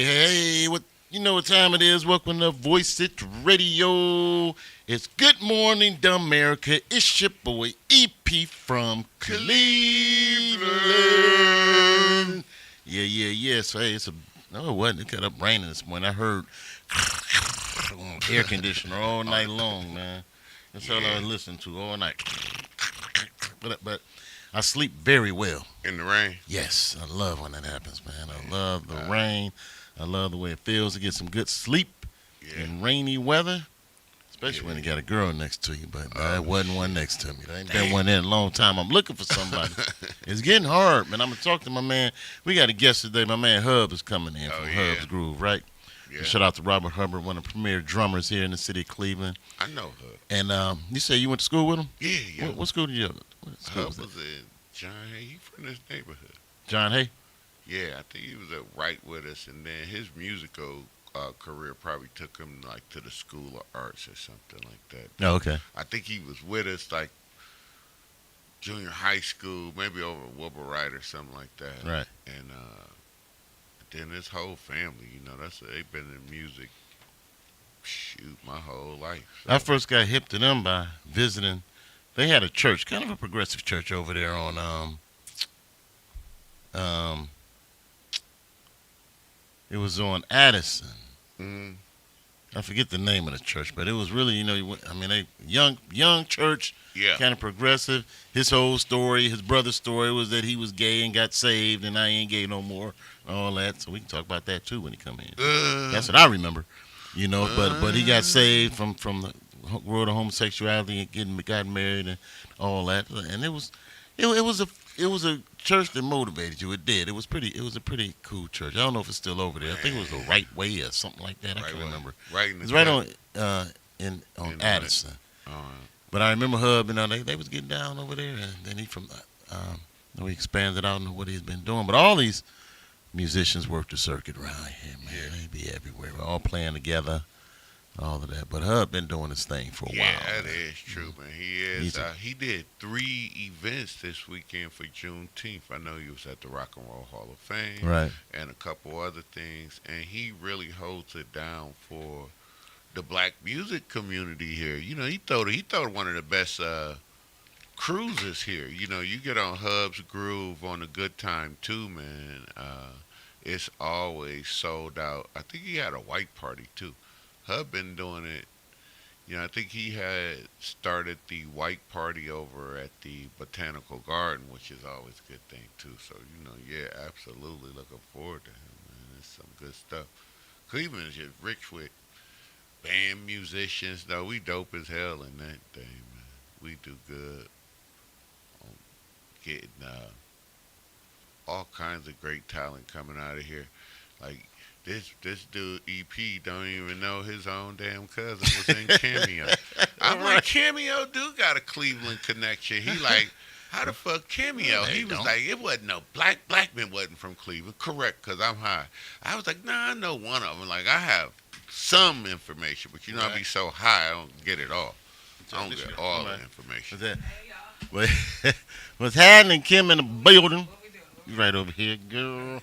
Hey, what you know what time it is? Welcome to Voice It Radio. It's Good Morning Dumberica. It's your boy EP from Cleveland. Yeah. So hey, no, it wasn't. It got up raining this morning. I heard air conditioner all night long, man. That's all I listened to all night. But I sleep very well. In the rain? Yes, I love when that happens, man. I love the rain. I love the way it feels to get some good sleep in rainy weather, especially when you got a girl next to you. But there wasn't one next to me. There ain't been one in a long time. I'm looking for somebody. It's getting hard, man. I'm going to talk to my man. We got a guest today. My man Hub is coming in from Hub's Groove, right? Yeah. Shout out to Robert Hubbard, one of the premier drummers here in the city of Cleveland. I know Hub. And you say you went to school with him? Yeah. What school did you go to? Hub was in John Hay. He from this neighborhood. John Hay? Yeah, I think he was right with us, and then his musical career probably took him like to the School of Arts or something like that. Oh, okay. I think he was with us like junior high school, maybe over Wilbur Wright or something like that. Right. And then his whole family, they've been in music, my whole life. So. I first got hip to them by visiting. They had a church, kind of a progressive church over there on it was on Addison. Mm-hmm. I forget the name of the church, but it was really, they young church, kind of progressive. His whole story, his brother's story was that he was gay and got saved, and I ain't gay no more, and all that. So we can talk about that too when he come in. That's what I remember, But he got saved from the world of homosexuality and got married and all that, and it was a church that motivated you. It did. It was a pretty cool church. I don't know if it's still over there. I think it was the Right Way or something like that. I can't remember. It's right on Addison. But I remember Hub. They was getting down over there, and then he he expanded out into what he's been doing. But all these musicians work the circuit around here, man. Yeah. They be everywhere. We're all playing together. All of that, but Hub been doing his thing for a while. Yeah, that is true, man. He is. He did 3 events this weekend for Juneteenth. I know he was at the Rock and Roll Hall of Fame, right, and a couple other things. And he really holds it down for the black music community here. He throw one of the best cruises here. You get on Hub's Groove on a good time too, man. It's always sold out. I think he had a white party too. Hub been doing it. I think he had started the white party over at the Botanical Garden, which is always a good thing too. So, absolutely looking forward to him, man. It's some good stuff. Cleveland is just rich with band musicians, though. We dope as hell in that thing, man. We do good on getting all kinds of great talent coming out of here. Like, This dude EP don't even know his own damn cousin was in Cameo. I'm like, Cameo do got a Cleveland connection. He like, how the fuck Cameo? He was like, it wasn't no Blackman wasn't from Cleveland. Correct, because I'm high. I was like, nah, I know one of them. Like, I have some information, but I be so high, I don't get it all. I don't get all the information. What's happening, Kim, in the building? You right over here, girl.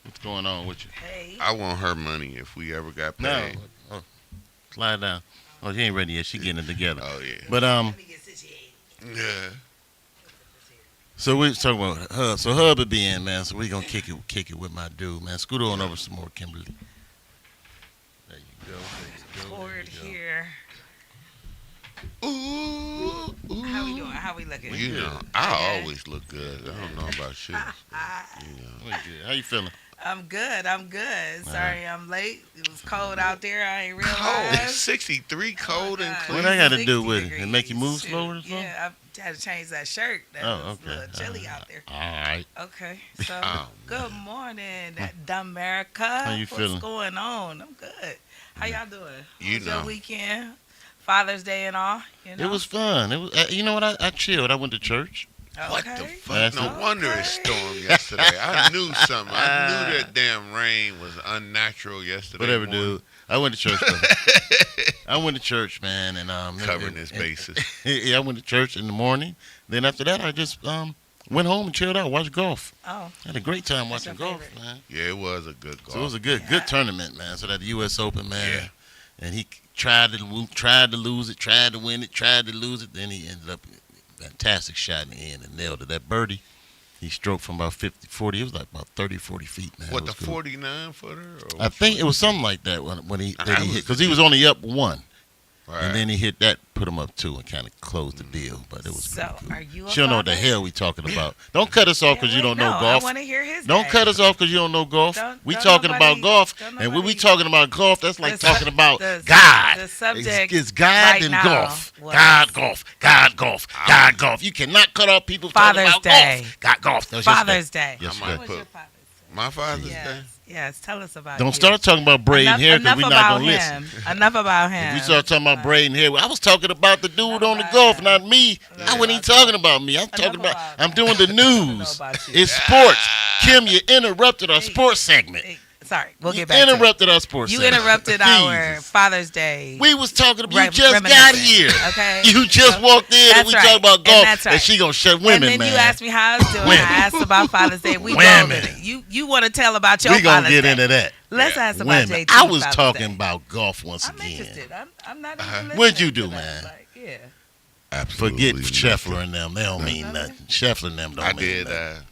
What's going on with you? Hey. I want her money if we ever got paid. No. Oh, slide down. Oh, she ain't ready yet. She getting it together. Oh, yeah. But, Yeah. So we was talking about Hub. So Hub will be in, man. So we going to kick it with my dude, man. Scoot on over some more, Kimberly. There you go. Toward here. Ooh. How we doing? How we looking? I always look good. I don't know about shoes. How you feeling? I'm good. Sorry I'm late. It was cold out there. I ain't realized. Cold. 63 cold and clean. What I got to do with it? It make you move slower or something? Yeah, I had to change that shirt. That was a little chilly out there. All right. Okay. So, good morning, Dumberica. How you feeling? What's going on? I'm good. How y'all doing? You How was know. your weekend? Father's Day and all? It was fun. It was. You know what? I chilled. I went to church. What the fuck? No wonder it stormed yesterday. I knew something. I knew that damn rain was unnatural yesterday. Whatever, morning. dude. I went to church. I went to church, man, and covering his bases. Yeah, I went to church in the morning. Then after that, I just Went home and chilled out, watched golf. Oh. Had a great time That's watching your golf, favorite. man. Yeah, it was a good golf. So it was a good tournament, man. So that U.S. Open, man. Yeah. And he tried to lose it, tried to win it, tried to lose it. Then he ended up fantastic shot in the end and nailed it. That birdie, he stroked from about 50, 40. It was like about 30, 40 feet, man. What, the 49 footer? I think it was something like that when he hit, because he was good. only up one. Right. And then he hit that, put him up two, and kind of closed the deal. But it was So, pretty cool. are you a She don't know what the father? hell we talking about. Don't cut us off because you don't know golf. I want to hear his Don't name. cut us off because you don't know golf. We Don't talking nobody- about golf, don't and when we nobody- talking about golf, that's like The talking about the- God. the subject It's God right and now golf. was- God, golf. God, golf. God, golf. You cannot cut off people talking Father's about Day. golf. God, golf. That was Father's Day. Yes, I might sir. When was put- your Father's Day? My Father's Day? Yes. Yes. Tell us about Don't you. start talking about braiding hair because we're not going to him. listen. Enough about him. If we start talking about braiding hair, I was talking about the dude on the golf, not me. I wasn't even talking about me. I'm talking about, I'm doing the news. about you. It's sports. Kim, you interrupted our sports segment. Sorry, we'll You get back to it. interrupted our sports You segment. interrupted our Jesus. Father's Day. We was talking about, you Right, just got reminiscing, here. okay? You just So, walked in and that's we right, talking about and golf that's and right. she gonna shut women, and then man. you asked me how I was doing. Women. I asked about Father's Day. We Women. go with it. You want to tell about your We gonna Father's get Day. into that. Let's Yeah. ask about Women. JT. I was Father's talking Day. about golf once I'm again. interested. I'm not even listening. What'd you to do, that. man? Like, yeah. Forget Absolutely Scheffler and them. They don't mean nothing. Scheffler and them don't I mean did. nothing.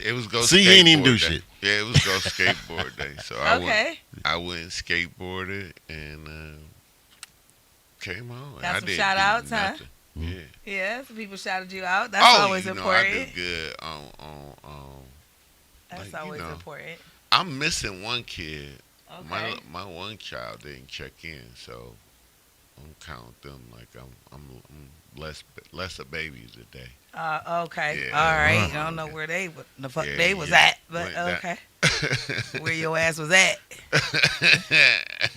It was go. See, he ain't even skateboard do day. shit. Yeah, it was go skateboard day. So Okay. I went and skateboarded and came home. Got I some didn't shout do outs, huh? nothing. Yeah. Yeah, some people shouted you out. That's Oh, always you know, important. I do good That's like, you always know. important. I'm missing one kid. Okay. My one child didn't check in, so I'm counting them like I'm less of babies today. Okay. Yeah. All right. Uh-huh. I don't know where the fuck Yeah, they was yeah. at, but Went that- okay. Where your ass was at.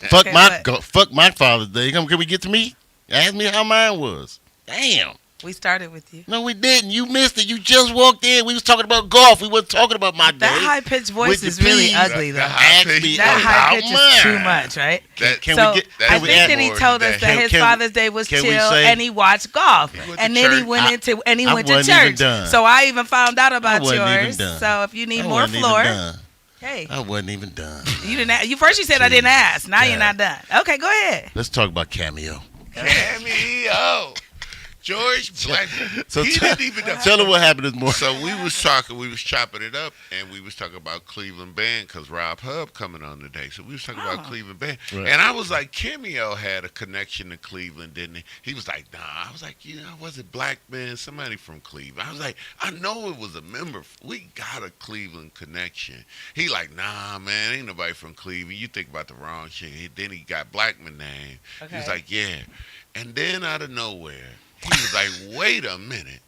Fuck Okay, my what? fuck my Father's Day. Can we get to me? Ask me how mine was. Damn. We started with you. No, we didn't. You missed it. You just walked in. We was talking about golf. We wasn't talking about my day. That high pitched voice Would you is really please ugly, though. ask me That high pitch about is too mine. much, right? Can so we get? I Can we think add that he more told to us that? that his Can- Father's Day was can chill we say- and he watched golf. He went And to then he church. went I went to wasn't even church. done. So I even found out about wasn't even yours. done. So if you need I more wasn't even floor, done. hey, I wasn't even done. you didn't. You first you said I didn't ask. Now you're not done. Okay, go ahead. Let's talk about Cameo. Cameo. George Black. So He tell, didn't even know. tell her what happened this morning. So we was chopping it up, and we was talking about Cleveland Band because Rob Hub coming on today. So we was talking about Cleveland Band, Right. and I was like, Cameo had a connection to Cleveland, didn't he? He was like, nah. I was like, was it Black Man? Somebody from Cleveland. I was like, I know it was a member. We got a Cleveland connection. He like, nah, man, ain't nobody from Cleveland. You think about the wrong shit. Then he got Blackman name. He was Okay. like, yeah. And then out of nowhere, he was like, wait a minute.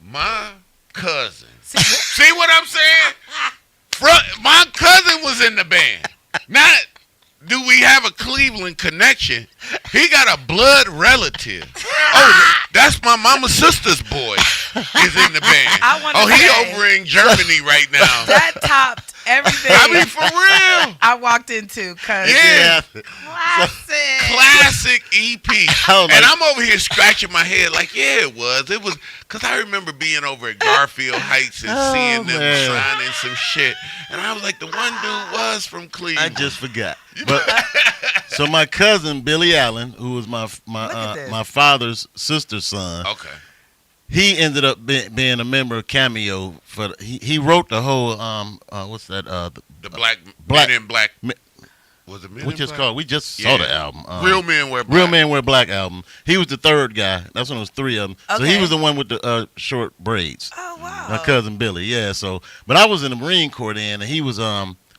My cousin. See what I'm saying? My cousin was in the band. Not do we have a Cleveland connection. He got a blood relative. Oh, that's my mama's sister's boy is in the band. I wanna Oh, he say- over in Germany right now. That topped everything I mean, for real. I walked into. Cause Yeah. classic. Classic EP. Oh, And like- I'm over here scratching my head like, yeah, it was. It was, because I remember being over at Garfield Heights and Oh, seeing them man. signing some shit. And I was like, the one dude was from I Cleveland. just forgot. But so my cousin Billy Allen, who was Look at this. my father's sister's son, Okay. he ended up being a member of Cameo. He wrote the whole what's that The Black Black- Men in Black. Me- Was it Men we in just Black? called we just saw Yeah. the album Real Men Wear Black. Real Men Wear Black album. He was the third guy. That's when it was three of them. So he Okay. was the one with the short braids. Oh wow. My cousin Billy, yeah. So, but I was in the Marine Corps then, and he was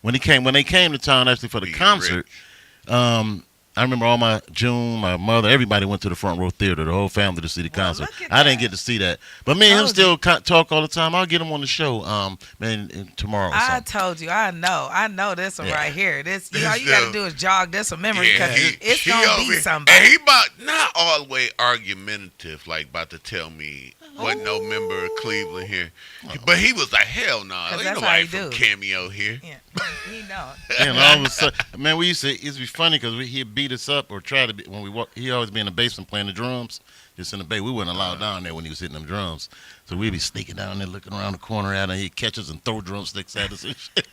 when they came to town actually for the Being concert. I remember all my mother, everybody went to the Front Row Theater, the whole family to see the Well, concert. look at I didn't that. get to see that, but me and him Told still talk all the time. I'll get him on the show, tomorrow. Or I something. told you, I know this one Yeah. right here. This, all This you got to dude. do is jog this from memory Yeah, because it's he gonna over be here- somebody. And he about not all the way argumentative, like about to tell me wasn't no member of Cleveland here. But he was like, hell no, 'Cause ain't that's how nobody he from do. Cameo here. Yeah. He know. And all of a sudden, man, we used to. It used to be funny because he'd beat us up or try to be when we walk. He always be in the basement playing the drums, just in the bay. We wasn't allowed down there when he was hitting them drums, so we'd be sneaking down there, looking around the corner at him. He'd catch us and throw drumsticks at us and shit.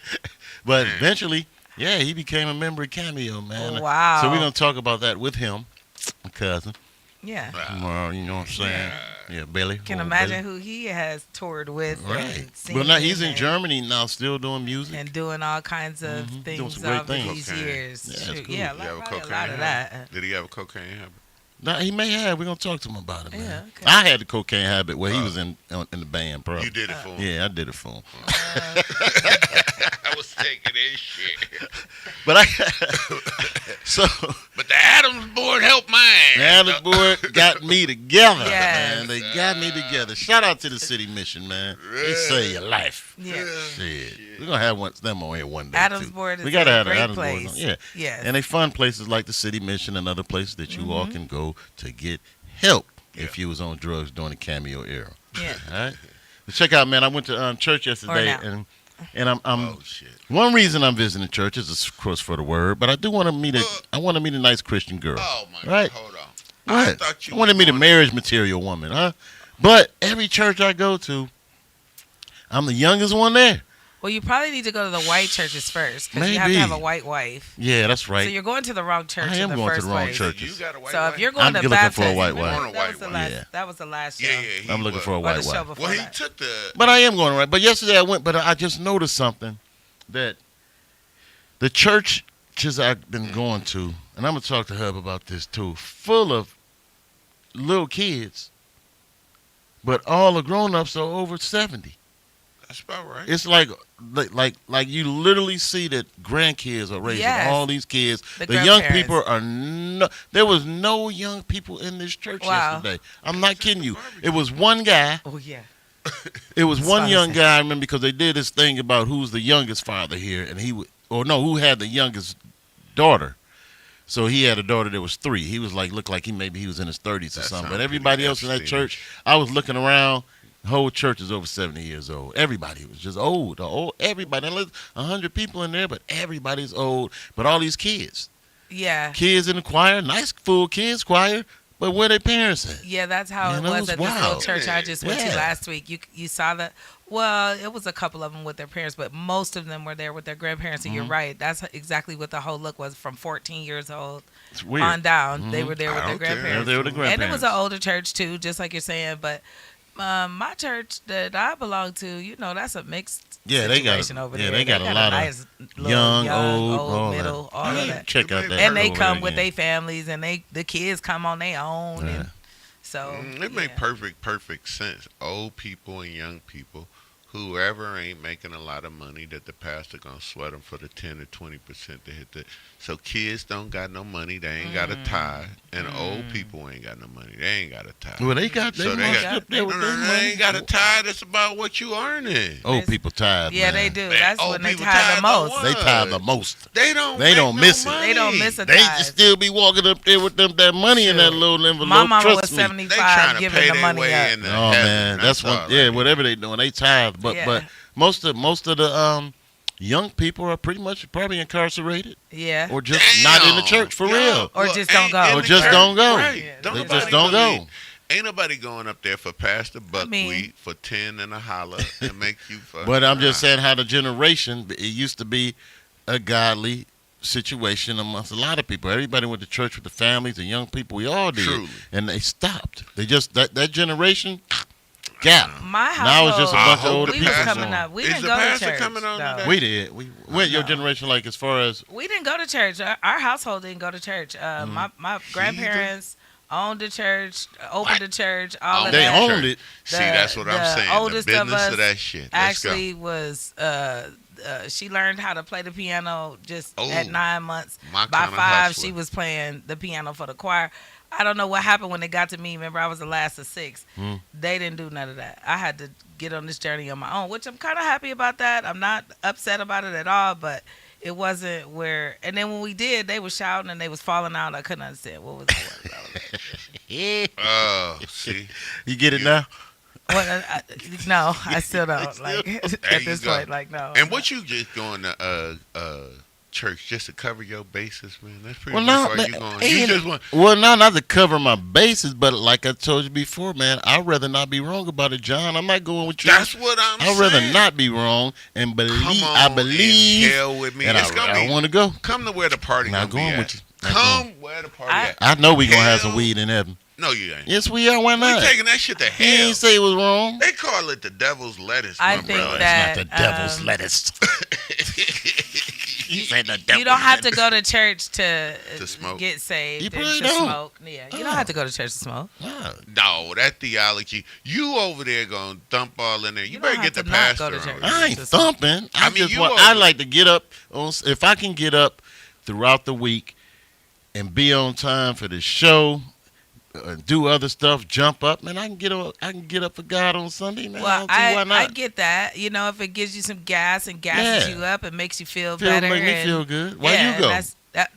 But eventually, yeah, he became a member of Cameo, man. Wow. So we're gonna talk about that with him, my cousin. Yeah. Well, you know what I'm saying? Yeah, Billy. Can imagine who he has toured with. Right. Well, now he's in Germany now, still doing music and doing all kinds of things over these years. Yeah, cool. Yeah, a lot of that. Did he have a cocaine habit? No, he may have. We're gonna talk to him about it, man. Yeah, okay. I had the cocaine habit where he was in the band, probably. You did it for him. Yeah, I did it for him. I was taking his shit. But But the Adams board helped mine. The Adams board got me together, Yes. man. They got me together. Shout out to the city mission, man. They save your life. Yeah. Shit. We're gonna have them on here one day. Adams too. board is we gotta a have great Adams place. board on. Yeah. Yes. And they fun places like the city mission and other places that you all can go to get help if you was on drugs during the Cameo era. Yeah. All right. But check out, man. I went to church yesterday, and I'm Oh shit. one reason I'm visiting church is of course for the word, but I do want to meet a nice Christian girl. Oh my Right. God. Hold on. What? I thought you I want to was meet a going- marriage material woman, huh? But every church I go to, I'm the youngest one there. Well, you probably need to go to the white churches first because you have to Maybe. have a white wife. Yeah, that's right. So you're going to the wrong church I am in the going to first the wrong place. church. You got a white So wife? if you're going I'm to looking for a baptism, white wife. Want a white wife. Yeah. That was the last show. Yeah, yeah. I'm looking for a Or white the show wife. before Well, he that. took the. But I am going right. But yesterday I went, but I just noticed something that the churches I've been going to, and I'm going to talk to Hub about this too, full of little kids, but all the grown-ups are over 70. That's about right. It's like you literally see that grandkids are raising Yes. all these kids. The The young grandparents. people are no. There was no young people in this church Wow. yesterday. I'm not kidding you. It was one guy. Oh yeah. It was That's one what I young said. guy. I remember because they did this thing about who's the youngest father here, and who had the youngest daughter. So he had a daughter that was 3. He was looked like maybe he was in his 30s or That something. sounds But everybody pretty else in that abstemious. church, I was looking around. The whole church is over 70 years old. Everybody was just old. Everybody. There's 100 people in there, but everybody's old. But all these kids. Yeah. Kids in the choir, nice full kids choir, but where their parents at? Yeah, that's how Man, it that was was at this little wild. church I just went to Yeah. last week. You saw that? Well, it was a couple of them with their parents, but most of them were there with their grandparents. And you're right. That's exactly what the whole look was from 14 years old It's weird. on down. They were there with I their don't care. grandparents. They were the And grandparents. it was an older church too, just like you're saying. But my church that I belong to, that's a mixed Yeah, they got situation over yeah, there. they got a lot of nice little young, old, all that. middle, all of that. Check out that. And they over come there with again. their families, and the kids come on their own. Yeah. And so It make perfect sense. Old people and young people, whoever ain't making a lot of money, that the pastor gonna sweat them for the 10 or 20% to hit the. So kids don't got no money, they ain't got a tithe, and old people ain't got no money, they ain't got a tithe. Well, they got So they got up there with their they money. ain't got a tithe. It's about what you earning. Old people tired. Yeah, man. they do. Man, That's old when they people tie the tired most. the They tired the most. They don't. They make don't no miss it. money. They don't miss a They tithe. still be walking up there with that money in that little envelope. My mama Trust was me. They 75 trying to giving pay the their money way up. into Oh heaven. man, that's all one. right. Yeah, whatever they doing, they tithe. But Yeah. but most of the young people are pretty much probably incarcerated Yeah. or just not in the church for real. Or just don't ain't go. in Or the just church. don't go. Right. Yeah, Don't They nobody just don't believe- go. Ain't nobody going up there for Pastor Buckwheat mean- for 10 and a holler and make you fuck. But I'm just saying how the generation, it used to be a godly situation amongst a lot of people. Everybody went to church with the families, the young people, we all did. Truly. And they stopped. They just, that generation, gap. My household, Now it's just a bunch of I hope older we the was people. coming up. We Is didn't the go to pastor church. coming on though. today? We did. We went your No. generation like as far as, We didn't go to church. Our household didn't go to church. My grandparents owned the church, opened the church, all of they that. owned it. See, that's what I'm the saying. oldest The of business us of that shit. Let's Actually was she learned how to play the piano just at 9 months. My By kinda 5 hustler. she was playing the piano for the choir. I don't know what happened when it got to me. Remember, I was the last of 6. They didn't do none of that. I had to get on this journey on my own, which I'm kind of happy about that. I'm not upset about it at all, but it wasn't where. And then when we did, they was shouting and they was falling out. I couldn't understand what was going on. Yeah. Oh, see. You get it now? What? No, I still don't. Like at you this go. point, like no. And what you just going to church just to cover your bases, man? That's pretty Well, much no, why you going. You just want. well, no, not to cover my bases, but like I told you before, man, I'd rather not be wrong about it, John. I'm not going with you. That's what I'm saying. I'd rather not be wrong and believe. Come on I believe. and hell with me. And It's gonna I be. want to go. Come to where the party Not gonna be going at. with you. Not Come where the party at. I know we gonna have Hell- some weed in heaven. No, you ain't. Yes, we are. Why We not? taking that shit to He hell. ain't say it was wrong. They call it the devil's lettuce. I my think brother. that- It's not the devil's lettuce. He said the devil's You don't have to lettuce. go to church to smoke. get saved. You and probably to don't. smoke. Yeah, you don't have to go to church to smoke. Nah. No, that theology. You over there gonna dump all in there. You You better don't get the have to not pastor go to on. church. I ain't Just- thumping. I mean, you I over- like to get up on. If I can get up throughout the week and be on time for the show, do other stuff, jump up, man. I can get up for God on Sunday, man. I Well, don't see why I not. get that. You know, if it gives you some gas and gasses Yeah. you up and makes you feel Feel better. make me and- feel good. Why yeah, you go?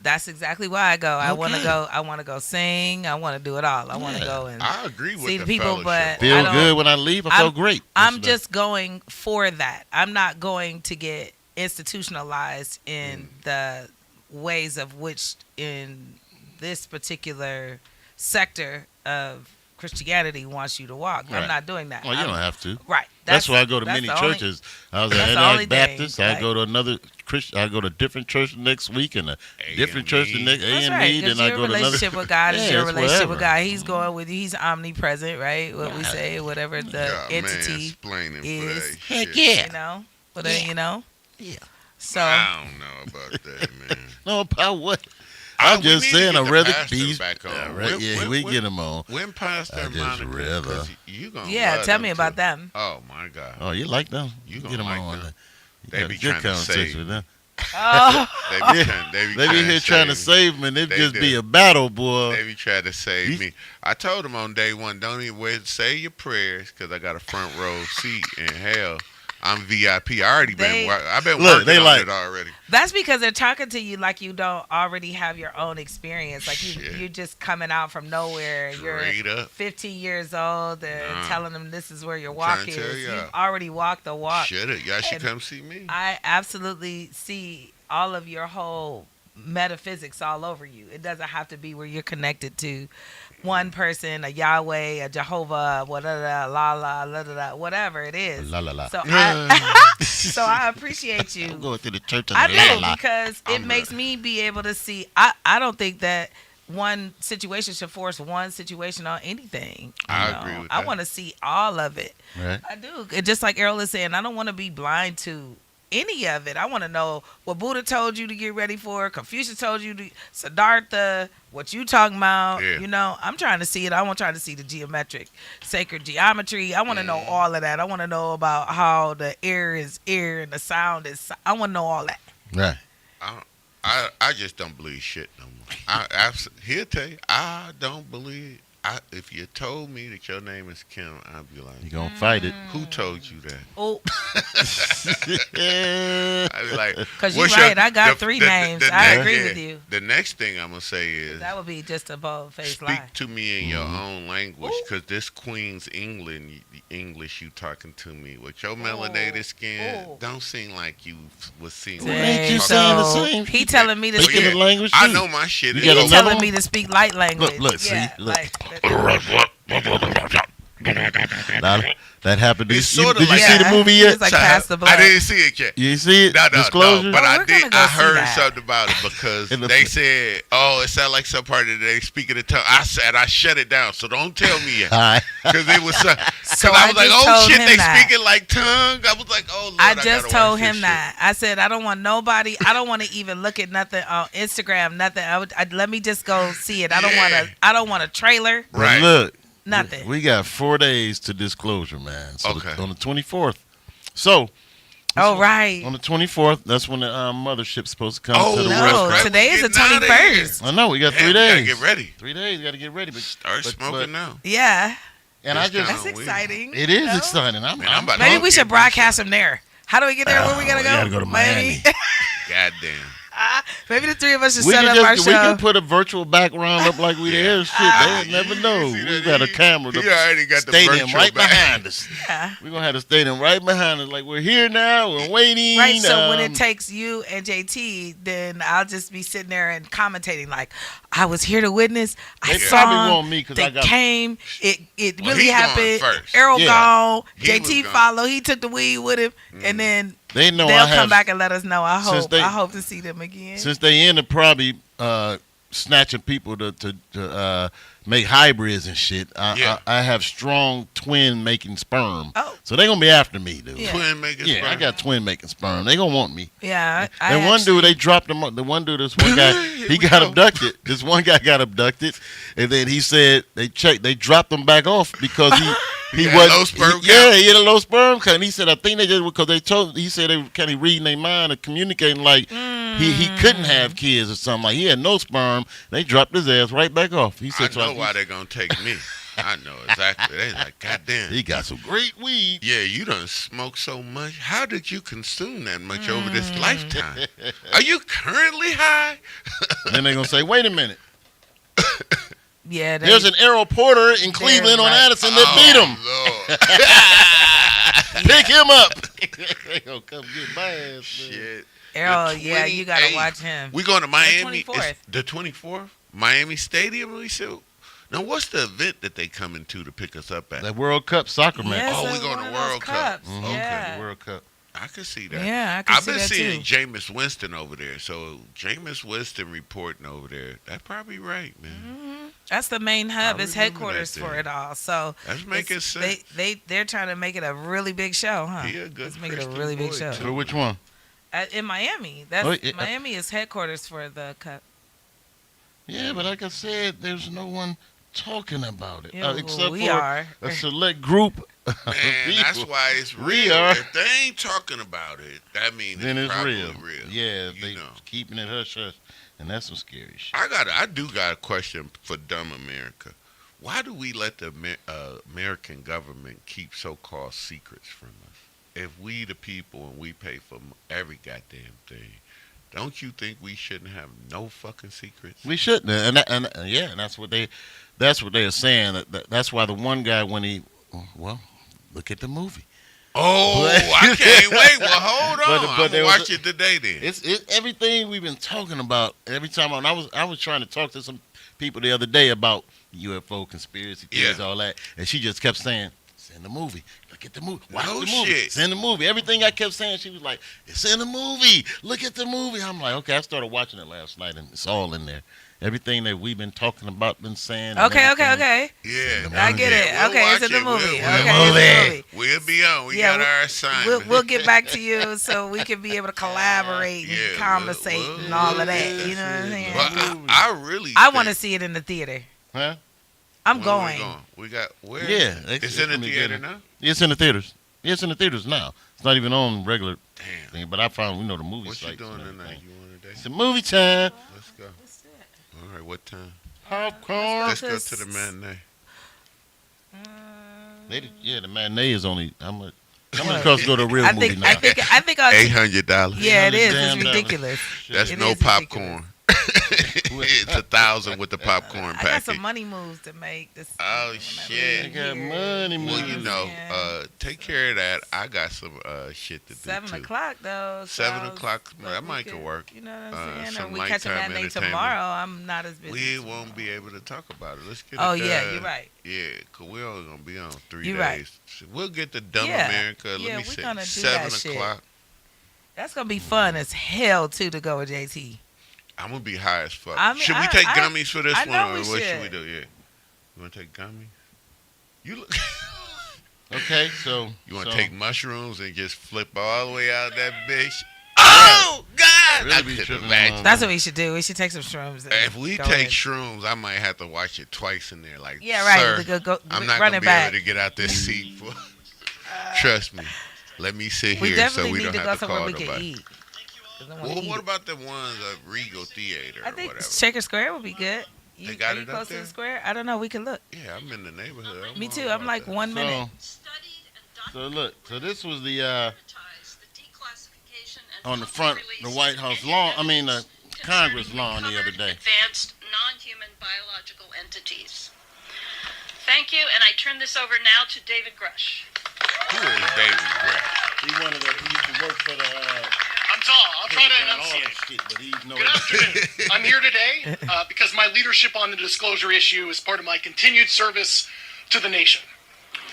That's exactly why I go. I want to Okay. go. I want to go sing. I want to do it all. I want to Yeah. go and I agree with see the the people, fellowship. but Feel I don't- good when I leave. I feel great. I'm Listen, just going for that. I'm not going to get institutionalized in the ways of which in this particular sector of Christianity wants you to walk. Right. I'm not doing that. Well, you don't have to. Right. That's why I go to that's many the only- churches. I was that's at the only Antioch Baptist. thing, I right. go to another Christian. I go to a different church next week and a different church the next That's A&E. right. Then Because I your go to another. relationship with God is Yeah, your it's relationship with whatever. God. He's going with you. He's omnipresent, right? What we Yeah. say, whatever the entity, explaining is- for that Heck shit. yeah. you know. But you know. Yeah. So I don't know about that, man. No, about what? We I'm just need to saying, get I'd the rather pastor be. back on. We get him on. When Pastor I and just Monica, rather- 'cause you gonna yeah, love tell them me about too. them. Oh my God, Oh, you like them? You get gonna them like on. them. You They got be a good trying to conversation save with them. Oh, They be here trying to save me, and it They just do. be a battle, boy. They be trying to save You- me. I told them on day one, don't even wait, say your prayers, because I got a front row seat in hell. I'm VIP. I've been Look, working they on like- it already. that's because they're talking to you like you don't already have your own experience. Like Shit. you're just coming out from nowhere. Straight You're up. 15 years old and Nah. telling them this is where your I'm walk trying to tell is. y'all. You've already walked the walk. Shit, y'all should And come see me. I absolutely see all of your whole metaphysics all over you. It doesn't have to be where you're connected to one person, a Yahweh, a Jehovah, whatever, la la, la la la, whatever it is. La la la. So I appreciate you. I'm going to the church. I and la do la. because it I'm makes me be able to see. I don't think that one situation should force one situation on anything. I you know? agree with I that. want to see all of it. Right. I do. And just like Errol is saying, I don't want to be blind to any of it. I want to know what Buddha told you to get ready for, Confucius told you to, Siddhartha, what you talking about. Yeah. You know, I'm trying to see it. I want to try to see the geometric, sacred geometry. I want to know all of that. I want to know about how the air is air and the sound is. I want to know all that. Right. I just don't believe shit no more. He'll tell you, I don't believe. If you told me that your name is Kim, I'd be like, You gonna fight it? who told you that? Oh, I'd be like, because you're what's your- right. I got the- 3 the- names. the I next- agree yeah, with you. The next thing I'm gonna say is, That would be just a bold-faced speak lie. to me in your own language, Ooh. because this Queen's English you talking to me with your melanated skin Ooh. don't seem like you was seeing. Well, ain't you Dang, saying the so same? he telling me to Speaking speak. of language, I too. know my shit. You is got He over. another telling one? me to speak light language. Look, see, yeah, look. like, That happened. It's You- sorta did you like- see the movie yet? It's like Pass the Blood. I didn't see it yet. You see it? No, Disclosure. but Oh, I we're did. gonna go I see heard that. something about it because In the- they said, "Oh, it sounded like some part of they speaking in tongue." I said, I shut it down, so don't tell me yet, All right. because it was. Because So I I was like, just "Oh told shit, him they that. speaking like tongue." I was like, "Oh Lord, I gotta just watch told this him shit. that. I said I don't want nobody. I don't want to even look at nothing on Instagram. Nothing. Let me just go see it. I don't want Yeah. to. I don't want a trailer. But Right. look, Nothing. we got 4 days to disclosure, man. So Okay. on the 24th. So Oh right. on the 24th, that's when the mothership's supposed to come Oh, to the no, West No, Coast. today is the Getting outta 21st. I know we got Damn, 3 we gotta days. get ready. 3 days, got to get ready. But Start but- smoking but- now. Yeah, And I This just, time. that's Oh, we- exciting. it is No? exciting. Man, I'm about to Maybe go we get should me broadcast from there. How do we get there? Where we gotta we go? gotta go to Miami. Goddamn. Maybe the three of us should We set can up our just we show. can put a virtual background up like we there. Shit, they'll never know. You see We that? got a camera. He already got the stadium virtual right back. behind us. Yeah. We're gonna have the stadium right behind us. Like we're here now. We're waiting. Right, so when it takes you and JT, then I'll just be sitting there and commentating like, I was here to witness. I They saw probably him. want me 'cause They I got- came. It Well, really he gone happened. first. Errol Yeah. gone. He was JT gone. followed. He took the weed with him, and then they know they'll I have, come back and let us know. I since hope. they- I hope to see them again. since they end up probably snatching people to make hybrids and shit. I have strong twin making sperm. Oh. So they gonna be after me, dude. Yeah. Twin making Yeah, I sperm. got twin making sperm. They gonna want me. Yeah, And one dude, they dropped him. The one dude, this one guy, Here he we got go. abducted. This one guy got abducted, and then he said they dropped him back off because he had wasn't. low sperm count. Yeah, he had a low sperm count. And he said, I think they did because he said they were kind of reading their mind and communicating like he couldn't have kids or something. Like he had no sperm. They dropped his ass right back off. He I said, know why they're gonna take me. I know exactly. They like, goddamn. he got some great weed. Yeah, you done smoked so much. How did you consume that much over this lifetime? Are you currently high? Then they're gonna say, wait a minute. Yeah, There's an Errol Porter in Cleveland on right. Addison that beat him. Oh, Lord. Pick him up. They gonna come get my ass. Man. Shit. Errol, The yeah, you gotta 28th. watch him. We going to Miami. 24th. It's the 24th? Miami Stadium, we said. Now, what's the event that they coming to pick us up at? That World Cup soccer match. Yes, Oh, we that's going one to of those World Cup. cups. Mhm. Yeah. The World Cup. I can see that. Yeah, I can I've see been that seeing too. Jameis Winston over there. So, Jameis Winston reporting over there. That's probably right, man. Mhm. That's the main hub. I It's remember headquarters that for thing. it all. So That's making it's- sense. they're trying to make it a really big show, huh? He a good Let's make it a Christian really big boy, show. too. For which one? In Miami. That's Oh, yeah. Miami is headquarters for the cup. Yeah, but like I said, there's no one talking about it Yeah, well, except we for are. a select group. of Man, people. that's why it's We real. are. If they ain't talking about it, that means Then it's probably real. real. Yeah, You they know. keeping it hush hush, and that's some scary shit. I do got a question for dumb America. Why do we let the American government keep so-called secrets from us? If we the people and we pay for every goddamn thing, don't you think we shouldn't have no fucking secrets? We shouldn't, and that's what they are saying. That's why the one guy when he, well, look at the movie. Oh, But- I can't wait. Well, hold on. But I'm there gonna was watch it today then. It's everything we've been talking about every time. I was trying to talk to some people the other day about UFO conspiracy theories, Yeah. all that, and she just kept saying, "It's in the movie. Look at the movie. Watch No the movie. shit. It's in the movie." Everything I kept saying, she was like, "It's in the movie. Look at the movie." I'm like, okay. I started watching it last night, and it's all in there. Everything that we've been talking about, been saying. and Okay, okay, everything. okay. Yeah, I get it. We'll Okay, it's watch in the it. movie. We'll- Okay, we'll- it's in the movie. We'll be on. We Yeah, got our assignment. We'll get back to you so we can be able to collaborate and Yeah, conversate we'll- and all of that. we'll- You know what I'm saying? But I really. I want to think- see it in the theater. Huh? I'm when we going. We got where? Yeah, It's in the gonna be theater good. now. It's in the theaters. It's in the theaters now. It's not even on regular Damn. thing. But I found the movie What you sites doing and tonight? everything. You want today? It's a movie time. Let's go. All right. What time? Popcorn. Let's go to the matinee. The matinee is only how much? How much costs to go to a real I movie think, now? I think I'll $800. Yeah, it is. Damn It's dollar. ridiculous. That's It no is popcorn. It's $1,000 with the popcorn I got package. some money moves to make. This Oh, whenever shit. They we're got here. money, Well, money. you know, Yeah. take care of that. I got some shit to do 7 too. o'clock though. 7 so o'clock, but that we might could work. You know what I'm saying? Or some we catch a nighttime matinee entertainment. tomorrow. I'm not as busy. We tomorrow. won't be able to talk about it. Let's get Oh it yeah, done. you're right. Yeah, because we're only going to be on 3 You're days. right. So we'll get the Dumb Yeah. America. Let Yeah, me we're see. gonna do 7 that shit. o'clock. That's gonna be fun as hell too to go with JT. I'm going to be high as fuck. I mean, should we take I- gummies for this I one? know Or we what should should. we do? Yeah. You want to take gummies? You look. Okay, so You want so to take mushrooms and just flip all the way out that bitch? Oh, God! Really I be couldn't tripping imagine. on- That's what we should do. We should take some shrooms. and If we go take in. shrooms, I might have to watch it twice in there. Like, Yeah, right. Sir, Go, I'm not run gonna it be back. able to get out this seat. For, trust me. Let me sit We here so definitely we need don't to go have to somewhere call we can nobody. eat. 'Cause I wanna Well, eat. what about the ones at Regal Theater I or think whatever? Shaker Square would be good. They got are you it up close to there? the square? I don't know. We can look. Yeah, I'm in the neighborhood. Me all too. about I'm like that. 1 minute. so look. So this was the the declassification on the front, the White House lawn. I mean, the Congress lawn the other day. Advanced non-human biological entities. Thank you, and I turn this over now to David Grush. Who is David Grush? He used to work for the. I'm tall. I'll try to enunciate. Good afternoon. I'm here today because my leadership on the disclosure issue is part of my continued service to the nation.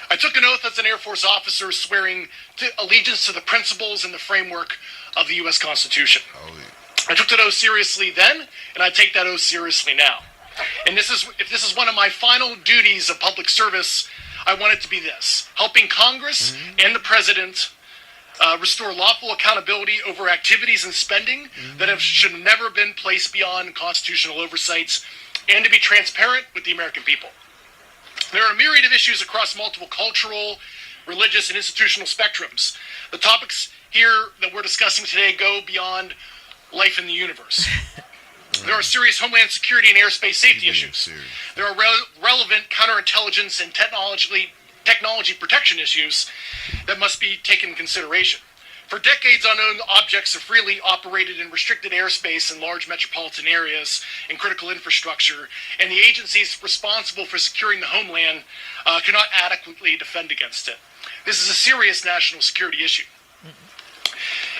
I took an oath as an Air Force officer swearing allegiance to the principles and the framework of the U.S. Constitution. Oh, yeah. I took that oath seriously then, and I take that oath seriously now. And if this is one of my final duties of public service, I want it to be this: helping Congress and the President restore lawful accountability over activities and spending that should have never been placed beyond constitutional oversights, and to be transparent with the American people. There are a myriad of issues across multiple cultural, religious, and institutional spectrums. The topics here that we're discussing today go beyond life in the universe. There are serious homeland security and airspace safety issues. There are relevant counterintelligence and technology protection issues that must be taken into consideration. For decades, unknown objects have freely operated in restricted airspace in large metropolitan areas and critical infrastructure, and the agencies responsible for securing the homeland cannot adequately defend against it. This is a serious national security issue.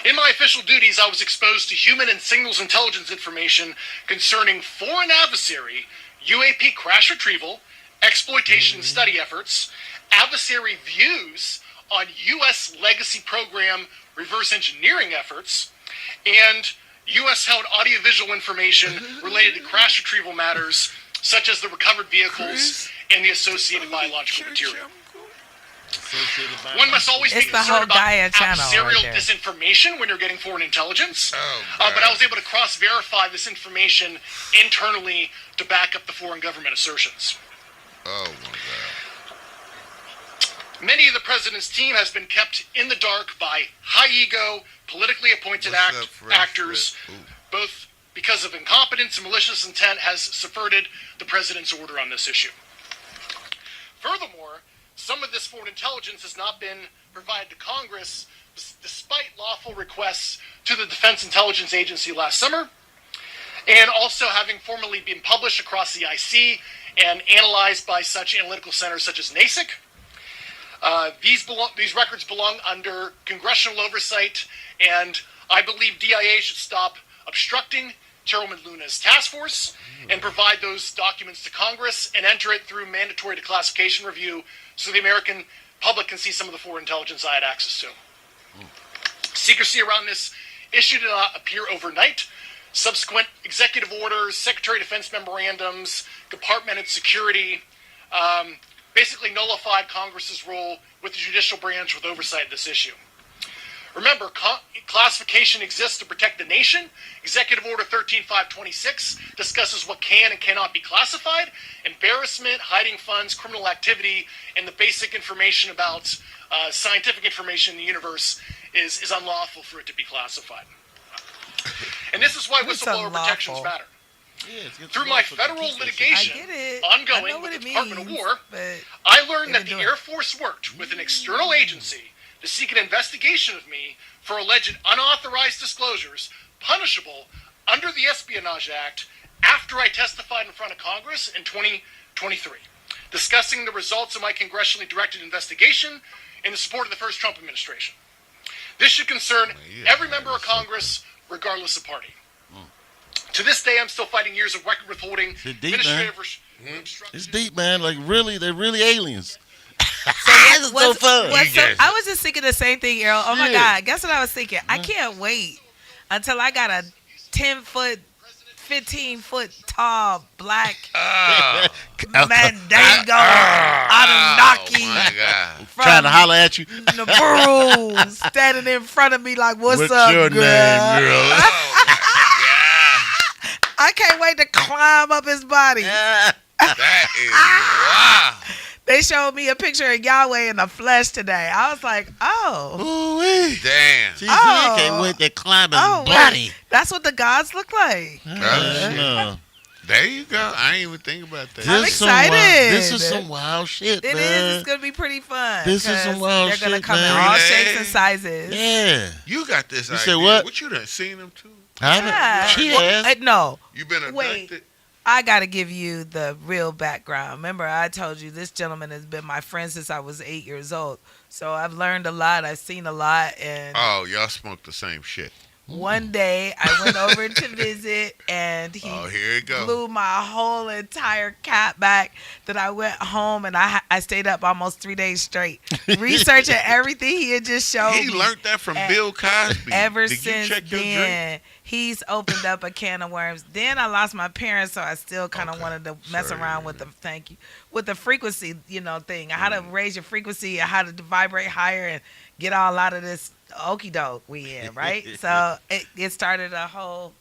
In my official duties, I was exposed to human and signals intelligence information concerning foreign adversary, UAP crash retrieval, exploitation and study efforts, adversary views on U.S. legacy program reverse engineering efforts, and U.S.-held audiovisual information related to crash retrieval matters, such as the recovered vehicles and the associated biological material. One must always be concerned about adversarial disinformation when you're getting foreign intelligence, but I was able to cross-verify this information internally to back up the foreign government assertions. Oh, my God. Many of the president's team has been kept in the dark by high-ego, politically appointed actors, both because of incompetence and malicious intent has subverted the president's order on this issue. Furthermore, some of this foreign intelligence has not been provided to Congress despite lawful requests to the Defense Intelligence Agency last summer, and also having formally been published across the IC and analyzed by such analytical centers such as NASIC. These records belong under congressional oversight, and I believe DIA should stop obstructing Chairwoman Luna's task force and provide those documents to Congress and enter it through mandatory declassification review so the American public can see some of the foreign intelligence I had access to. Secrecy around this issue did not appear overnight. Subsequent executive orders, Secretary of Defense memorandums, compartmented security, basically nullified Congress's role with the judicial branch with oversight of this issue. Remember, classification exists to protect the nation. Executive Order 13526 discusses what can and cannot be classified. Embarrassment, hiding funds, criminal activity, and the basic information about scientific information in the universe is unlawful for it to be classified. And this is why whistleblower protections matter. Yeah, through my federal litigation ongoing with the Department of War, I learned that the Air Force worked with an external agency to seek an investigation of me for alleged unauthorized disclosures punishable under the Espionage Act after I testified in front of Congress in 2023, discussing the results of my congressionally directed investigation in the support of the first Trump administration. This should concern every member of Congress, regardless of party. To this day, I'm still fighting years of record withholding. It's deep, man. It's deep, man. Like, really, they're really aliens. So so fun. I was just thinking the same thing, Errol. Oh, my God. Guess what I was thinking? I can't wait until I got a 10-foot, 15-foot tall black Mandingo Anunnaki trying to holler at you. Peru standing in front of me like, what's up, your girl? Name, girl? I can't wait to climb up his body. That is wow. They showed me a picture of Yahweh in the flesh today. I was like, oh. Ooh-wee. Damn. Jesus, I can't wait to climb his body. Wait. That's what the gods look like. There you go. I ain't even think about that. I'm excited. This is some wild shit, It man. is. It's gonna be pretty fun. This is some wild They're gonna shit, come man. in all Really? shapes and sizes. Yeah. You got this You idea. said what? What you done seen them too? Yeah. She Well, has. no, You been Wait. abducted? I got to give you the real background. Remember, I told you this gentleman has been my friend since I was 8 years old. So I've learned a lot. I've seen a lot. And Oh, y'all smoked the same shit. one day I went over to visit, and he Oh, here it go. blew my whole entire cap back. That I went home and I stayed up almost 3 days straight researching everything he had just showed He me. learned that from And Bill Cosby. Ever Did since you check your drink? then, he's opened up a can of worms. Then I lost my parents, so I still kind of Okay. wanted to mess Sorry, around with the with the frequency, thing. How to raise your frequency and how to vibrate higher and get all out of this okey doke we in, right? So it started a whole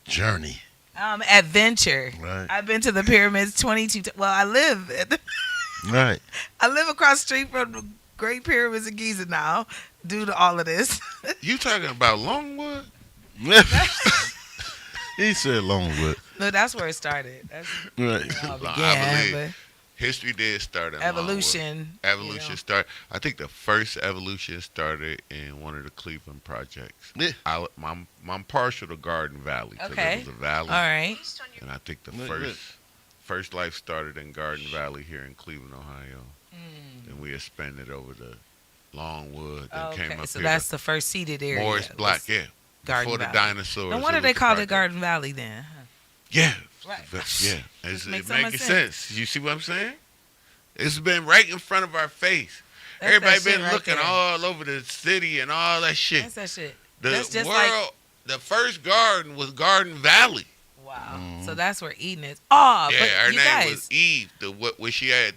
Journey. adventure. Right. I've been to the pyramids 22. Well, I live Right. across the street from the Great Pyramids of Giza now, due to all of this. You talking about Longwood? He said Longwood. No, that's where it started. That's Right. how it I began, believe history did start in but evolution. Evolution you know. started. I think the first evolution started in one of the Cleveland projects. Yeah. I'm partial to Garden Valley. 'Cause Okay. It was a valley. All right. And I think the Look. first life started in Garden Valley here in Cleveland, Ohio. Mm. And we expanded over to Longwood. Then came Okay, up so here that's to the first seated area. Morris was Black, yeah. Garden Before the Valley. dinosaurs. No wonder it they was the called it project. Garden Valley then. Huh? Yeah. Right. Yeah. It's, Makes it so much making sense. You see what I'm saying? It's been right in front of our face. That's Everybody that shit been right looking there. all over the city and all that shit. That's that shit. The That's just world, the first garden was Garden Valley. Wow. Mhm. So that's where Eden is. Oh, Yeah, but her you name guys. was Eve. Where she had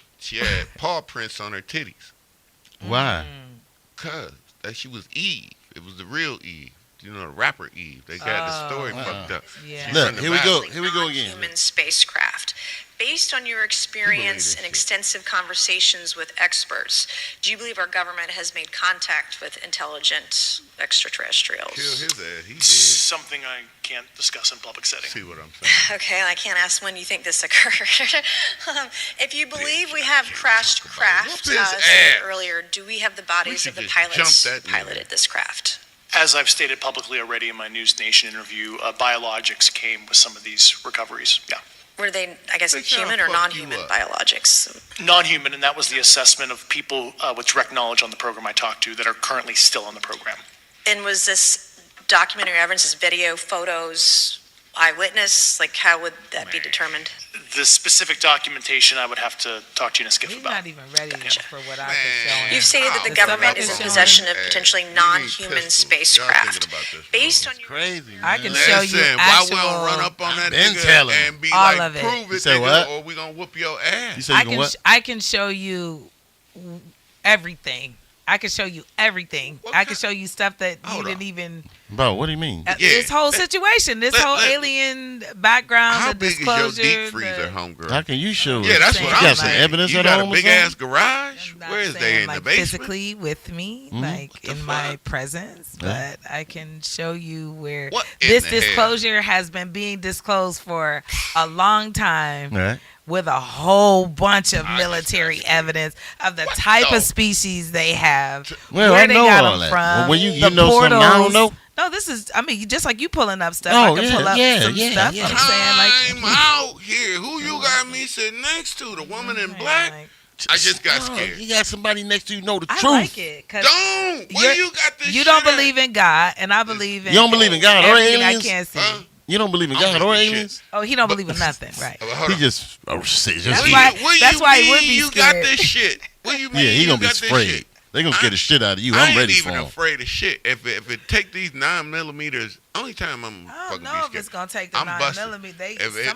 paw prints on her titties. Why? Mm. Cause she was Eve. It was the real Eve. You know, the rapper Eve. They got the story Oh. fucked up. Yeah. She's Look, from the here we go. Valley. Here we go again. Non-human spacecraft. Based on your experience and extensive conversations with experts, do you believe our government has made contact with intelligent extraterrestrials? Kill his ass. He did. Something I can't discuss in public setting. See what I'm saying? Okay, I can't ask when you think this occurred. If you believe we have crashed craft, Whoop his stated ass. earlier, do we have the bodies should of the just pilots jump that nigga. piloted this craft? As I've stated publicly already in my News Nation interview, biologics came with some of these recoveries. Yeah. Were they, I guess, They tryna human or fuck you non-human up. biologics? Non-human, and that was the assessment of people with direct knowledge on the program I talked to that are currently still on the program. And was this documentary evidence, this video, photos, eyewitness? Like, how would that be determined? The specific documentation, I would have to talk to you and Skiff He's about. not even ready Gotcha. for what I can Man. show him. You've stated that the Oh, government the is in stuff I can possession show of him. potentially We need non-human pistols. Y'all spacecraft. thinking about this Based wrong. on your Crazy. I man. can show you Listen, why we actual. don't run up on that Been nigga telling. and be All like, of it. prove You it, say nigga, what? or we gonna whoop your ass. You said you can what? I can show you everything. I can show you everything. What I kind- can show you stuff that you Hold didn't on. even. Bro, what do you mean? Yeah. This whole situation, this Let- whole let- alien background, How the big is your disclosure. deep freezer, homegirl? How can you show Yeah, us? that's saying, what You I'm got some saying. evidence You at got home a or big something? ass garage. I'm not Where is they saying, in the like, basement? physically with me, Mhm. like What the in my fuck? presence, Yeah. but I can show you where What in this the hell? disclosure has been being disclosed for a long time. Right. With a whole bunch of I just military got evidence of the type the- of species they have, Well, where I they know got all them that. from. Well, when you the know something I don't portals. know. No, this is. I mean, just like you pulling up stuff, Oh, I can yeah, pull up yeah, some yeah, stuff. yeah. I'm saying, I'm like, out here. Who you got me sitting next to? The woman in black? like, I just got Oh, scared. You got somebody next to you know the I truth. like it because Don't. Where you got this you shit don't at? believe in God, and I believe in. You don't believe in God or everything aliens? I can't see. Huh? You don't believe in I God believe or in shit. aliens? Oh, he don't believe in nothing, right? Hold He on. just That's just why- What that's you why he mean would be you got scared. this shit? What you mean yeah, he you gonna be got this afraid. shit? They gonna scare the shit out of you. I I'm ain't ready even for him. afraid of shit. If it take these 9mm, only time I'm I don't fucking know be if scared. it's gonna take the I'm 9mm. busting. Some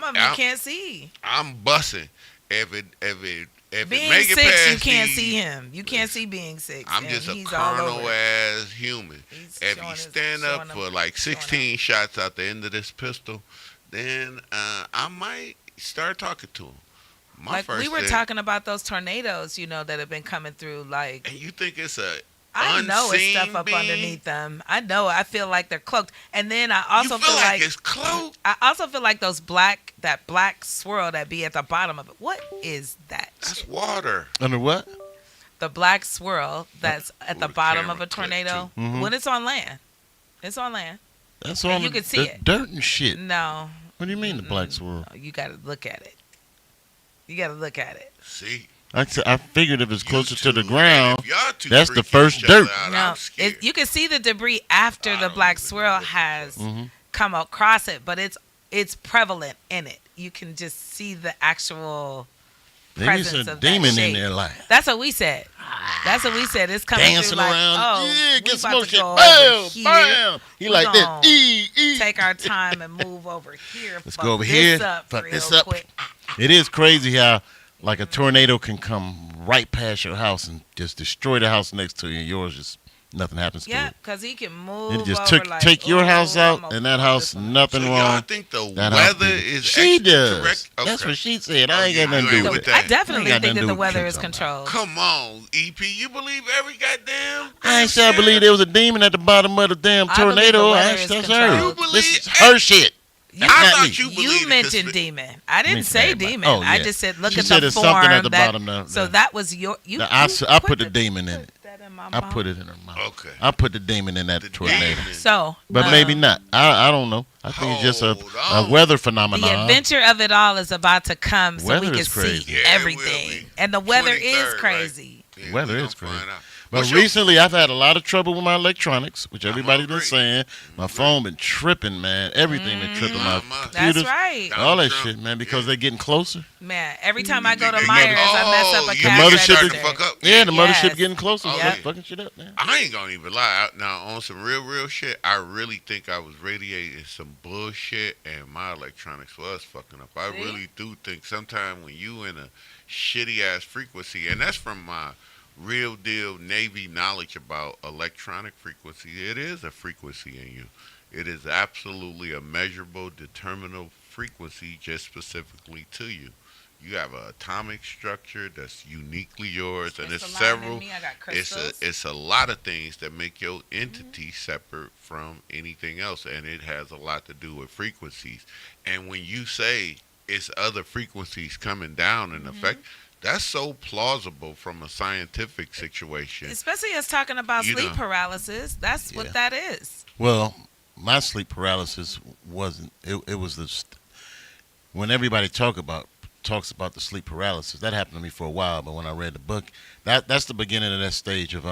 of them you can't see. I'm busting. If it Being make it 6, past you can't these- see him. You can't see being 6. I'm and just a he's all carnal over it. ass human. He's If showing he his- stand up showing for them- like showing 16 shots out the end of this pistol, then I might start talking to him. My Like first we were thing- talking about those tornadoes, that have been coming through. Like And you think it's a I know it's unseen stuff up being. underneath them. I know. I feel like they're cloaked. And then I also You feel like it's cloaked? I also feel like that black swirl that be at the bottom of it. What is that? That's water. Under what? The black swirl that's at the the bottom camera of a clip, tornado. too. Mhm. When it's on land. It's on land. That's And all you the can see the it. dirt and shit. No. What do you mean the black swirl? No, you got to look at it. You got to look at it. See? I figured if it's closer to the You two, ground, if y'all two that's the freak first each other dirt. out, No, I'm scared. you can see the debris after I the don't black even swirl know what the has Mhm. come across it, but it's prevalent in it. You can just see the actual Maybe it's presence a of demon that in shape. there, like That's what we said. That's what we said. It's coming dancing through like, around. oh, Yeah, we get about smoke to shit. go Bam, over here. bam. He We like this. gonna take our time and move over here. Let's fuck go over this here, Up fuck real this up. Quick. It is crazy how, like, a tornado can come right past your house and just destroy the house next to you, and yours just nothing happens to Yeah, it. because he can move. It just over like, take your "Ooh, house out, I'ma and that fuck house this one." nothing So y'all wrong. think the That house weather be- is she does. correct? Okay. That's what she said. Oh, I ain't yeah, got nothing you to ain't do with with that. I definitely Ain't got think nothing that to the do with weather Kim is talking controlled. Come on, EP. You believe every goddamn I ain't say I shit? believe there was a demon at the bottom of the damn I believe the tornado. weather is That's controlled. her. You This is believe her shit. You, That's I not thought me. you you believed mentioned it. demon. I didn't Mentioned say everybody. demon. Oh, I yeah. just said look She at said the it's form. something at the that, bottom of so the- that was your. You, No, I you put the demon in it. that in my I mouth. put it in her mouth. Okay. I put the demon in that The tornado. demon. So, But maybe not. I don't know. I think it's just a Hold on. weather The phenomenon. adventure of it all is about to come, so Weather we can is crazy. see Yeah, it will everything. be. And the weather 23rd, is crazy. Yeah, Weather we is gonna crazy. find out. But What's your- recently, I've had a lot of trouble with my electronics, which everybody's been agree. saying. My phone been tripping, man. Everything been tripping. My That's computers, right. all that Trump. shit, man, because Yeah. they're getting closer. Man, every time I go to They- Myers, I mess up a the cash mothership register. is- the fuck up. Yeah, the Yes. mothership getting closer. Oh, Yep. yeah. Fucking shit up, man. I ain't gonna even lie. Now, on some real shit, I really think I was radiating some bullshit, and my electronics was fucking up. I See? really do think sometime when you in a shitty ass frequency, and that's from my real deal Navy knowledge about electronic frequency. It is a frequency in you. It is absolutely a measurable, determinable frequency just specifically to you. You have an atomic structure that's uniquely yours, and it's Crystalline in several. me, I got It's crystals. a lot of things that make your entity separate from anything else, and it has a lot to do with frequencies. And when you say it's other frequencies coming down in effect, that's so plausible from a scientific situation. Especially us talking about You sleep know. paralysis. That's Yeah. what that is. Well, my sleep paralysis wasn't. It was when everybody talks about the sleep paralysis. That happened to me for a while, but when I read the book, that's the beginning of that stage of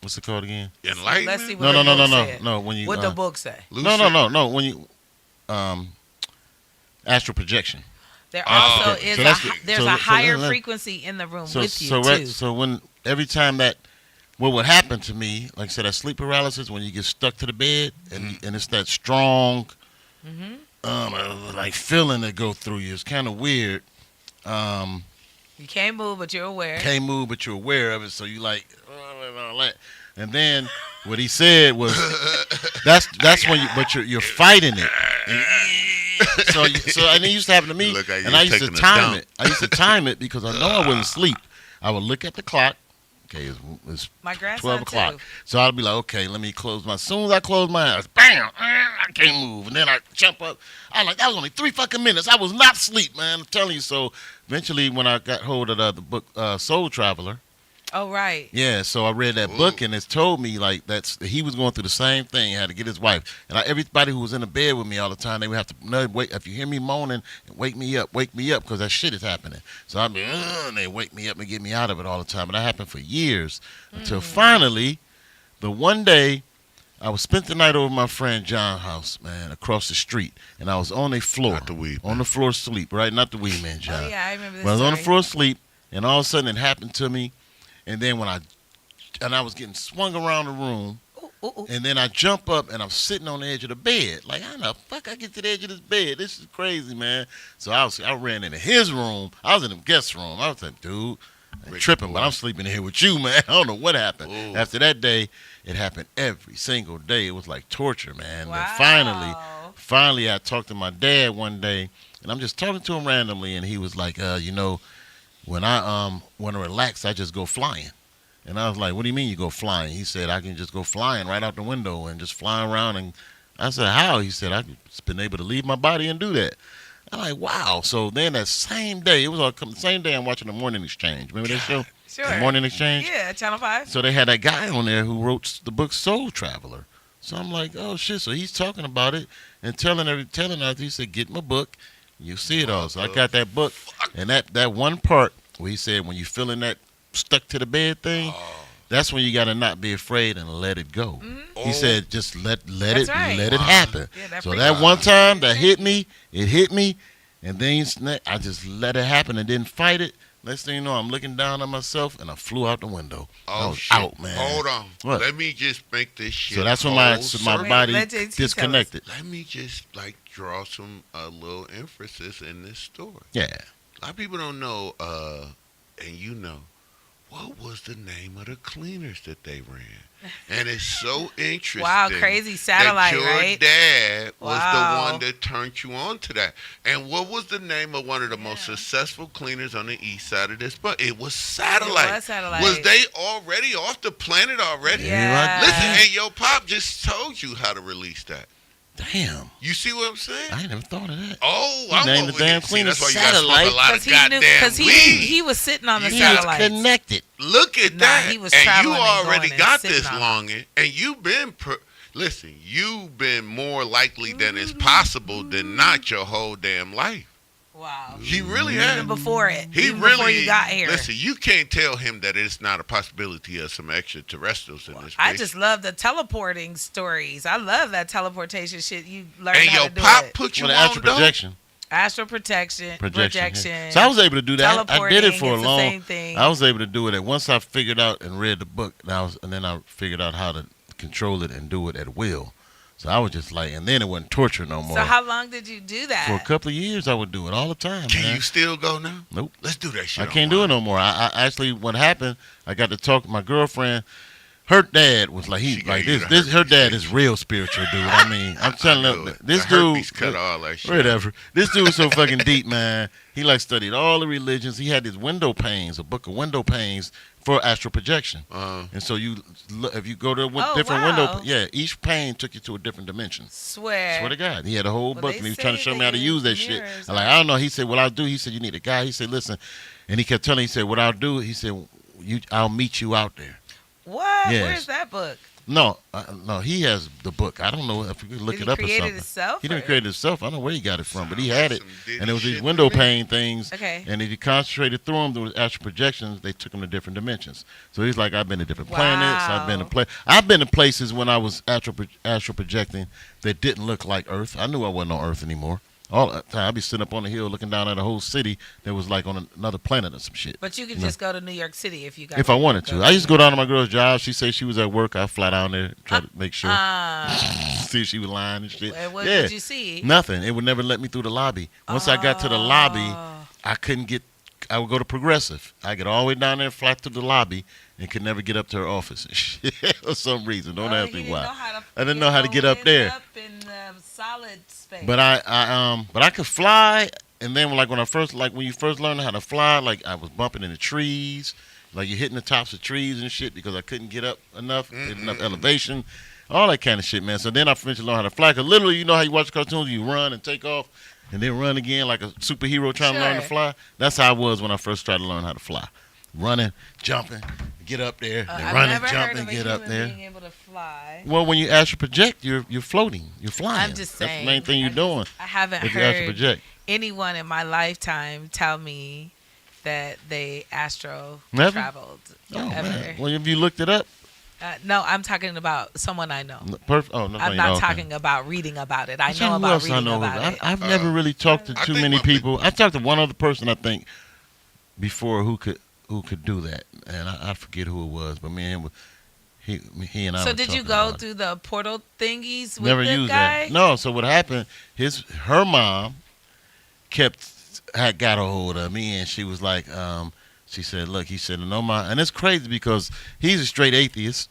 what's it called again? Enlightenment. Let's see what No, the no, no, book no, said. no. When you What the book say? no. When you astral projection. There Oh, also okay. is So that's the- there's so- a so higher let- frequency in the room So with you so too. right, so when every time that what would happen to me, like I said, that sleep paralysis when you get stuck to the bed and it's that strong like feeling that go through you. It's kind of weird. You can't move, but you're aware. Can't move, but you're aware of it. So you like, all that. And then what he said was, that's when you're fighting it. So and it used to happen to me, Look like you and I was used to taking a time dump. it. I used to time it because I know I wouldn't sleep. I would look at the clock. Okay, it's My grandson 12 o'clock. too. So I'd be like, okay, let me close my. As soon as I close my eyes, bam, I can't move. And then I jump up. I like, that was only 3 fucking minutes. I was not asleep, man. I'm telling you. So eventually, when I got hold of the book Soul Traveler, Oh right. yeah, so I read that book and it's told me like he was going through the same thing. Had to get his wife, and everybody who was in the bed with me all the time, they would have to wait. If you hear me moaning, wake me up, because that shit is happening. So I'd be, and they wake me up and get me out of it all the time. And that happened for years until finally, the one day, I was spent the night over at my friend John's house, man, across the street, and I was on the floor, Not the weed on the floor asleep, right? Not the weed man, John. Oh yeah, I remember this But I was on the story. floor asleep, and all of a sudden it happened to me. And then when I was getting swung around the room, Ooh, ooh. and then I jump up and I'm sitting on the edge of the bed. Like, how the fuck I get to the edge of this bed? This is crazy, man. So I ran into his room. I was in the guest room. I was like, dude, I'm Rich tripping, boy. but I'm sleeping here with you, man. I don't know what happened. Ooh. After that day, it happened every single day. It was like torture, man. Wow. And finally, I talked to my dad one day, and I'm just talking to him randomly, and he was like, when I want to relax, I just go flying. And I was like, what do you mean you go flying? He said, I can just go flying right out the window and just fly around. And I said, how? He said, I've been able to leave my body and do that. I'm like, wow. So then that same day, it was the same day I'm watching the Morning Exchange. Remember that show? Sure. The Morning Exchange? Yeah, Channel 5. So they had that guy on there who wrote the book Soul Traveler. So I'm like, oh, shit. So he's talking about it and telling us, he said, get my book. You see it all. So I got that book. And that one part where he said, when you feeling that stuck to the bed thing, that's when you got to not be afraid and let it go. Mm-hmm. He said, just let it right. happen. Yeah, So that one time that hit me, and then I just let it happen and didn't fight it. Next thing you know, I'm looking down at myself and I flew out the window. I was out, man. Hold on. What? Let me just make this shit. So that's when my body disconnected. Let me just draw some little emphasis in this story. Yeah. A lot of people don't know, and you know, what was the name of the cleaners that they ran? And it's so interesting. Wow, crazy satellite, that your right? dad was Wow. the one that turned you on to that. And what was the name of one of the most successful cleaners on the east side of this? But it was Satellite. It was Satellite. Was they already off the planet already? Yeah. Listen, and your pop just told you how to release that. Damn. You see what I'm saying? I ain't never thought of that. Oh, He I'm named over the damn here. See, cleaner that's why you got to smoke Satellite. a lot of goddamn Because weed. he was sitting on the He satellite. was connected. Look at Nah, that. he was and you traveling and already going and got sitting this on it. longing, and you've been listen. You've been more likely than it's possible than not your whole damn life. Wow. He really Even has. before it. He Even really before you got here. Listen, you can't tell him that it's not a possibility of some extraterrestrials in this place. I just love the teleporting stories. I love that teleportation shit. You learn and how your to do pop it. put you With the on astral though. projection. Astral projection. Yeah. So I was able to do that. I did it Teleporting, for a it's the long. same thing. I was able to do it. And once I figured out and read the book, and then I figured out how to control it and do it at will. So I was just like, and then it wasn't torture no more. So how long did you do that? For a couple of years, I would do it all the time. Can man. you still go now? Nope. Let's do that shit. I can't do it no more. I actually, what happened, I got to talk to my girlfriend. Her dad was like, She gave you the this. Her herpes, dad didn't is she? real spiritual, dude. I mean, I'm telling you, this the dude, herpes cut all that shit. whatever. This dude was so fucking deep, man. He like studied all the religions. He had his window panes, a book of window panes for astral projection. And so if you go to different window, each pane took you to a different dimension. Swear to God, he had a whole book, and he was trying to show me how to use that shit. I'm like, I don't know. He said, what I'll do. He said, you need a guy. He said, listen, and he kept telling. He said, what I'll do. He said, I'll meet you out there. What? Yes. Where's that book? No, he has the book. I don't know if you could look it up or something. Did he create it himself? He didn't create it himself. I don't know where he got it from, but he had it. Some And it was these shit window to me. pane things. Okay. And if you concentrated through them, there was astral projections. They took him to different dimensions. So he's like, I've been to different planets. I've been to places when I was astral projecting that didn't look like Earth. I knew I wasn't on Earth anymore. All the time, I'd be sitting up on the hill looking down at a whole city that was like on another planet or some shit. But you could just go to New York City if you got. If I wanted to. I used to go down to my girl's job. She said she was at work. I'd fly down there, try to make sure. See if she was lying and shit. What did you see? Nothing. It would never let me through the lobby. Once I got to the lobby, I couldn't get. I would go to Progressive. I get all the way down there, fly through the lobby, and could never get up to her office for some reason. Don't ask me why. I didn't know how to get up there. Up in the solid space. But I could fly, and then when you first learn how to fly, like I was bumping into trees, like you're hitting the tops of trees and shit because I couldn't get up enough, get enough elevation, all that kind of shit, man. So then I finished learning how to fly. Cause literally, you know how you watch cartoons, you run and take off, and then run again like a superhero trying to learn to fly. That's how I was when I first started to learn how to fly. Running, jumping, get up there, then running, jumping, get up there. Being able to fly. Well, when you astral project, you're floating, you're flying. I'm just That's saying. the main thing you're doing. I haven't if you astral heard project. anyone in my lifetime tell me that they astro Never? traveled. Oh, ever. man. Well, have you looked it up? No, I'm talking about someone I know. I'm not talking about reading about it. I know about reading about it. I've never really talked to too many people. I talked to one other person, I think, before who could do that, and I forget who it was, but me and him, he and I. So were did you talking go about through the portal thingies with Never the used guy? that. No. So what happened? Her mom had got a hold of me, and she was like, she said, "Look," he said, "No, and it's crazy because he's a straight atheist,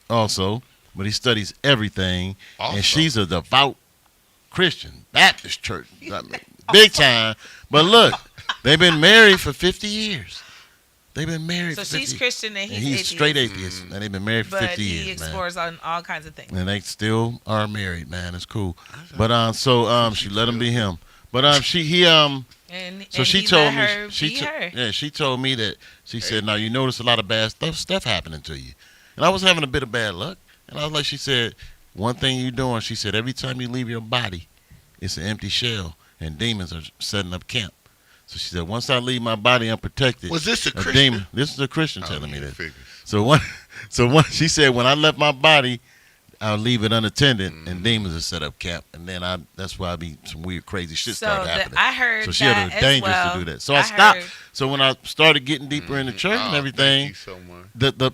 also, but he studies everything, and she's a devout Christian Baptist church, big time. But look, they've been married for 50 years." They've been married. So for 50 she's Christian and and he's he's straight atheist, and they've been married for but 50 he years, man. explores on all kinds of things. And they still are married, man. It's cool. But she let him be him. But And she he told let her me be her. she told me that she said, now you notice a lot of bad stuff happening to you, and I was having a bit of bad luck, and I was like, she said, one thing you doing, she said, every time you leave your body, it's an empty shell, and demons are setting up camp. So she said, once I leave my body unprotected, Was this a Christian? demon. This is a Christian telling me yeah, that. figures. So she said, when I left my body, I'll leave it unattended, and demons will set up camp, and then that's why I be some weird, crazy shit start happening. I heard so she that had a as dangerous well. to do that. So I stopped. Heard, So when I started getting deeper into church and everything, Thank you so much.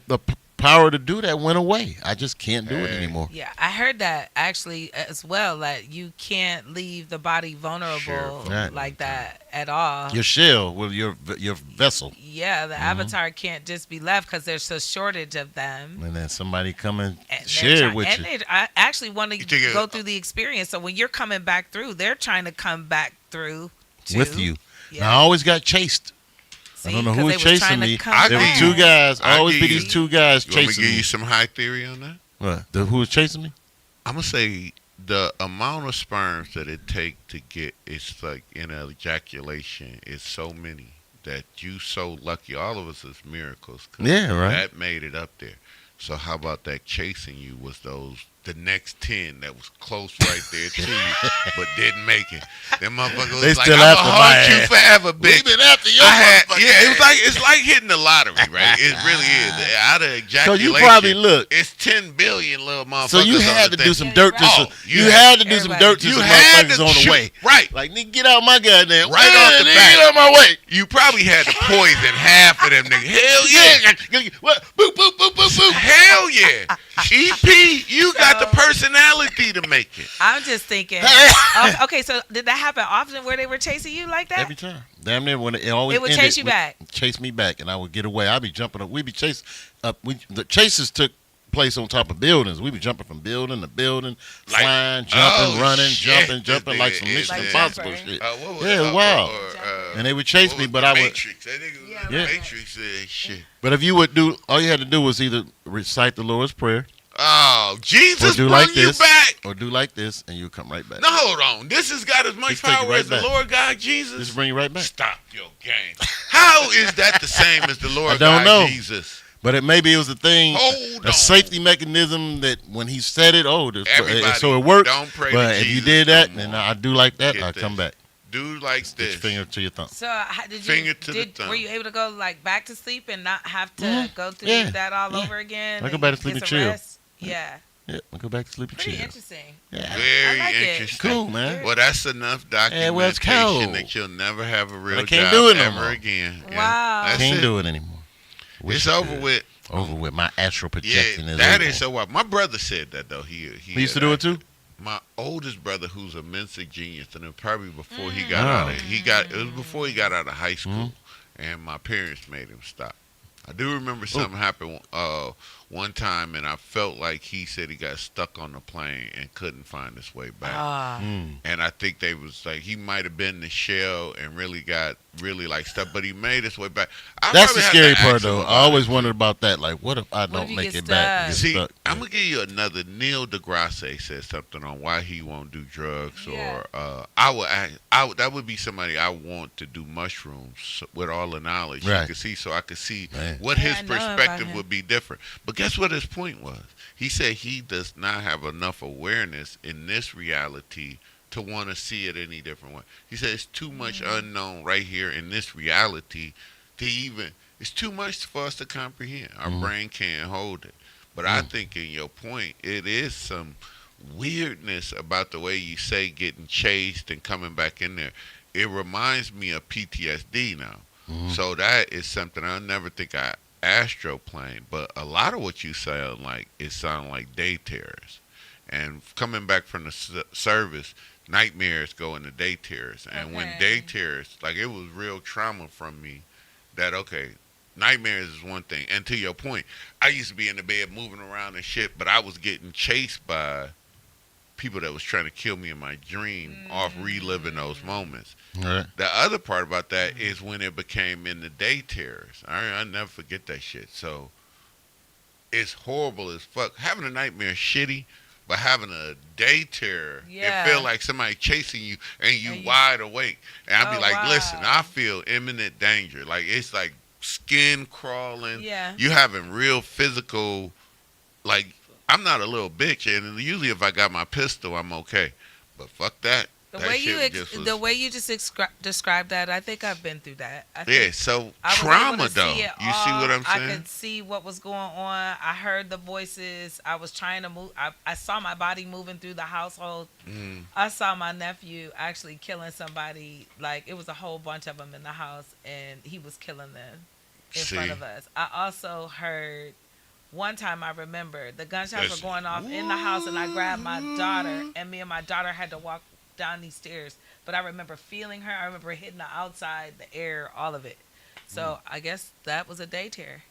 the power to do that went away. I just can't do it anymore. yeah, I heard that actually as well. That you can't leave the body vulnerable Sure. Right. like that at all. Your shell with your vessel, Yeah, the avatar can't just be left because there's a shortage of them. and then somebody come and And share it with and you. I actually want to You think go through the experience. So when you're coming back through, they're trying to come back through too. With you. Yeah. Now I always got chased. See, I don't know 'cause who they was was chasing trying to me. come There were back. two guys. I'll Always be give these you- two guys You want me to chasing give me. you some high theory on that? What? Who was chasing me? I'm gonna say the amount of sperms that it take to get it's like in an ejaculation is so many that you so lucky. All of us is miracles. 'Cause Yeah, right. That made it up there. So how about that chasing you was the next 10 that was close right there to you, but didn't make it. Them motherfuckers They was like, still I'm after gonna my haunt you ass. forever, bitch. been after your It's like hitting the lottery, right? It really is. Out of So ejaculation, you probably look. it's 10 billion little motherfuckers. So you on had the to thing. do some dirt to right. some. Oh, You you had to do some everybody. dirt to You some had motherfuckers to on the shoot- way. right. Like, nigga, get out my goddamn Right off the nigga, bat. Get out my way. You probably had to poison half of them niggas. Hell yeah. What? Boop, boop, boop, boop, boop. Hell yeah. EP, you got the personality to make it. I'm just thinking. Okay, so did that happen often where they were chasing you like that? Every time. Damn near when it always It would ended chase you with- back. Chase me back, and I would get away. I'd be jumping up. We'd be chasing up. The chases took place on top of buildings. We'd be jumping from building to building, Like- flying, jumping, oh, running, shit. jumping like This some nigga Mission is- Impossible Like shit. What was Yeah, it? wow. Or, And they would chase what me, was but the I would. Matrix. That nigga was Yeah, the right. Matrix shit. But if you would do, all you had to do was either recite the Lord's Prayer, Oh, Jesus or do brought like you this, back. or do like this, and you come right back. No, hold on. This has got as much Just take it power right as the back. Lord God Jesus. Just bring you right back. Stop your game. How is that the same as the Lord I don't God know. Jesus? But it was a thing, Hold a on. safety mechanism that when he said it, Everybody, so it worked. don't pray But to if you Jesus did that, no and more. I do like that, Get I this. come back. Dude like Get this. your finger to your thumb. So did Finger you to the thumb. were you able to go like back to sleep and not have to Mhm. go through Yeah. that all Yeah. over again? I go and back to sleep get and some chill. rest? Yeah, Yeah, I go back to sleep and pretty chill. interesting. Yeah, Very I like it. interesting. cool, man. Well, that's enough Yeah, well, it's documentation cold. that you'll never have a real I can't job do it no ever more. again. Yeah, Wow. that's Can't it. do it anymore. Wish It's I over could. with. Over with. My astral projection Yeah, is that over. is so wild. My brother said that though. He He used to do it too. My oldest brother, who's a mental genius, and it was probably before he got out of it was before he got out of high school, and my parents made him stop. I do remember something happened one time, and I felt like he said he got stuck on the plane and couldn't find his way back. Ah, And I think they was like he might have been in the shell and really got like stuck, but he made his way back. I That's the probably have scary to part, ask him though. about I always it. wondered about that. Like, what if I if don't you make get it back? and get See, stuck? I'm gonna give you another. Neil deGrasse said something on why he won't do drugs, Yeah. or I would. That would be somebody I want to do mushrooms with all the knowledge Right. you could see, so I could see Man. what Yeah, his I know about perspective him. would be different. But guess what his point was? He said he does not have enough awareness in this reality to want to see it any different way. He said it's too much unknown right here in this reality to even. It's too much for us to comprehend. Our brain can't hold it. But I think in your point, it is some weirdness about the way you say getting chased and coming back in there. It reminds me of PTSD now. So that is something I never think I astroplane. But a lot of what you sound like, it sound like day terrors. And coming back from the service, nightmares go into day terrors. And when Okay. day terrors, like it was real trauma from me that, okay, nightmares is one thing. And to your point, I used to be in the bed moving around and shit, but I was getting chased by people that was trying to kill me in my dream off reliving those moments. Right. The other part about that is when it became in the day terrors. I never forget that shit. So it's horrible as fuck. Having a nightmare is shitty, but having a day terror, Yeah. it feel like somebody chasing you and you And you- wide awake. And I'd be Oh, like, wow. listen, I feel imminent danger. Like it's like skin crawling. Yeah. You having real physical, like I'm not a little bitch, and usually if I got my pistol, I'm okay. But fuck that. The That way shit just was- the way you just described that, I think I've been through that. I yeah. think So I was trauma able to though. see it You see what I'm I saying? could see what was going on. I heard the voices. I was trying to move. I saw my body moving through the household. Mm. I saw my nephew actually killing somebody. Like it was a whole bunch of them in the house, and he was killing them in front See? of us. I also heard one time. I remember the gunshots That's- were going off in the house, and I grabbed my daughter, and me and my daughter had to walk down these stairs. But I remember feeling her. I remember hitting the outside, the air, all of it. So I guess that was a day terror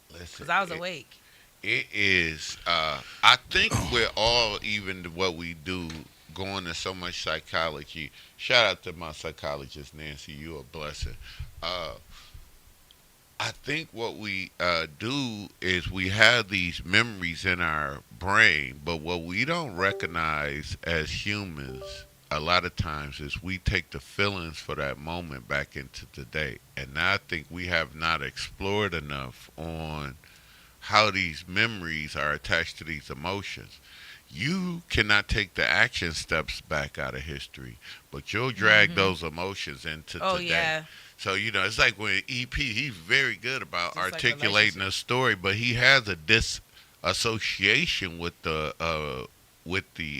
Listen, because I was awake. It is. I think we're all, even what we do, going to so much psychology. Shout out to my psychologist, Nancy. You a blessing. I think what we do is we have these memories in our brain, but what we don't recognize as humans a lot of times is we take the feelings for that moment back into today. And I think we have not explored enough on how these memories are attached to these emotions. You cannot take the action steps back out of history, but you'll drag those emotions into Oh today. yeah, So, it's like when EP, he's very good about Just like articulating a story, but he has a disassociation with the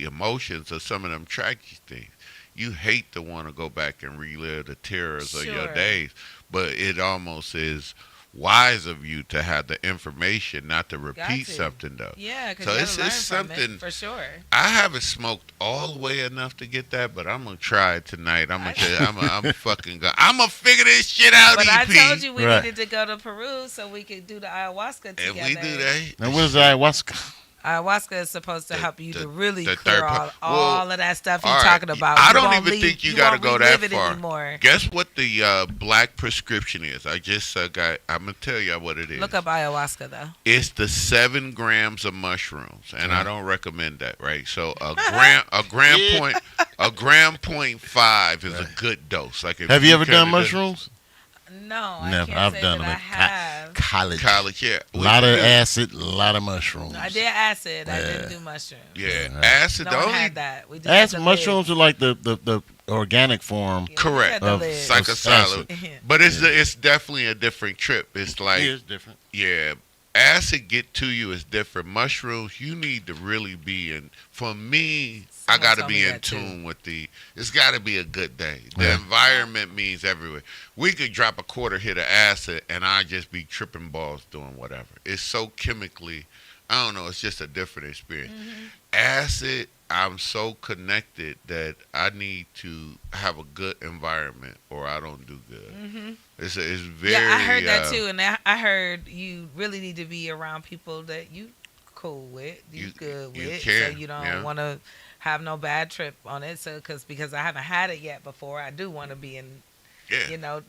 emotions of some of them tragic things. You hate to want to go back and relive the terrors of your Sure. days, but it almost is wise of you to have the information, not to repeat to. something though. yeah. Because So you it's learn from something- it, for sure. I haven't smoked all the way enough to get that, but I'm gonna try it tonight. I'm gonna tell you, I'm fucking gonna. I'm gonna figure this shit out. But EP. I told you we Right. needed to go to Peru so we could do the ayahuasca together. If we do that, Now, what is ayahuasca? Ayahuasca is supposed to help you to really the clear third part. all of that stuff you're all right. talking about. I You don't won't even think you you gotta won't go that relive it far. anymore. Guess what the black prescription is? I just got. I'm gonna tell you what it is. Look up ayahuasca though. It's the 7 grams of mushrooms, and I don't recommend that. Right? So a gram point 5 is a good dose. Like if Have you ever kinda done do- mushrooms? No, I Never. can't I've say done that them I in have. college. College, yeah. A lot of Good. acid, a lot of mushrooms. I did acid. I didn't Yeah. do mushrooms. Yeah, Yeah. acid. No The one only had that. We just had Acid the mushrooms are like the organic form. lid. Yeah, we correct had the of lid. psychosilent, Yeah. but it's definitely a different trip. It's like It is different. yeah, acid get to you is different. Mushrooms, you need to really be in. For me, I Someone got to told be me in that, too. tune with the. It's got to be a good day. The Yeah. environment means everywhere. We could drop a quarter hit of acid, and I just be tripping balls doing whatever. It's so chemically. I don't know. It's just a different experience. Mm-hmm. Acid, I'm so connected that I need to have a good environment, or I don't do good. Mm-hmm. It's very. Yeah, I heard that too, and I heard you really need to be around people that you cool with, you good you with, can, so you yeah. don't want to have no bad trip on it. So because I haven't had it yet before, I do want to be in Yeah.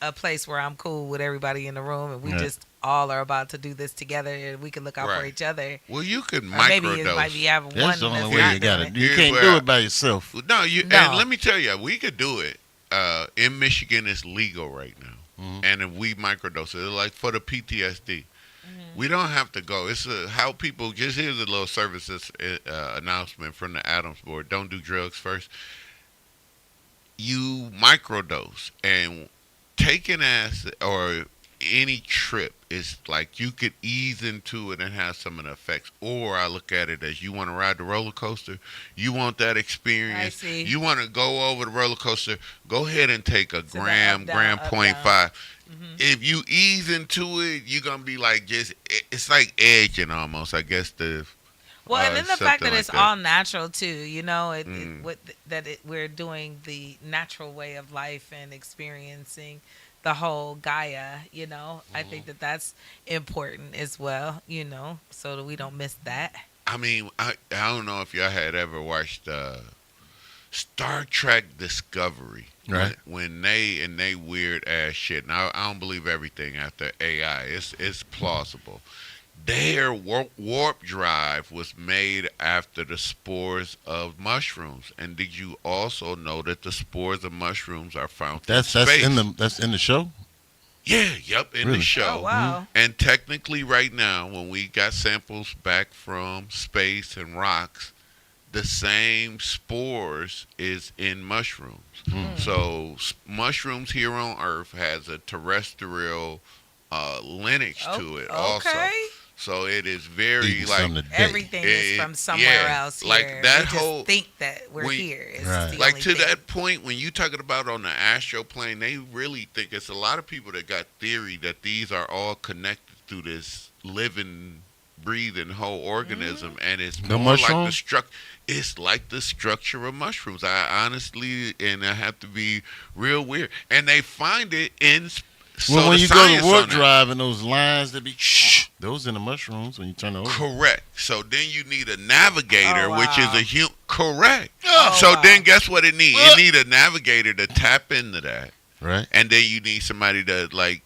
a place where I'm cool with everybody in the room, and we Yeah. just all are about to do this together, and we can look out for Right. each other. Well, you could Or maybe it might microdose. be having one. That's the only that's way not you got doing it. it. You Here's can't where do I- it by yourself. No, No. and let me tell you, we could do it. In Michigan, it's legal right now, Mhm. and if we microdose it, like for the PTSD, we don't have to go. It's how people. Just here's a little services announcement from the Adams Board. Don't do drugs first. You microdose, and taking acid or any trip is like you could ease into it and have some of the effects. Or I look at it as you want to ride the roller coaster, you want that experience, I see. you want to go over the roller coaster, go ahead and take a So the gram, up, down, gram up, point down. 5. Mhm. If you ease into it, you're gonna be like it's like edging almost. I guess Well, and then the fact something that like it's that. all natural too, Mm. we're doing the natural way of life and experiencing the whole Gaia. I think that that's important as well. So that we don't miss that. I mean, I don't know if y'all had ever watched Star Trek Discovery. Right. When they weird ass shit. Now I don't believe everything after AI. It's plausible. Their warp drive was made after the spores of mushrooms. And did you also know that the spores of mushrooms are found in space? That's in the show? Yeah, yep, in Really? the show. Oh, wow. And technically right now, when we got samples back from space and rocks, the same spores is in mushrooms. So mushrooms here on Earth has a terrestrial lineage to it also. Okay. So it is very Eating like something today. Everything is from somewhere else here. like that we whole- just think that we're when- here. It's Right. the like only to thing. that point when you talking about on the astral plane, they really think it's a lot of people that got theory that these are all connected through this living, breathing whole organism, and it's The more like mushroom? the structure. It's like the structure of mushrooms. I honestly, and I have to be real weird, and they find it in. So Well, when the you go to science warp on that- drive and those lines that be those in the mushrooms when you turn it over. Correct. So then you need a navigator, Oh, which is wow. a human. Correct. Oh, So wow. then guess what it needs? It need a navigator to tap into that. Right. And then you need somebody to like,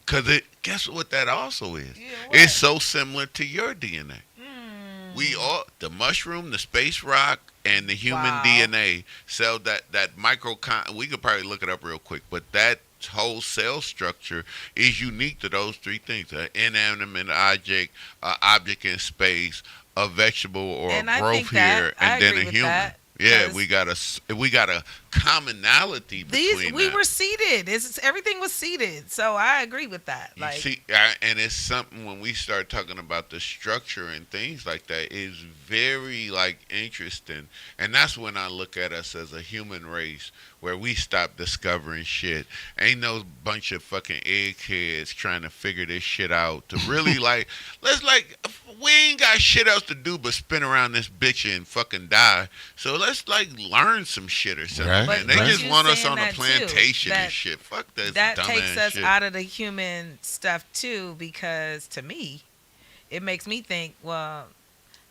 cause guess what that also is? Yeah, what? It's so similar to your DNA. Mm. We all, the mushroom, the space rock, and the human Wow. DNA cell that we could probably look it up real quick, but that whole cell structure is unique to those three things: an inanimate object, an object in space, a vegetable or And a I growth think that- here, I and then agree a with human. that, Yeah, 'cause we got a commonality between We that. were seated. Everything was seated. So I agree with that. You Like, see, and it's something when we start talking about the structure and things like that is very like interesting, and that's when I look at us as a human race where we stop discovering shit. Ain't no bunch of fucking eggheads trying to figure this shit out to really we ain't got shit else to do but spin around this bitch and fucking die. So let's learn some shit or something. Right. Man. They But just you want us saying on a that too, plantation and that- shit. Fuck that that dumbass takes us shit. out of the human stuff too, because to me, it makes me think, well,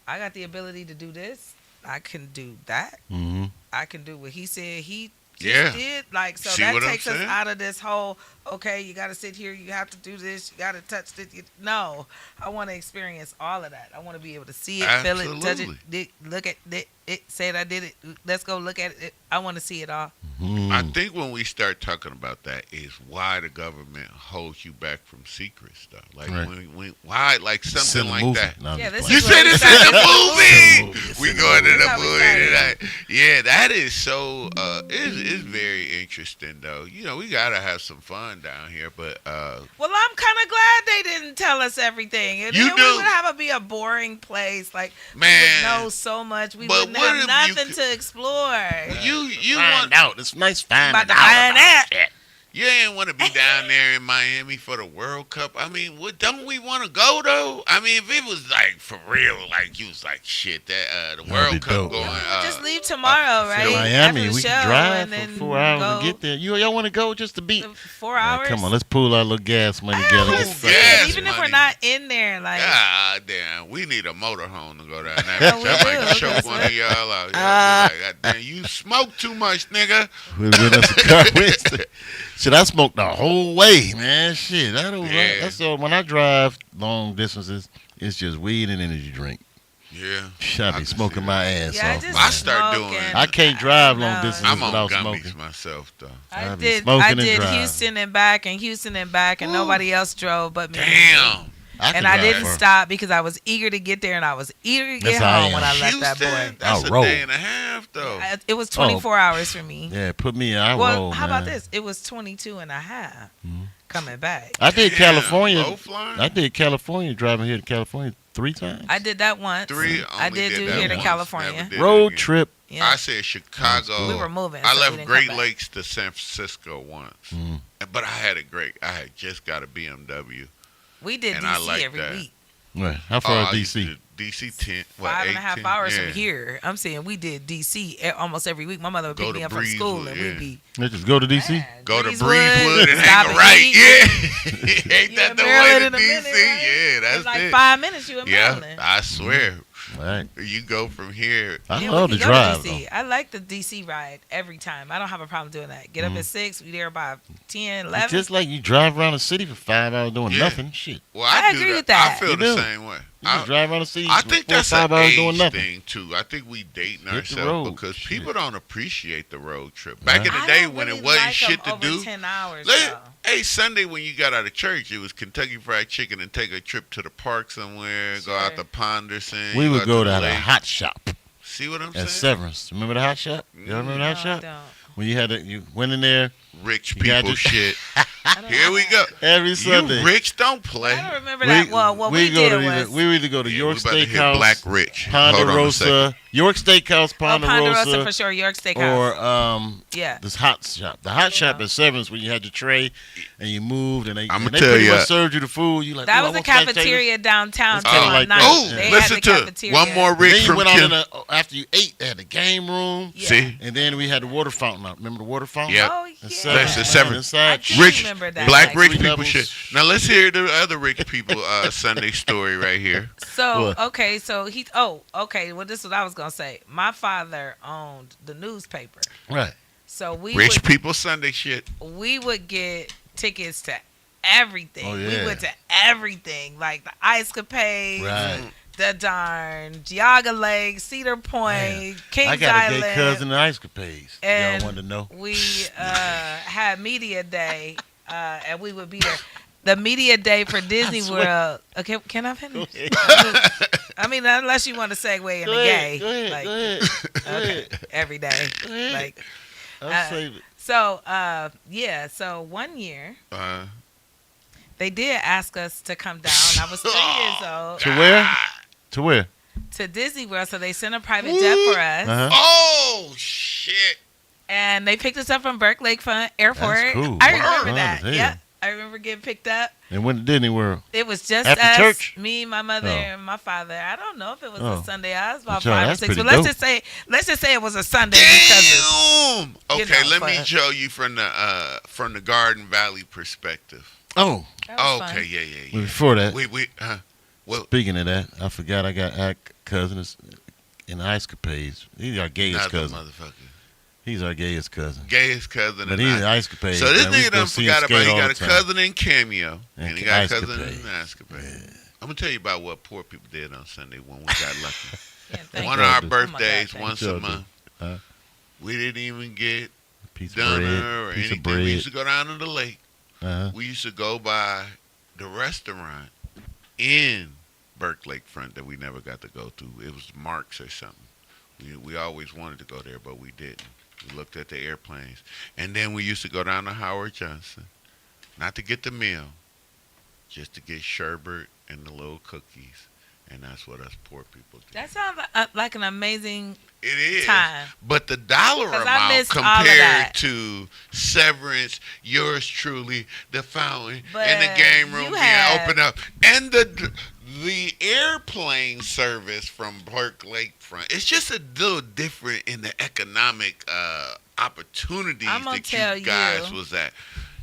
I got the ability to do this. I can do that. Mm-hmm. I can do what he said he just Yeah. did. Like, so See that what I'm takes us saying? out of this whole, okay, you got to sit here, you have to do this, you got to touch this. No, I want to experience all of that. I want to be able to see it, feel it, touch it, look at it, say that I did it. Let's go look at it. I want to see it all. I think when we start talking about that is why the government holds you back from secret stuff. Like Right. why like something like that. No, I'm Yeah, just this playing. You is said what it's in we the started. movie. It's We in the going to movie. the That's how we movie started. tonight. Yeah, that is so. It's very interesting though. You know, we gotta have some fun down here, but Well, I'm kind of glad they didn't tell us everything. And You then do. we would have to be a boring place. Like, we Man. would know so much. We But wouldn't what have if you nothing could- to explore. you Find want out. It's nice finding About to out find about out. shit. you ain't want to be down there in Miami for the World Cup. I mean, don't we want to go though? I mean, if it was like for real, like you was like shit that the That'd World be Cup dope, going. man. Just leave tomorrow, right? Miami, After the we show, can drive and then for 4 hours go and get there. Y'all want to go just to beat? 4 Man, hours. come on, let's pool our little gas money I together. wanna Get see fucked gas it, even if we're money. not in there. Like, God damn, we need a motorhome to go down there. Yeah, we I might do. choke one of y'all out. Y'all be like, God damn, you smoke too much, nigga. We'll get us a car with it. Shit, I smoked the whole way, man. Shit, I don't. Yeah. That's all. When I drive long distances, it's just weed and energy drink. Yeah. I I be can smoking see my ass yeah, I off. just man. I start smoke doing- and- I can't drive long No. distances I'm on without gummies smoking. myself, though. I I be did. smoking I and did driving. Houston and back, and nobody else drove but me. Damn. I can And I drive didn't far. stop because I was eager to get there, and I was eager to get That's how I home when am. I left that Houston, boy. that's I'll a roll. day and a half, though. It was 24 hours for me. Yeah, put me in. I Well, roll, how man. about this? It was 22 and a half Mhm. coming back. I did Damn, California. low flying? I did California, driving here to California 3 times. I did that once. Three. I only did do that here to once, California. never did it Road again. trip. Yeah. I said Chicago. We were moving. I so we left didn't Great come back. Lakes to San Francisco once, Mm. but I had it great. I had just got a BMW. We did And I DC like every that. week. Right. How far is I used DC? to do DC 10, what, 5.5 18? hours Yeah. from here. I'm saying we did DC almost every week. My mother would Go pick to me up from school, Breezewood, and yeah. we'd be Let's just go to DC. man, Go to Breezewood, Breezewood and stop hang a and right. eat. Yeah. Ain't You that in the way Maryland to in a DC? minute, right? Yeah, that's It's like it. 5 minutes you in Yeah, Maryland. I swear. Right. You go from here. I Yeah, love we to can go drive. to DC. I like the DC ride every time. I don't have a problem doing that. Get up at 6, we there by 10, 11. It's just like you drive around the city for 5 hours doing Yeah. nothing. Shit. Well, I do agree with that. I feel You the do. same way. You just drive around the city I for think 4 or that's 5 an hours age doing nothing. thing too. I think we dating the ourselves road. because Shit. people don't appreciate the road trip. Back in the I day don't when really it wasn't like shit them to over do. 10 hours, Let- though. Hey, Sunday when you got out of church, it was Kentucky Fried Chicken and take a trip to the park somewhere, go out Sure. to Ponderson. We you would go to the the lake. hot shop See what I'm at saying? Severance. Remember the hot shop? You remember the No, hot I shop? don't. When you went in there Rich You got people to- shit. I don't Here know we that. go. every Sunday. You rich don't play. I don't remember that. Well, what we go did to was we would either go to Yeah, York we about to hit Steakhouse, Black Rich. Hold on a Ponderosa, York Steakhouse, Ponderosa for Ponderosa, sure, York Steakhouse. or Yeah. this hot shop. The hot shop at Severance when you had your tray and you moved and they I'ma and they tell pretty ya. much served you the food. You like That "Ooh, I was a want mashed potatoes." cafeteria downtown It's kinda till like night. that. Oh, They They listen had to the it. cafeteria. One more And Rick then you from went out Kim. after you ate. They had the game room. Yeah. See? And then we had the water fountain out. Remember the water fountain? Yeah. Oh, The yeah. Severance, That's the man, Severance. I inside. do Rich, remember that. black Like, rich three people levels. shit. Now let's hear the other rich people Sunday story right here. So What? okay, so okay. Well, this is what I was gonna say. My father owned the newspaper, Right. so Rich people Sunday shit. we would get tickets to everything. Oh, We yeah. went to everything, like the Ice Capades, Right. the darn Geauga Lake, Cedar Point, Kings I got a Island. gay cousin in Ice Capades. And Y'all wanted to know? We had media day, and we would be there. The media day for Disney swear. World. Okay, can I finish? Go I mean, unless you want to segue into gay, Go ahead. like Go ahead. Go okay, ahead. every day, Go ahead. like I'll save it. so. Yeah, so one year they did ask us to come down. I was 3 years old To where? To where? to Disney World, so they sent a private jet for us, Uh-huh. Oh shit. and they picked us up from Burke Lakefront Airport. That's cool. I Wow. remember Oh, that. damn. Yeah, I remember getting picked up. And went to Disney World. It was just After us, church? me, my mother, Oh. and my father. I don't know if it was Oh. a Sunday. I was about But y'all, 5 or that's 6, but pretty let's just say it was a Sunday because Damn. you Okay, know, let me but- show you from the Garden Valley perspective. Oh, that was Okay, fun. yeah. before that, We well, speaking of that, I forgot I got cousins in Ice Capades. He's our gayest not the cousin. motherfucker. He's our gayest cousin. Gayest cousin. But and he's I- in Ice Capades. So this man. We nigga go done see him forgot about skate he all got the a time. cousin in Cameo And and he got a Ice cousin Capades. in Escapade. I'm gonna tell you about what poor people did on Sunday when we got lucky. Can't think One of of our it. do. birthdays Oh my God, once thank a you. month. Huh? We didn't even get Piece of dinner bread. or Piece anything. of bread. We used to go down to the lake. Uh-huh. We used to go by the restaurant in Burke Lakefront that we never got to go to. It was Mark's or something. We always wanted to go there, but we didn't. We looked at the airplanes. And then we used to go down to Howard Johnson, not to get the meal, just to get sherbet and the little cookies. And that's what us poor people do. That sounds like an amazing It is. time. But the dollar 'Cause I amount missed all of compared that. to Severance, yours truly, the fountain, But and the game room you being had- opened up, and the airplane service from Burke Lakefront. It's just a little different in the economic opportunities I'm gonna that tell you guys you, was at.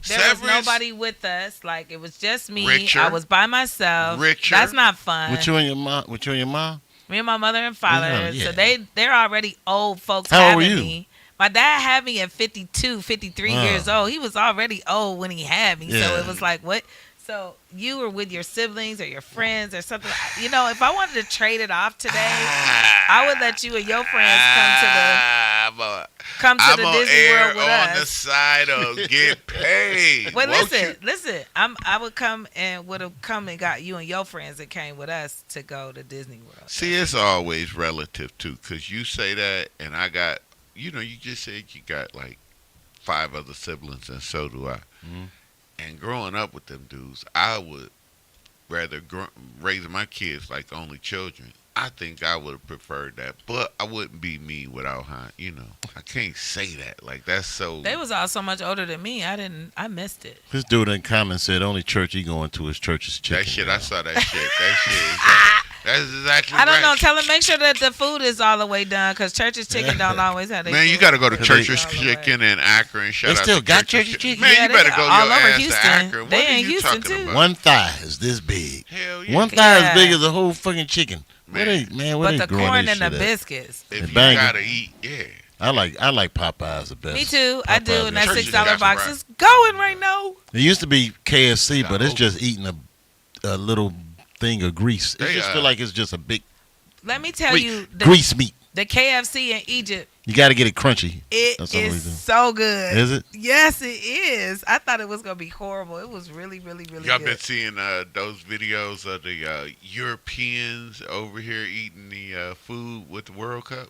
There was nobody with us. Like it was just me. Richer. I was by myself. Richer. That's not fun. With you and your mom? With you and your mom? Me and my mother and father. Yeah. So they're already old folks How old having were you? me. My dad had me at 52, 53 Wow. years old. He was already old when he had me. So Yeah. it was like, what? So you were with your siblings or your friends or something. You know, if I wanted to trade it off today, I would let you and your friends come to the Disney World with on the us. side of get paid. Wait, Won't listen. I would come and would have come and got you and your friends that came with us to go to Disney World. See, it's always relative too, because you say that, and I got, you just said you got like 5 other siblings, and so do I. Mhm. And growing up with them dudes, I would rather raising my kids like only children. I think I would have preferred that, but I wouldn't be me without I can't say that. Like that's so. They was all so much older than me. I missed it. This dude in comments said only church he going to is church's chicken. That shit, y'all. I saw that shit. That's exactly I don't right. know. Tell them make sure that the food is all the way done because Church's Chicken don't always have. Man, you got to go to They- Church's all the way. Chicken in Akron. Shout They out still to got Church's Church's Chicken? Man, Yeah, you they better got go all your over ass Houston. to Akron. They What are in you Houston, talking too. about? One thigh is this big. Hell yeah. One thigh Yeah. as big as a whole fucking chicken. Where they but the growing corn this and the shit at? biscuits. If you banging. gotta eat, yeah. I like Popeyes the best. Me too. I do. Popeyes And that got Churches $6 got box right. is going right now. It used to be KFC, Got but it's open. just eating a little thing of grease. It They, just feel like it's just a big Let me tell you, grease meat. the KFC in Egypt, You got to get it crunchy. it That's the only is reason. so good. Is it? Yes, it is. I thought it was gonna be horrible. It was really, really, really Y'all good. been seeing those videos of the Europeans over here eating the food with the World Cup?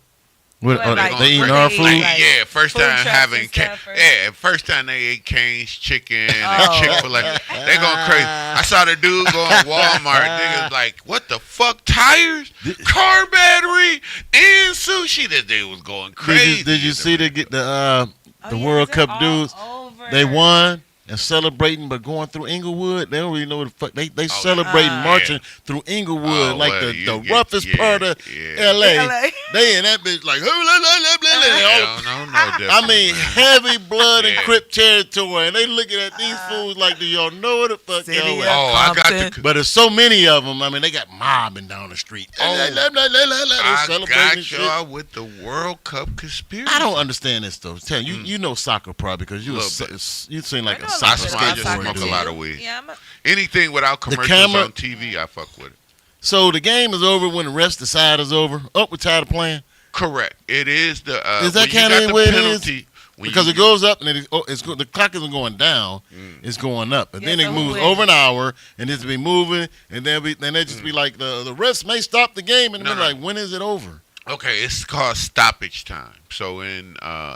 What, Well, like, they eating what our they food? eat, like, yeah, first food time trucks having and stuff, right? first time they ate Cane's chicken and Oh. Chick-fil-A. They going crazy. I saw the dude go in Walmart. Niggas like, what the fuck? Tires, car battery, and sushi. That dude was going crazy. Did you see the Oh, yeah, World it's Cup all dudes? over. They won and celebrating, but going through Inglewood, they don't really know what the fuck. They celebrating, yeah. marching through Inglewood, Oh, like well, the you get- roughest yeah, part of yeah. LA. LA. They in that bitch like, Hell no, no difference, I mean, man. heavy blood and Yeah. Crip territory, and they looking at these fools like, do y'all know what the fuck City y'all of at? Oh, I got Compton. the. But there's so many of them. I mean, they got mobbing down the street. Oh. They I celebrating got shit. y'all with the World Cup conspiracy. I don't understand this though. Tell you know soccer probably because Little you seem like I a know a soccer little I bit just about skateboarder. smoke a dude. lot of weed. Yeah, Anything without commercials camera- on TV, I fuck with it. So the game is over when the refs decide it's over. Oh, we're tired of playing Correct. It is the. Is that when you kinda got the the way it is? penalty, when because you- it goes up and the clock isn't going down. It's going up, and Yeah, then it so moves when- over an hour, and it's be moving, and then they just be like the refs may stop the game, and No, they're no. like, when is it over? Okay, it's called stoppage time. So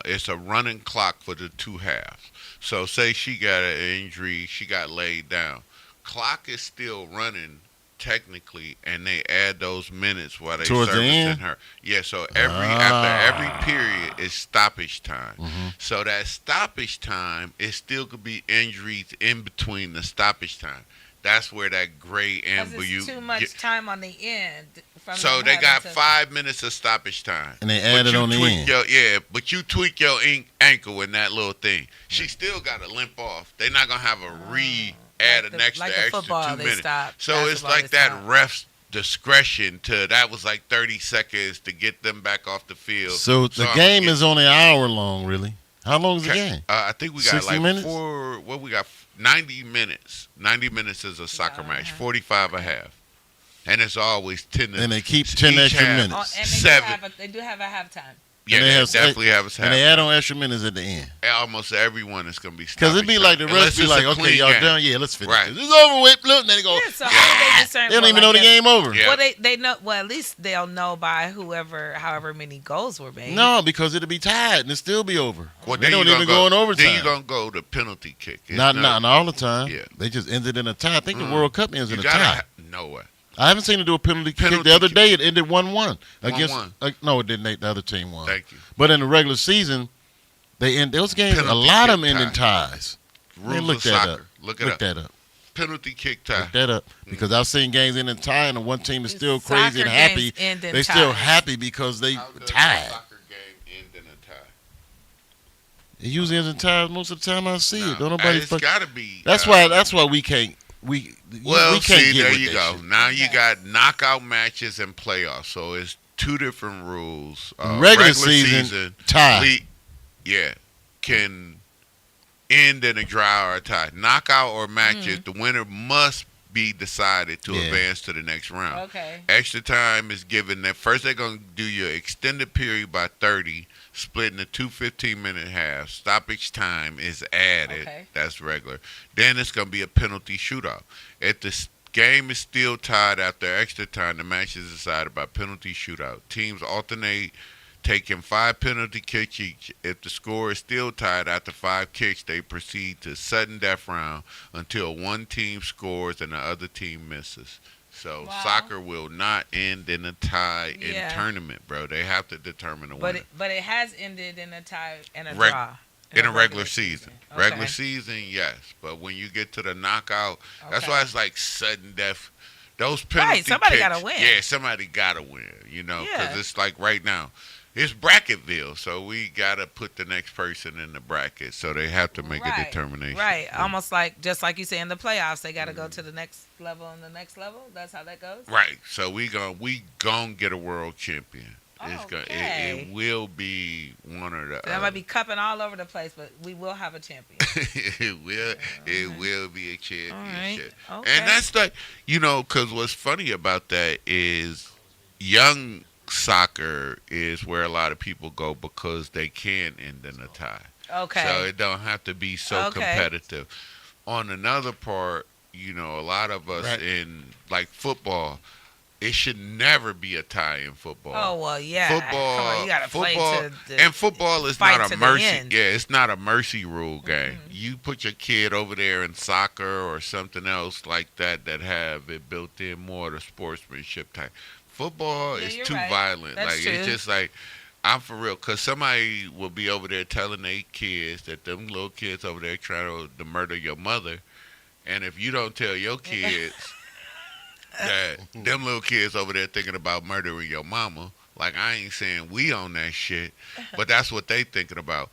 it's a running clock for the two halves. So say she got an injury, she got laid down. Clock is still running technically, and they add those minutes while they Towards the servicing end? her. Yeah, so after every period is stoppage time. So that stoppage time, it still could be injuries in between the stoppage time. That's where that gray because amber it's too much time on the end. From So them they having got to- 5 minutes of stoppage time. And they But add it you on the tweak end. but you tweak your ankle in that little thing. She still got to limp off. They're not going to have a add like an extra, like the extra football, 2 they minutes. stop. So it's Basketball, like they that stop. ref's discretion that was like 30 seconds to get them back off the field. So the I'm game gonna is only an hour long, really. How long is the get- game? I think we got 60 like minutes? we got 90 minutes. 90 minutes is a soccer match, 45 a half. And it's always 10 And they keep 10 each extra half. minutes. Oh, and they do have a halftime. Yeah, And they they have- definitely have us And they add on extra minutes at the end. almost everyone is going to be Because it'd be stoppage like the time, refs be unless like, it's a okay, clean y'all game. done? Yeah, let's finish Right. this. It's over with. Look, and then they go, Yeah, so how do they discern? they don't even know the game over. Yeah. Well, they know. Well, at least they'll know by however many goals were made. No, because it'll be tied and it'll still be over. Well, They then don't you even gonna go in overtime. Then you're going to go to penalty kick. It's Not all the time. Yeah. They just ended in a tie. I think the World Cup ends in a tie. No way. I haven't seen them do a penalty kick. Penalty The other kick. day it ended 1-1 against. 1-1. No, it didn't. The other team won. Thank you. But in the regular season, they end those games. Penalty a lot of kick them ending tie. ties. Rules Man, look of that soccer. up. Look it Look up. that up. Penalty kick tie. Look that up. Because I've seen games ending tie, and the one team is still Soccer crazy and happy. games end in They still ties. happy because they How does a tied. soccer game end in a tie? It usually ends in ties most of the time. I see No, it. Don't nobody. it's got to be. That's why we can't. Well, we can't see, get there with you that go. shit. Now you got knockout matches and playoffs. So it's two different rules. Regular season, tie. Yeah, can end in a draw or a tie. Knockout or matches, the winner must be decided to Yeah. advance to the next round. Okay. Extra time is given. That first they're going to do your extended period by 30, split into two 15-minute halves. Stoppage time is added. Okay. That's regular. Then it's going to be a penalty shootout. If the game is still tied after extra time, the match is decided by penalty shootout. Teams alternate taking 5 penalty kicks each. If the score is still tied after 5 kicks, they proceed to sudden death round until one team scores and the other team misses. So Wow. soccer will not end in a tie Yeah. in tournament, bro. They have to determine the winner. But it has ended in a tie and a Reg- draw. in a regular season. Okay. Regular season, yes. But when you get to the knockout, that's Okay. why it's like sudden death. Those penalty Right, somebody kicks, gotta win. Yeah, somebody got to win, you know, because Yeah. it's like right now. It's Bracketville, so we gotta put the next person in the bracket. So they have to make a determination. Right. Almost like just like you say in the playoffs, they gotta go to the next level and the next level. That's how that goes. Right. So we gon' get a world champion. Okay. It will be one of the. That might be cupping all over the place, but we will have a champion. It will be a championship. Okay. And that's like, because what's funny about that is young soccer is where a lot of people go because they can end in a tie. Okay. So it don't have to be so competitive. On another part, a lot of us in like football, it should never be a tie in football. Oh well, yeah. Football, come on, you gotta football, fight and football is fight not to a the mercy. end. Yeah, it's not a mercy rule game. Mm-hmm. You put your kid over there in soccer or something else like that have it built in more of the sportsmanship type. Football is too violent. That's true. It's just like, I'm for real, because somebody will be over there telling their kids that them little kids over there trying to murder your mother, and if you don't tell your kids that them little kids over there thinking about murdering your mama, like, I ain't saying we on that shit, but that's what they thinking about.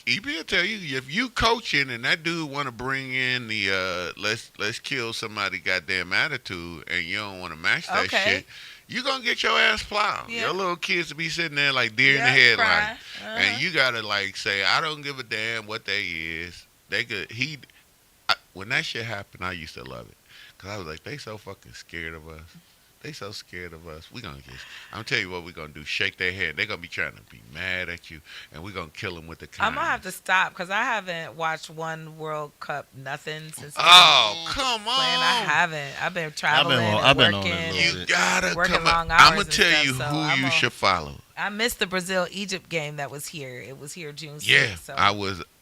EP will tell you, if you coaching and that dude want to bring in the let's kill somebody goddamn attitude, and you don't want to match that shit, you gonna get your ass plowed. Yeah. Your little kids will be sitting there like deer in the headlight, and you gotta like say, I don't give a damn what they is. They could when that shit happened, I used to love it, cause I was like, they so fucking scared of us. They so scared of us. I'm gonna tell you what we're gonna do. Shake their head. They're gonna be trying to be mad at you, and we're gonna kill them with the kindness. I'm gonna have to stop because I haven't watched one World Cup nothing since. Come on! I haven't. I've been traveling. I've been on working. it. You gotta working come long on. hours I'm gonna tell you who you should follow. I missed the Brazil-Egypt game that was here. It was here June 6th. Yeah, so.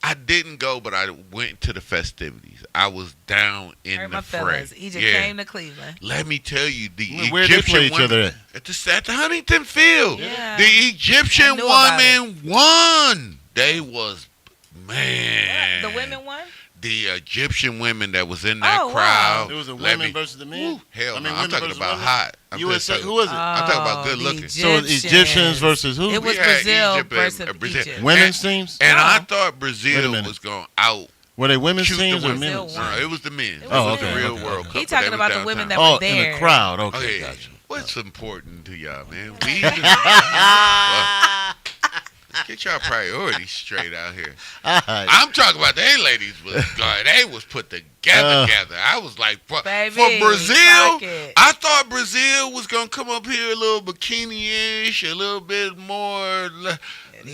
I didn't go, but I went to the festivities. I was down in the fray. Egypt came to Cleveland. Let me tell you, where they play each other at the Huntington Field. Yeah. The Egyptian women won. They was The women won. The Egyptian women that was in that crowd. Wow. It was a women versus the men. Hell no, I'm talking about hot. USA, who was it? I'm talking about good looking. So Egyptians versus who? It was Brazil versus Egypt. Women's teams. And I thought Brazil was going out. Were they women's teams or men's? No, it was the men. Oh, okay. The real World Cup. He talking about the women that were there. In the crowd. Okay, gotcha. What's important to y'all, man? Get y'all priorities straight out here. I'm talking about they ladies they was put together. I was like, for Brazil, I thought Brazil was gonna come up here a little bikini-ish, a little bit more.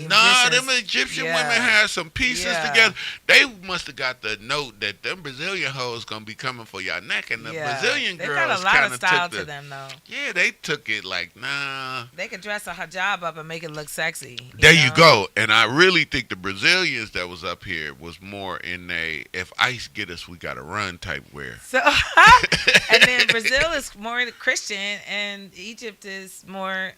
Nah, them Egyptian women had some pieces together. They must have got the note that them Brazilian hoes gonna be coming for y'all neck, and the Brazilian girls kind of took got a lot of style to them, though. Yeah, they took it like, nah. They could dress a hijab up and make it look sexy. There you go. And I really think the Brazilians that was up here was more in a if ICE get us, we gotta run type wear. So, and then Brazil is more Christian, and Egypt is more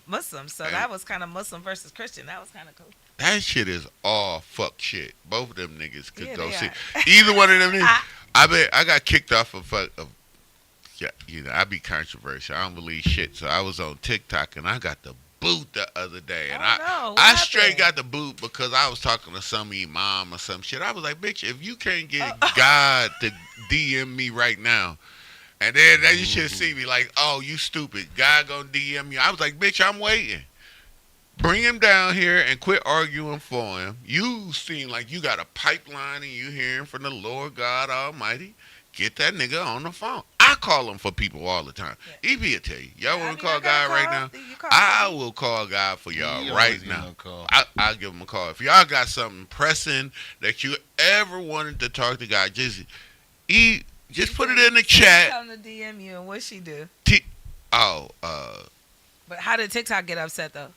Muslim. So that was kind of Muslim versus Christian. That was kind of cool. That shit is all fuck shit. Both of them niggas could go see. Either one of them niggas. I got kicked off of I be controversial. I don't believe shit. So I was on TikTok and I got the boot the other day. And I straight got the boot because I was talking to some imam or some shit. I was like, bitch, if you can't get God to DM me right now, and then you should see me like, oh, you stupid. God gonna DM you. I was like, bitch, I'm waiting. Bring him down here and quit arguing for him. You seem like you got a pipeline and you hearing from the Lord God Almighty. Get that nigga on the phone. I call him for people all the time. EP will tell you. Y'all want to call God right now? I will call God for y'all right now. I'll give him a call. If y'all got something pressing that you ever wanted to talk to God, just put it in the chat. Come to DM you, and what she do? But how did TikTok get upset though?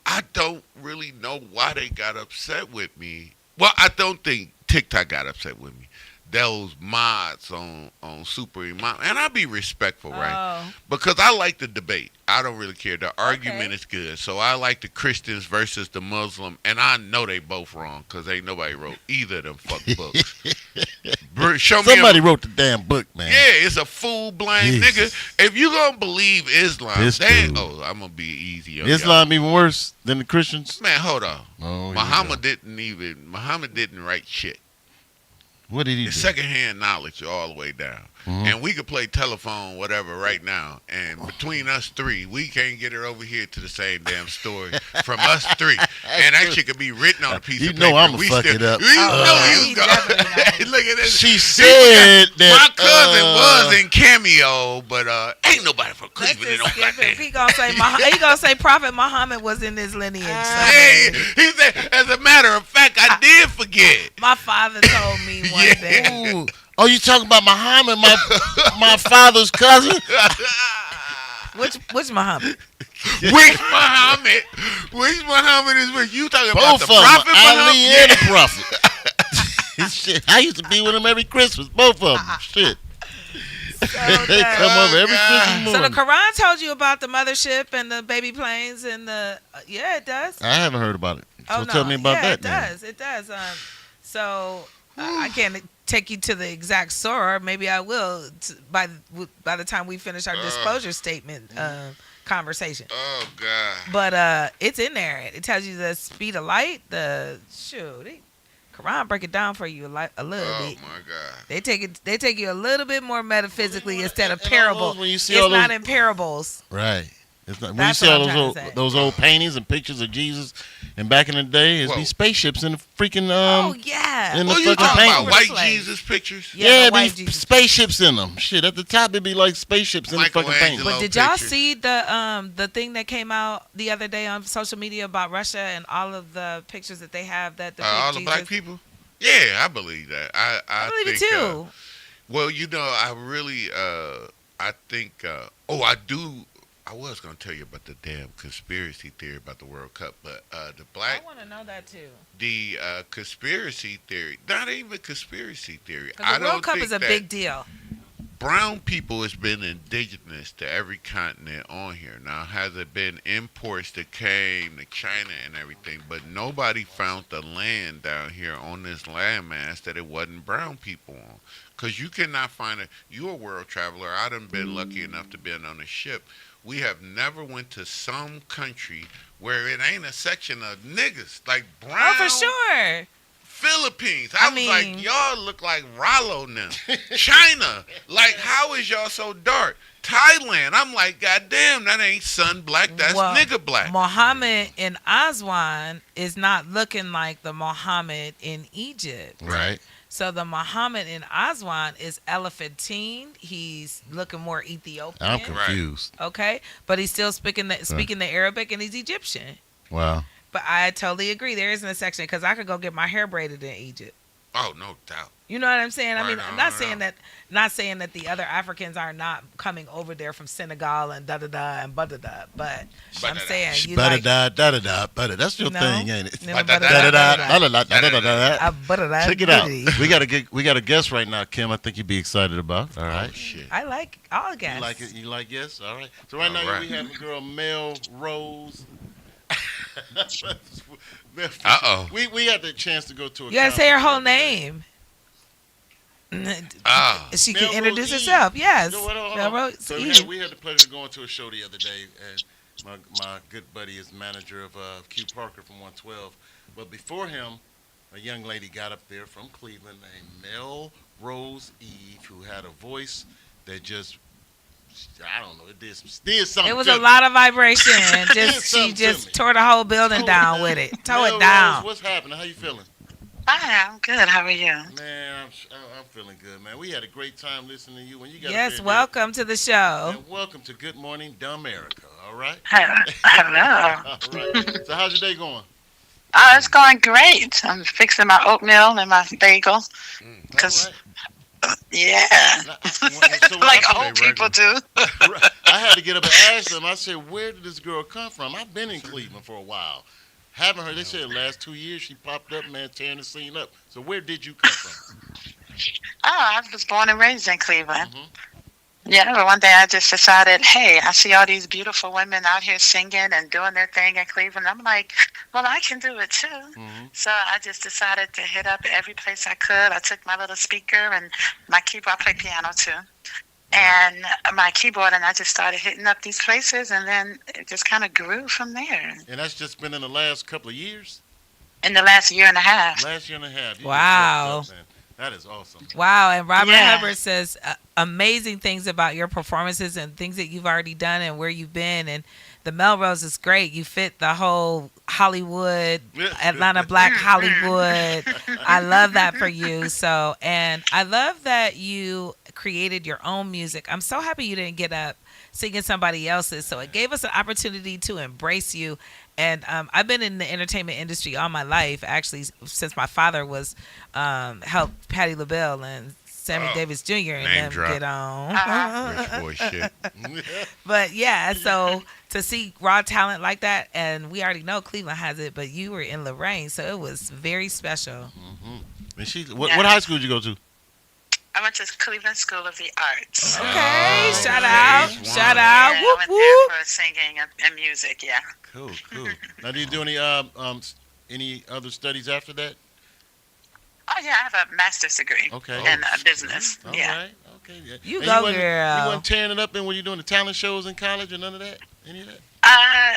I don't really know why they got upset with me. Well, I don't think TikTok got upset with me. Those mods on Super Imam, and I be respectful, right? Because I like the debate. I don't really care. The argument is good. So I like the Christians versus the Muslim, and I know they both wrong because ain't nobody wrote either of them fuck books. Show me Somebody wrote the damn book, man. Yeah, it's a full-blind nigga. If you gonna believe Islam, I'm gonna be easy on Islam even worse than the Christians? Man, hold on. Oh, Muhammad didn't write shit. What did he do? It's secondhand knowledge all the way down. Mm-hmm. And we could play telephone, whatever, right now. And between us three, we can't get it over here to the same damn story from us three. And that shit could be written on a piece of paper. You know I'm going to fuck it up. You know you go. Look at this. She said that. My cousin was in Cameo, but ain't nobody from Cleveland. He gonna say Prophet Muhammad was in his lineage. Hey, he said, as a matter of fact, I did forget. My father told me one day. Ooh. Oh, you talking about Muhammad, my father's cousin? Which Muhammad? Which Muhammad? Which Muhammad is which? You talking both about the Prophet Muhammad? Ali and the Prophet. Shit, I used to be with him every Christmas. Both of them. Shit. They come over every Christmas morning. So the Quran told you about the mothership and the baby planes and the yeah, it does. I haven't heard about it. So no. tell me about that. It does. So I can't take you to the exact surah. Maybe I will by the time we finish our disclosure statement conversation. Oh God! But it's in there. It tells you the speed of light. Quran break it down for you a little bit. Oh my God! They take you a little bit more metaphysically instead of parables. It's not in parables. Right. It's not, when you see all those old paintings and pictures of Jesus, and back in the day, it'd be spaceships in the freaking in the you fucking talking painting. about white Jesus pictures? Yeah, it'd be spaceships in them. Shit, at the top it'd be like spaceships in the fucking painting. But did y'all see the thing that came out the other day on social media about Russia and all of the pictures that they have that all the black people? Yeah, I believe that. I believe think, it too. Well, I really I think I do. I was going to tell you about the damn conspiracy theory about the World Cup, but the black... I want to know that, too. The conspiracy theory, not even conspiracy theory. The World Cup is a big deal. Brown people has been indigenous to every continent on here. Now, has it been imports that came to China and everything, but nobody found the land down here on this landmass that it wasn't brown people on. Because you cannot find it. You're a world traveler. I done been lucky enough to be on a ship. We have never went to some country where it ain't a section of niggas like brown. Oh, for sure. Philippines. I was like, y'all look like Rollo now. China. Like, how is y'all so dark? Thailand. I'm like, goddamn, that ain't sun black. That's nigga black. Muhammad in Aswan is not looking like the Muhammad in Egypt. Right. So the Muhammad in Aswan is elephantine. He's looking more Ethiopian. I'm confused. Okay, but he's still speaking the Arabic and he's Egyptian. Wow. But I totally agree. There isn't a section because I could go get my hair braided in Egypt. Oh, no doubt. You know what I'm saying? Right, I mean, I'm not saying that the other Africans are not coming over there from Senegal and da-da-da and ba-da-da, but I'm saying you like... Da-da-da, da-da-da. That's your thing, ain't it? Da-da-da, da-da-da. Check it out. We got a guest right now, Kim, I think you'd be excited about. All right. Oh, shit. I like all guests. You like it? You like guests? All right. So right now we have a girl, Mel Rose. Uh-oh. We had the chance to go to a... You gotta say her whole name. She can introduce herself. Yes. So we had the pleasure of going to a show the other day, and my good buddy is manager of Q Parker from 112. But before him, a young lady got up there from Cleveland named Mel Rose Eve, who had a voice that just... I don't know. It did something. It was a lot of vibration. She just tore the whole building down with it. Tore it down. Rose, what's happening? How you feeling? Hi, I'm good. How are you? Man, I'm feeling good, man. We had a great time listening to you. When you got yes, welcome to the show. And welcome to Good Morning Dumberica. All right. Hello. All right. So how's your day going? Oh, it's going great. I'm fixing my oatmeal and my bagel. Because. Yeah, like old people do. I had to get up and ask them. I said, where did this girl come from? I've been in Cleveland for a while. Haven't heard. They said the last 2 years she popped up, man, tearing the scene up. So where did you come from? Oh, I was born and raised in Cleveland. Yeah, but one day I just decided, hey, I see all these beautiful women out here singing and doing their thing in Cleveland. I'm like, well, I can do it too. Mm-hmm. So I just decided to hit up every place I could. I took my little speaker and my keyboard. I play piano too. And my keyboard, and I just started hitting up these places, and then it just kind of grew from there. And that's just been in the last couple of years? In the last year and a half. Last year and a half. You Wow. just jumped up, man. That is awesome. Wow. And Robert Yeah. Hubbard says amazing things about your performances and things that you've already done and where you've been. And the Melrose is great. You fit the whole Hollywood, Atlanta Black Hollywood. I love that for you. So, and I love that you created your own music. I'm so happy you didn't get up singing somebody else's. So it gave us an opportunity to embrace you. And I've been in the entertainment industry all my life, actually, since my father was helped Patti LaBelle and Sammy Davis Jr. and name them drop. get on. Rich boy shit. But yeah, so to see raw talent like that, and we already know Cleveland has it, but you were in Lorraine, so it was very special. And what high school did you go to? I went to Cleveland School of the Arts. Okay, shout out, shout Yeah, out, I whoop went whoop. there for singing and music, yeah. Cool. Now, do you do any other studies after that? Oh, yeah, I have a master's degree Okay. in business. All Yeah. right. Okay. Yeah. You And go, wasn't- girl. You wasn't tearing it up in when you doing the talent shows in college or none of that? Any of that?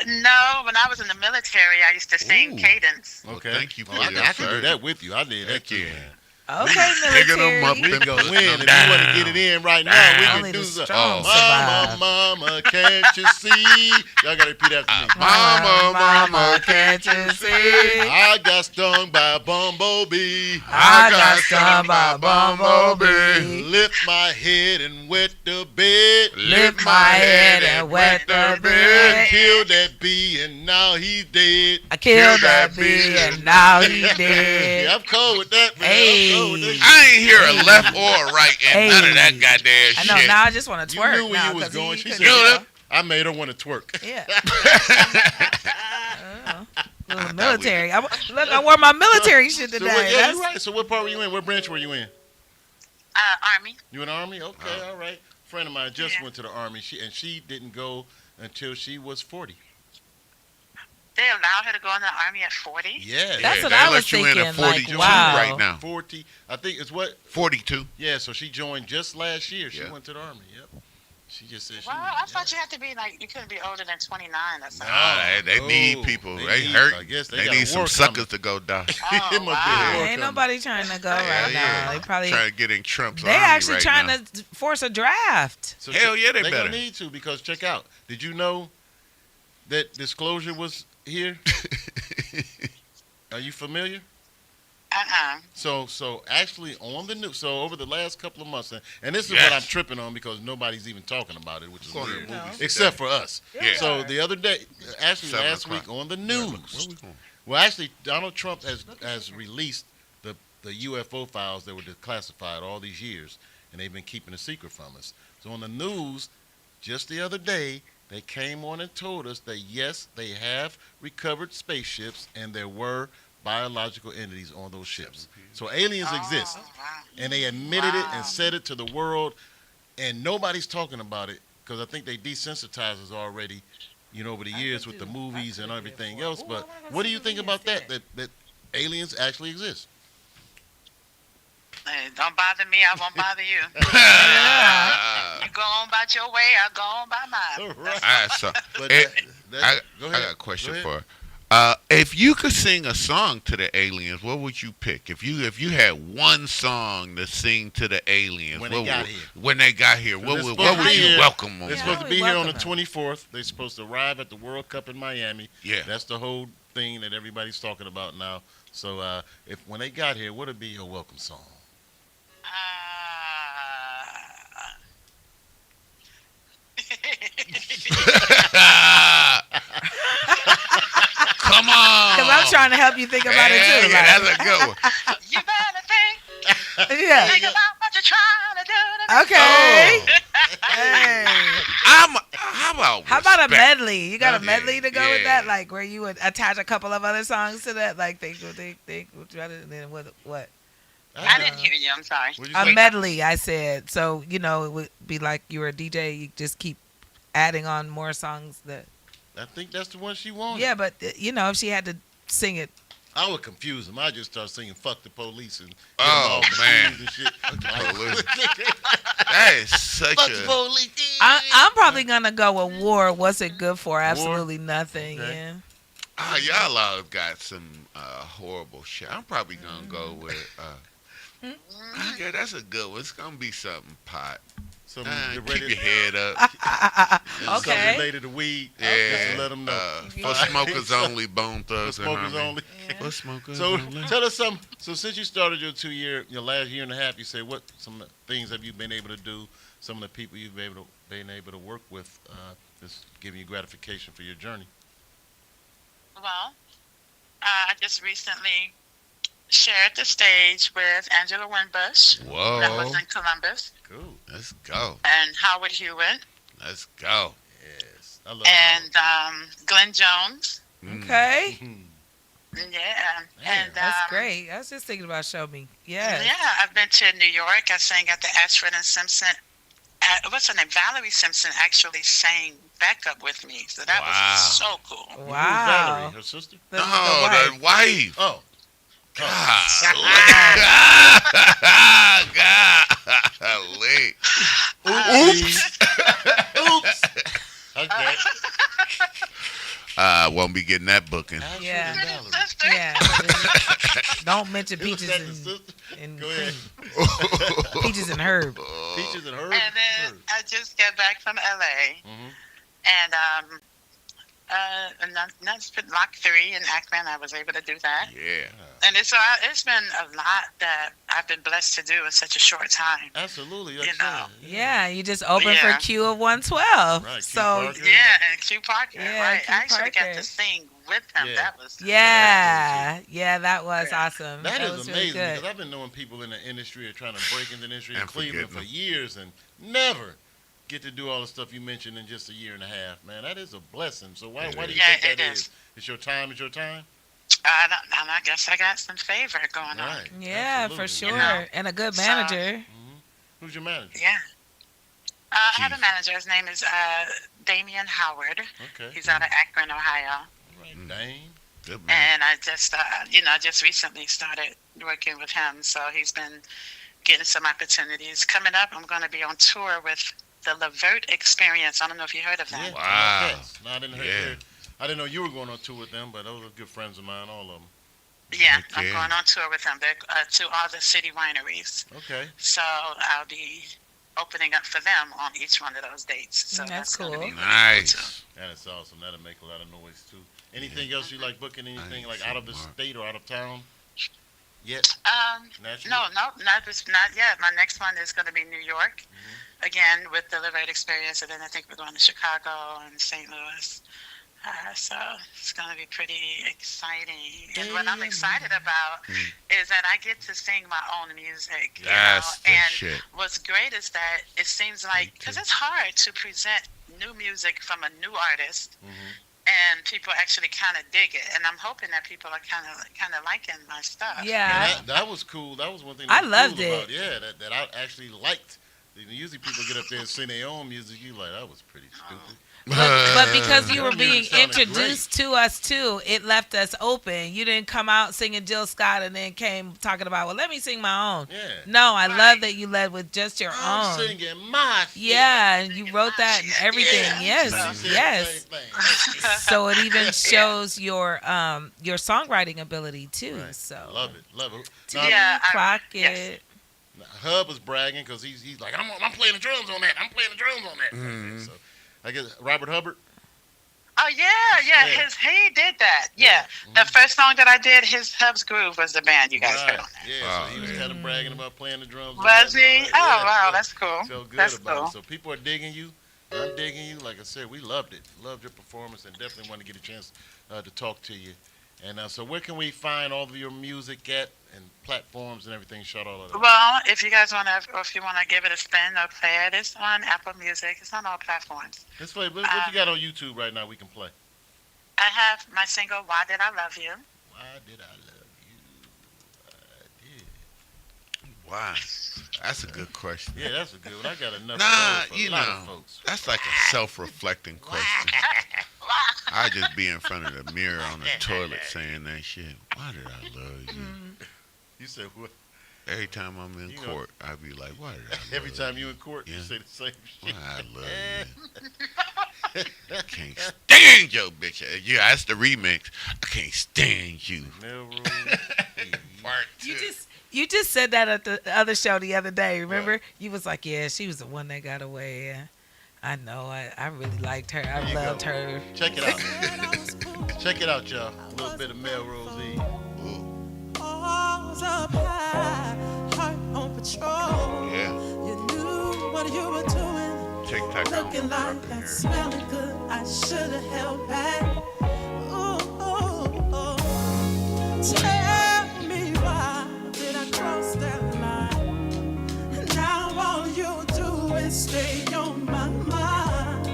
No, when I was in the military, I used to sing Ooh. cadence. Well, Okay. thank you for I your can do service. that with you. I did that Heck too, yeah. man. Okay, Picking them up military. We and go putting win. them If you want to down. get it in right now, we Only can do the the strong Mama, survive. Mama, can't you see? Y'all gotta repeat after me. Mama, can't you see? I got stung by a bumblebee. I got stung by a bumblebee. Lift my head and wet the bed. Lift my head and wet the I bed. killed that bee and now he's dead. I killed that bee and now he dead. Yeah, I'm cold with that, man. Hey. I'm cold with that. I ain't hear a left or a right and none of that goddamn I shit. know. Now I just want to You twerk. knew where now, you was 'cause going. he She couldn't said, go. I made her want to twerk. Yeah. Little military. Look, I wore my military shit So today. what, yeah, That's- you're right. So what part were you in? What branch were you in? Army. You in the Army? Okay, all right. A friend of mine just Yeah. went to the Army. She didn't go until she was 40. They allowed her to go in the Army at 40? Yeah. That's what they I let was you in thinking, at like, 42 wow. right now. 40. I think it's what? 42. Yeah, so she joined just last year. She Yeah. went to the Army. Yep. She just said she Well, I thought you had to be you couldn't be older than 29 or something. They No, need people. they They need- hurt. I guess they They gotta need some work suckers coming. to go die. Oh, It must be wow. a war Ain't coming. nobody trying to go right now. They probably trying to get in Trump's they army actually right trying now. to force a draft. So Hell yeah, they gonna better. need to, because check out. Did you know that disclosure was here? Are you familiar? So actually on the news, so over the last couple of months, and this is what I'm tripping on because nobody's even talking about it, which is Going to weird, the movies except today. for us. Yeah. So the other day, actually 7 last o'clock. week on the Where news, we going? well, actually Donald Trump has released the UFO files that were declassified all these years, and they've been keeping a secret from us. So on the news, just the other day, they came on and told us that yes, they have recovered spaceships, and there were biological entities on those ships. So aliens exist, and they admitted it and said it to the world, and nobody's talking about it because I think they desensitized us already, over the years with the movies and everything else. But what do you think about that aliens actually exist? Hey, don't bother me, I won't bother you. You go on about your way, I go on by mine. Right. All right, so But it- that- go I ahead. got a question Go for ahead. her. If you could sing a song to the aliens, what would you pick? If you had one song to sing to the aliens When they got here. when they got here, what they're would supposed to be you here- welcome them? They're Yeah, supposed to we be here on the welcome 24th. They're supposed to arrive at the World Cup in Miami. Yeah. That's the whole thing that everybody's talking about now. So when they got here, what would be your welcome song? Come on. Because I'm trying to help you think about it too. Yeah, like- that's a good one. You better think yeah. about what you're trying to do. Okay. Oh. Hey. How about a respect? medley? You got a Yeah, medley to go with yeah. that, like where you would attach a couple of other songs to that, like think, rather than what? I didn't hear you. I'm sorry. A medley, I said. So, it would be like you were a DJ. You just keep adding on more songs that. I think that's the one she wanted. Yeah, but, if she had to sing it. I would confuse them. I just start singing "Fuck the Police" and oh man, and shit. That is such Fuck a. the police. I'm probably gonna go with War. What's it good for? Absolutely nothing. Okay. Yeah. Y'all all got some horrible shit. I'm probably gonna go with. Okay, that's a good one. It's gonna be something pot. Keep your head up. Okay. Something related to weed. Yeah. Just to let them know. For smokers only, Bone Thugs. For smokers only. Yeah. For smokers so only. Tell us something. So since you started your last year and a half, you say what some things have you been able to do? Some of the people you've been able to work with, just giving you gratification for your journey. Well, I just recently shared the stage with Angela Winbush. Whoa. That was in Columbus. Cool. Let's go. And Howard Hewitt. Let's go. Yes. I love And Glenn Jones. Okay. Yeah. Man, and that's great. I was just thinking about Show Me. Yeah. Yeah, I've been to New York. I sang at the Ashford and Simpson. What's her name? Valerie Simpson actually sang backup with me. So that was so cool. Wow. Wow. Her sister? The wife. Oh. God. Golly. Oops. Oops. Okay. Won't be getting that booking. Yeah. Yeah. Don't mention Peaches and Go ahead. Peaches and Herb. Peaches and Herb. And then I just got back from LA. Mm-hmm. And Lock 3 in Akron, I was able to do that. Yeah. And it's been a lot that I've been blessed to do in such a short time. Absolutely. Yeah, you just opened for Q of 112. Right, so and Q Parker. Yeah, right. Q I actually Parker. got to sing with him. Yeah. That was that was awesome. That is was amazing really good. because I've been knowing people in the industry or trying to break into the industry in And Cleveland for years and never get to do all the stuff you mentioned in just a year and a half. Man, that is a blessing. So why do you think that is? It's your time. It's your time. I guess I got some favor going on. Yeah, for sure. And a good manager. Who's your manager? Yeah. I have a manager. His name is Damian Howard. Okay. He's out of Akron, Ohio. Right. Dane. Good man. And I just recently started working with him. So he's been getting some opportunities. Coming up, I'm going to be on tour with the Levert Experience. I don't know if you heard of that. Yeah. Wow. No, I didn't hear. I didn't know you were going on tour with them, but those are good friends of mine, all of them. Yeah, I'm going on tour with them. They're to all the city wineries. Okay. So I'll be opening up for them on each one of those dates. So that's cool. Gonna be really Nice. cool too. That is awesome. That'll make a lot of noise, too. Anything else you like booking? Anything like out of the state or out of town? Yet? National? No, not yet. My next one is going to be New York, again with the Levert Experience, and then I think we're going to Chicago and St. Louis. So it's going to be pretty exciting. And what I'm excited about is that I get to sing my own music. That's the and shit. what's great is that it seems like, because it's hard to present new music from a new artist, and people actually kind of dig it. And I'm hoping that people are kind of liking my stuff. Yeah. That was cool. That was one thing I was loved cool it. about. Yeah, that I actually liked. Usually people get up there and sing their own music. You like, that was pretty stupid. But because you were being Sounded introduced to us too, it left us open. You didn't come out singing Jill Scott and then came talking about, well, let me sing my own. Yeah. No, I love that you led with just your I'm own. singing my shit. Yeah, and you wrote that and everything. Yeah. Yes, She said yes. the same thing. So it even shows your songwriting ability too. Right. So Love it. Yeah, clock yes. it. Hub was bragging because he's like, I'm playing the drums on that. I'm playing the drums on that. So I guess Robert Hubbard. Oh yeah. He did that. Yeah. The first song that I did, his Hub's Groove was the band you guys heard on that. Yeah, so he was kind of bragging about playing the drums. Was he? Oh wow, that's cool. Felt good That's about cool. it. So people are digging you. I'm digging you. Like I said, we loved it. Loved your performance and definitely want to get a chance to talk to you. And so where can we find all of your music at and platforms and everything? Shout all of that. Well, if you guys want to, or if you want to give it a spin or play it, it's on Apple Music. It's on all platforms. Let's play. What you got on YouTube right now we can play? I have my single, Why Did I Love You? Why did I love you? I did. Wow. That's a good question. Yeah, that's a good one. I got enough Nah, of those for you a lot know, of folks. that's like a self-reflecting question. I just be in front of the mirror on the toilet saying that shit. Why did I love you? You said what? Every time I'm in court, I be like, why did I love Every time you in court, Yeah. you say the same Why shit. I love you? I can't stand your bitch. Yeah, that's the remix. I can't stand you. Melrose. Part two. You just said that at the other show the other day. Remember? You was like, yeah, she was the one that got away. Yeah. I know. I really liked her. I loved her. Check it out. Check it out, y'all. A little bit of Melrose Eve. Balls up high, heart on patrol. Yeah. You knew what you were doing. TikTok. Looking like that, smelling good. I should have held back. Ooh, ooh, ooh. Tell me why did I cross that line? Now all you do is stay on my mind.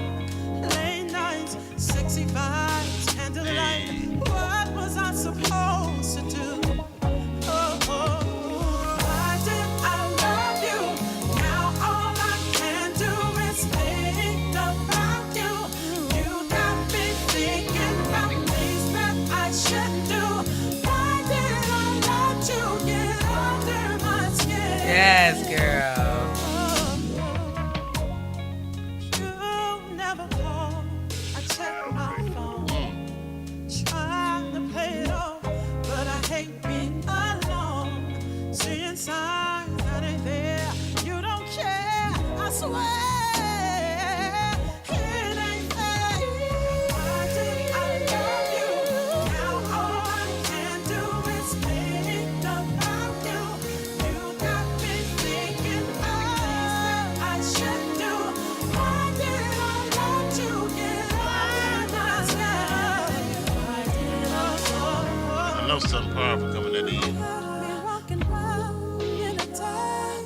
Late nights, sexy vibes, candlelight. What was I supposed to do? Why did I love you? Now all I can do is think about you. You got me thinking about things that I shouldn't do. Why did I let you get under my skin? Yes, girl. You never call. I check my phone, trying to play it off, but I hate being alone. Seeing signs that ain't there, you don't care. I swear it ain't fair. Why did I love you? Now all I can do is think about you. You got me thinking about things that I should do. Why did I let you get under my skin? Why did I know something powerful coming at the end. I walking round in a dark,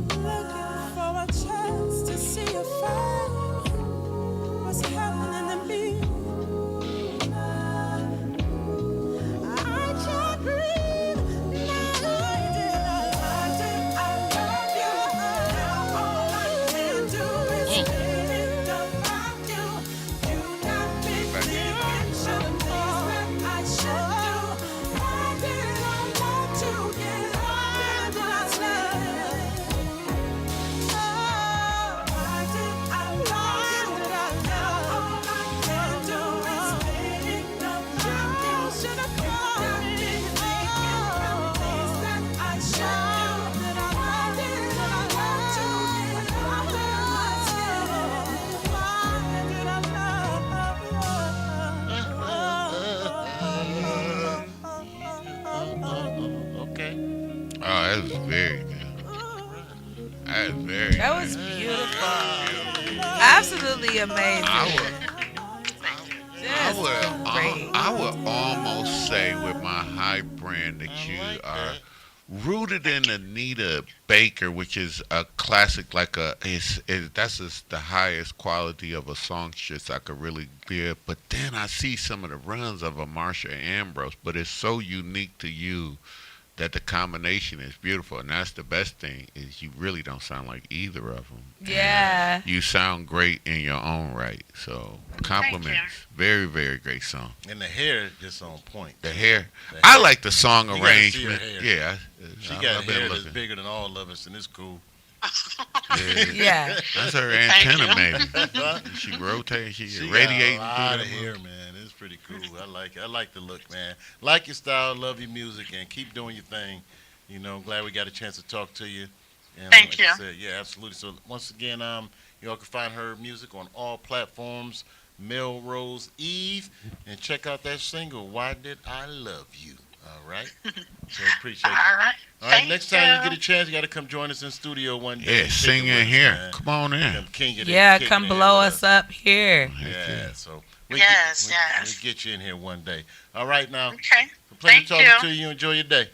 looking for a chance to see a fight. What's happening to me? I can't breathe. Why did I love you? Now all I can do is think about you. You got me thinking some things that I should do. Why did I let you get under my skin? Why did I love you? Now all I can do is think about you. Should have got me thinking about things that I should do. Why did I let you get under my skin? Why did I Okay. Oh, that was very good. That was very That good. was beautiful. Absolutely amazing. I would almost say with my high brand that you like are that. rooted in Anita Baker, which is a classic, like that's just the highest quality of a songstress I could really give. But then I see some of the runs of a Marsha Ambrose, but it's so unique to you that the combination is beautiful, and that's the best thing is you really don't sound like either of them. Yeah. You sound great in your own right. So compliments. Very, very great song. And the hair is just on point. The hair. The I hair. like the song You gotta see her arrangement. hair. Yeah. She I've got been hair that's looking. bigger than all of us, and it's cool. Yeah. Yeah. That's her antenna, maybe. She rotates. She She radiating. got a lot through of that hair, man. It's pretty cool. I like it. I like the look, man. Like your style, love your music, and keep doing your thing. You know, glad we got a chance to talk to you. And Thank like you. I said, yeah, absolutely. So once again, y'all can find her music on all platforms. Melrose Eve, and check out that single. Why Did I Love You? All right. So appreciate it. All right. All right. Thank Next time you you. get a chance, you got to come join us in studio one day. Yeah, and sing kick it in with us, here. man. Come on in. Come king it in, Yeah, kick come it in blow with us up here. Yeah, so Yes, we yes. get you in here one day. All right, now. Okay. A pleasure Thank talking you. to you. Enjoy your day.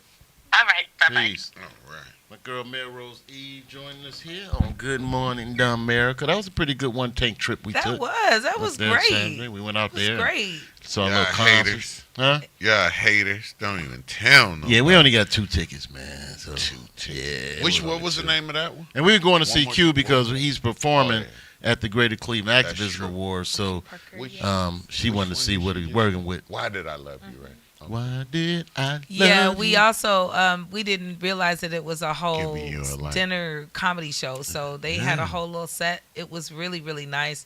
All right. Bye-bye. Peace. All right. girl Melrose Eve joining us here on Good Morning Dumberica. That was a pretty good one tank trip we took. That was great. Saturday. We went out there. Great. Saw a Y'all little concert. haters. Huh? Y'all haters. Don't even tell nobody. Yeah, we only got 2 tickets, man. So, 2 tickets. Yeah. What was the name of that one? And we were going to see more- Q because he's performing Oh, at the Greater Cleveland That's Activism true. Awards. So Which- she which wanted to one see did what she he's do? working with. Why did I love you, right? Okay. Why did I Yeah, love we you? also we didn't realize that it was a whole Give me your life. dinner comedy show. So they had a whole little set. It was really, really nice.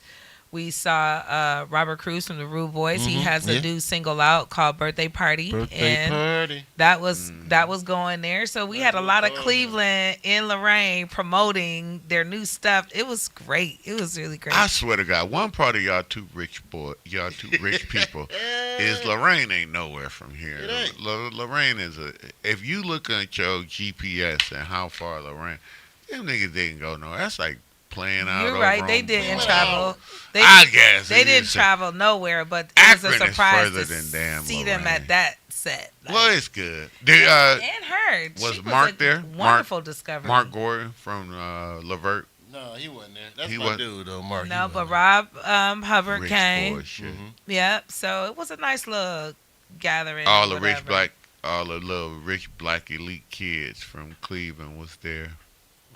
We saw Robert Cruz from the Rude Boys. He has a new single out called "Birthday Party," Birthday party. that was going there. So we had a lot of Cleveland in Lorraine promoting their new stuff. It was great. It was really great. I swear to God, one part of y'all two rich people is Lorraine ain't nowhere from here. It ain't. Lorraine is if you look at your GPS and how far Lorraine, them niggas didn't go nowhere. That's like playing out. You're right. over They on didn't Broad. travel. I guess They it didn't is. travel nowhere, but it was a Akron is surprise further to than damn see them Lorraine. at that set. Like, Well, it's good. and her. was She Mark a there? Wonderful discovery. Mark Gordon from Levert. No, he wasn't there. That's He my wasn't. dude, though, Mark. No, but Rob Hubbard Rich came. boy shit. Yep. So it was a nice little gathering. All or the rich whatever. all the little rich black elite kids from Cleveland was there.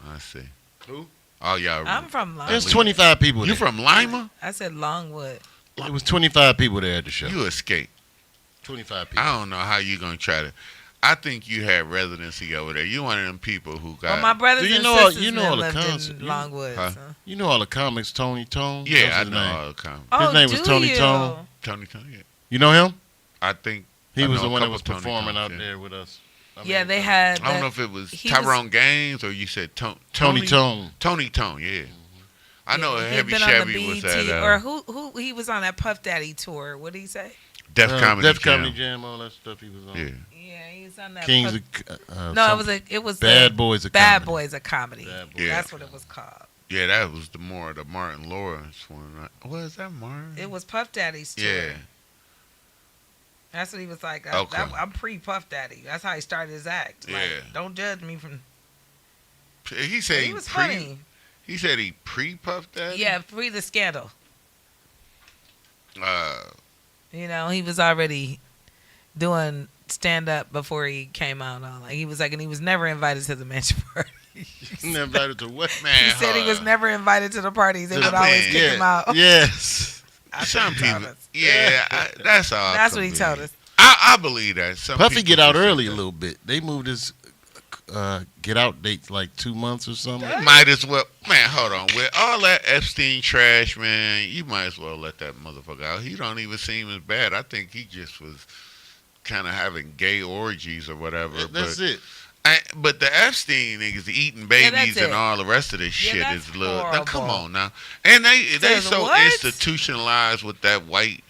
I see. Who? Oh, y'all. I'm from There's Longwood. 25 people You there. from Lima? I said Longwood. It was 25 people there at the show. You escaped. 25 people. I don't know how you gonna try to. I think you had residency over there. You one of them people who got. Well, my brothers Do you and know all- sisters you know all the lived concept- in you- Longwood. Huh? So. You know all the comics, Tony Tone? Yeah, What's I his know name? all the comments. Oh, name was do Tony you? Tone. Tony, yeah. You know him? I think He I was know the a one that couple was Tony performing Tones, out yeah. there with us. Yeah, they had. I don't know if it was he was- Tyrone Gaines or you said Tony Tone. Tony Tone, yeah. I know he had Heavy been on the Chevy was BET, at or who he was on that Puff Daddy tour. What did he say? Def Comedy Def Jam. Comedy Jam, all that stuff he was on. Yeah. Yeah, he was on that. Kings Puff- of... no, some- it was Bad the Boys of Bad Comedy. Boys of Comedy. Bad Boys. That's what it was called. Yeah, that was the Martin Lawrence one. Was that Martin? It was Puff Daddy's tour. Yeah. That's what he was like. Okay. I'm pre Puff Daddy. That's how he started his act. Like, Yeah. don't judge me from. He said He was funny. He said he pre-puffed that. Yeah, pre the scandal. Uh, You know, he was already doing stand up before he came out. On like he was like, and he was never invited to the mansion party. Never invited to what? man, He said he was never invited to the parties. They I would always mean, kick him out. Yes. That's Some what he told people. us. Yeah, that's all. That's what he told us. I believe that. Some Puffy people get out just say early a that. little bit. They moved his get out dates like 2 months or something. Might as well, man. Hold on, with all that Epstein trash, man, you might as well let that motherfucker out. He don't even seem as bad. I think he just was kind of having gay orgies or whatever. That's but, it. But the Epstein niggas eating that's babies and it. all the rest of this shit that's is little. Now, come horrible. on now, and they Says so what? institutionalized with that white.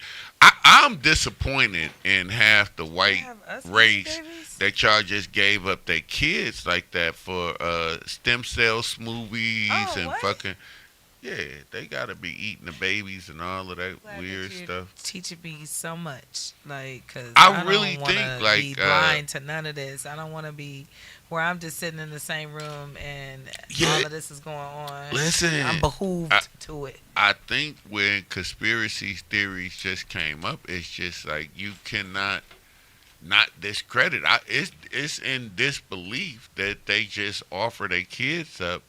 I'm disappointed in half the white Have us race babies? that y'all just gave up their kids like that for stem cell smoothies Oh, and what? fucking they gotta be eating the babies and all of that Glad weird that you're stuff. teaching me so much, like, cause I don't really wanna think, like, be blind to none of this. I don't want to be where I'm just sitting in the same room and Yeah. all of this is going on. Listen, I'm behooved to it. I think when conspiracy theories just came up, it's just like you cannot not discredit. It's in disbelief that they just offer their kids up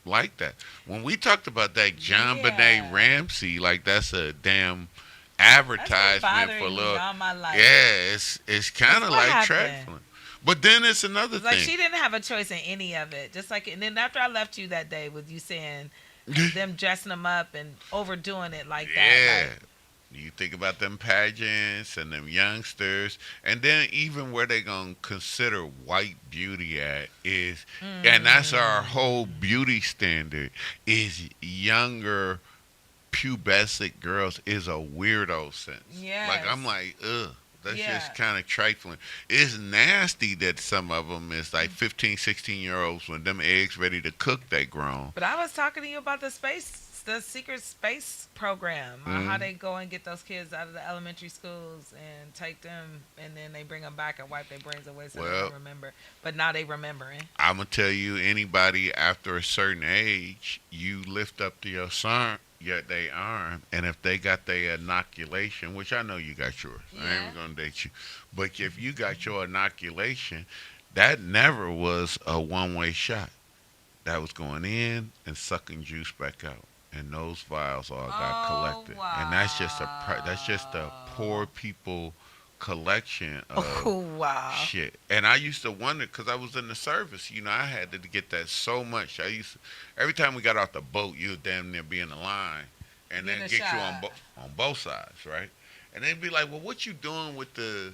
like that. When we talked about that John Yeah. Benet Ramsey, like that's a damn That's advertisement been for bothering me little. all my life. Yeah, it's kind of That's what like happened. trifling. But then it's another It's like thing. she didn't have a choice in any of it. Just like, and then after I left you that day with you saying them dressing them up and overdoing it like Yeah. that. Like, You think about them pageants and them youngsters, and then even where they gonna consider white beauty at is, and that's our whole beauty standard, is younger pubescent girls is a weirdo sense. Yes. Like I'm like, ugh, That's Yeah. just kind of trifling. It's nasty that some of them is like 15, 16-year-olds when them eggs ready to cook, they grown. But I was talking to you about the secret space program, how they go and get those kids out of the elementary schools and take them, and then they bring them back and wipe their brains away so they don't remember. But now they remembering. I'm gonna tell you, anybody after a certain age, you lift up to your son, yet they arm, and if they got their inoculation, which I know you got yours, I ain't even gonna date you, but if you got your inoculation, that never was a one-way shot. That was going in and sucking juice back out. And those vials all got collected, and that's just a poor people collection of shit. And I used to wonder because I was in the service, I had to get that so much. Every time we got off the boat, you would damn near be in the line, and then get you on both sides, right? And they'd be like, "Well, what you doing with the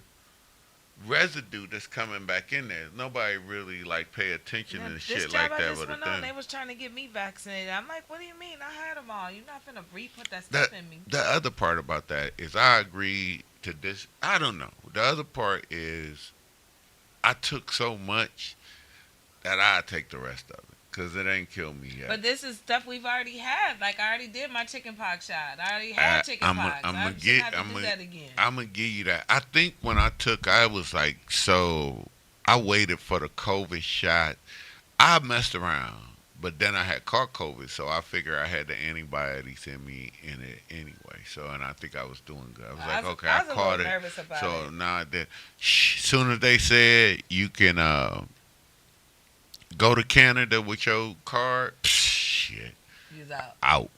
residue that's coming back in there?" Nobody really pay attention to shit like that. But they was trying to get me vaccinated. I'm like, what do you mean? I had them all. You're not finna re-put that stuff in me. The other part about that is I agree to this. I don't know. The other part is I took so much that I take the rest of it because it ain't killed me yet. But this is stuff we've already had. Like I already did my chicken pox shot. I already had chicken pox. I'm gonna do that again. I'm gonna give you that. I think when I took, I was like, I waited for the COVID shot. I messed around, but then I had caught COVID, so I figured I had the antibodies in me in it anyway. So, and I think I was doing good. I was like, okay, I caught it. Nervous about so it. now I did. Soon as they said you can go to Canada with your card, shit, you was out. Out.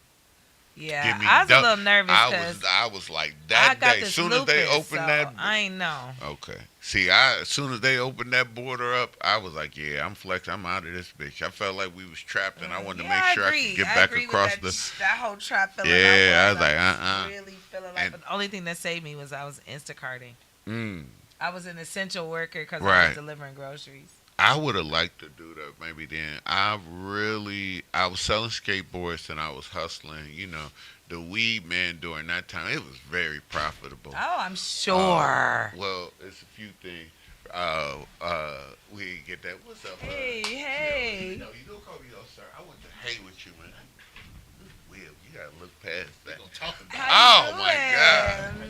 Yeah, I was a little nervous because I was like that day. As soon as they opened that, I ain't know. Okay. See, as soon as they opened that border up, I was like, yeah, I'm flexing. I'm out of this bitch. I felt like we was trapped, and I wanted to make sure I could get back across that whole trap feeling. Yeah, I was like, really feeling like. But the only thing that saved me was I was Instacarting. I was an essential worker because I was delivering groceries. I would have liked to do that maybe then. I was selling skateboards and I was hustling, the weed man during that time. It was very profitable. Oh, I'm sure. Well, it's a few things. We get that. What's up? Hey. You don't call me sir. I want to hang with you, man. Will, you gotta look past that. Talk about my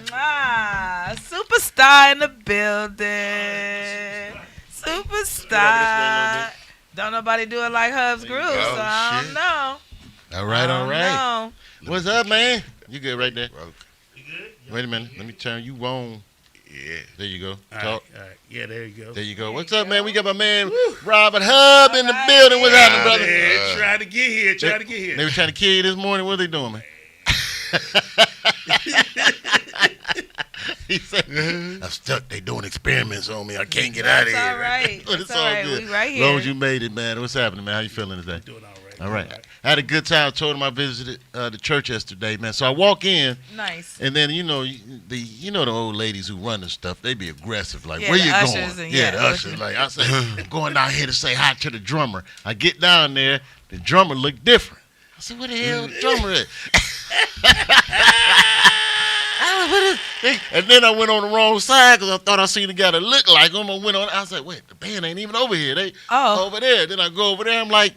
God. Superstar in the building. Superstar. Don't nobody do it like Hubs Groove, so I don't know. All right. What's up, man? You good right there? You good? Wait a minute. Let me turn you on. Yeah. There you go. All right. Yeah, there you go. There you go. What's up, man? We got my man Robert Hub in the building. What's happening, brother? Man, trying to get here. They were trying to kill you this morning. What are they doing, man? He said, I'm stuck. They doing experiments on me. I can't get out of here. All right. It's all good. We right here. As long as you made it, man. What's happening, man? How you feeling today? Doing all right. All right. I had a good time. I told him I visited the church yesterday, man. So I walk in. Nice. And then, the old ladies who run the stuff, they be aggressive. Like, yeah, where you ushers going? And, the ushers. Like, I say, I'm going down here to say hi to the drummer. I get down there. The drummer looked different. I said, what the hell the drummer is? And then I went on the wrong side because I thought I seen a guy that looked like him. I was like, wait, the band ain't even over here. They over there. Then I go over there. I'm like,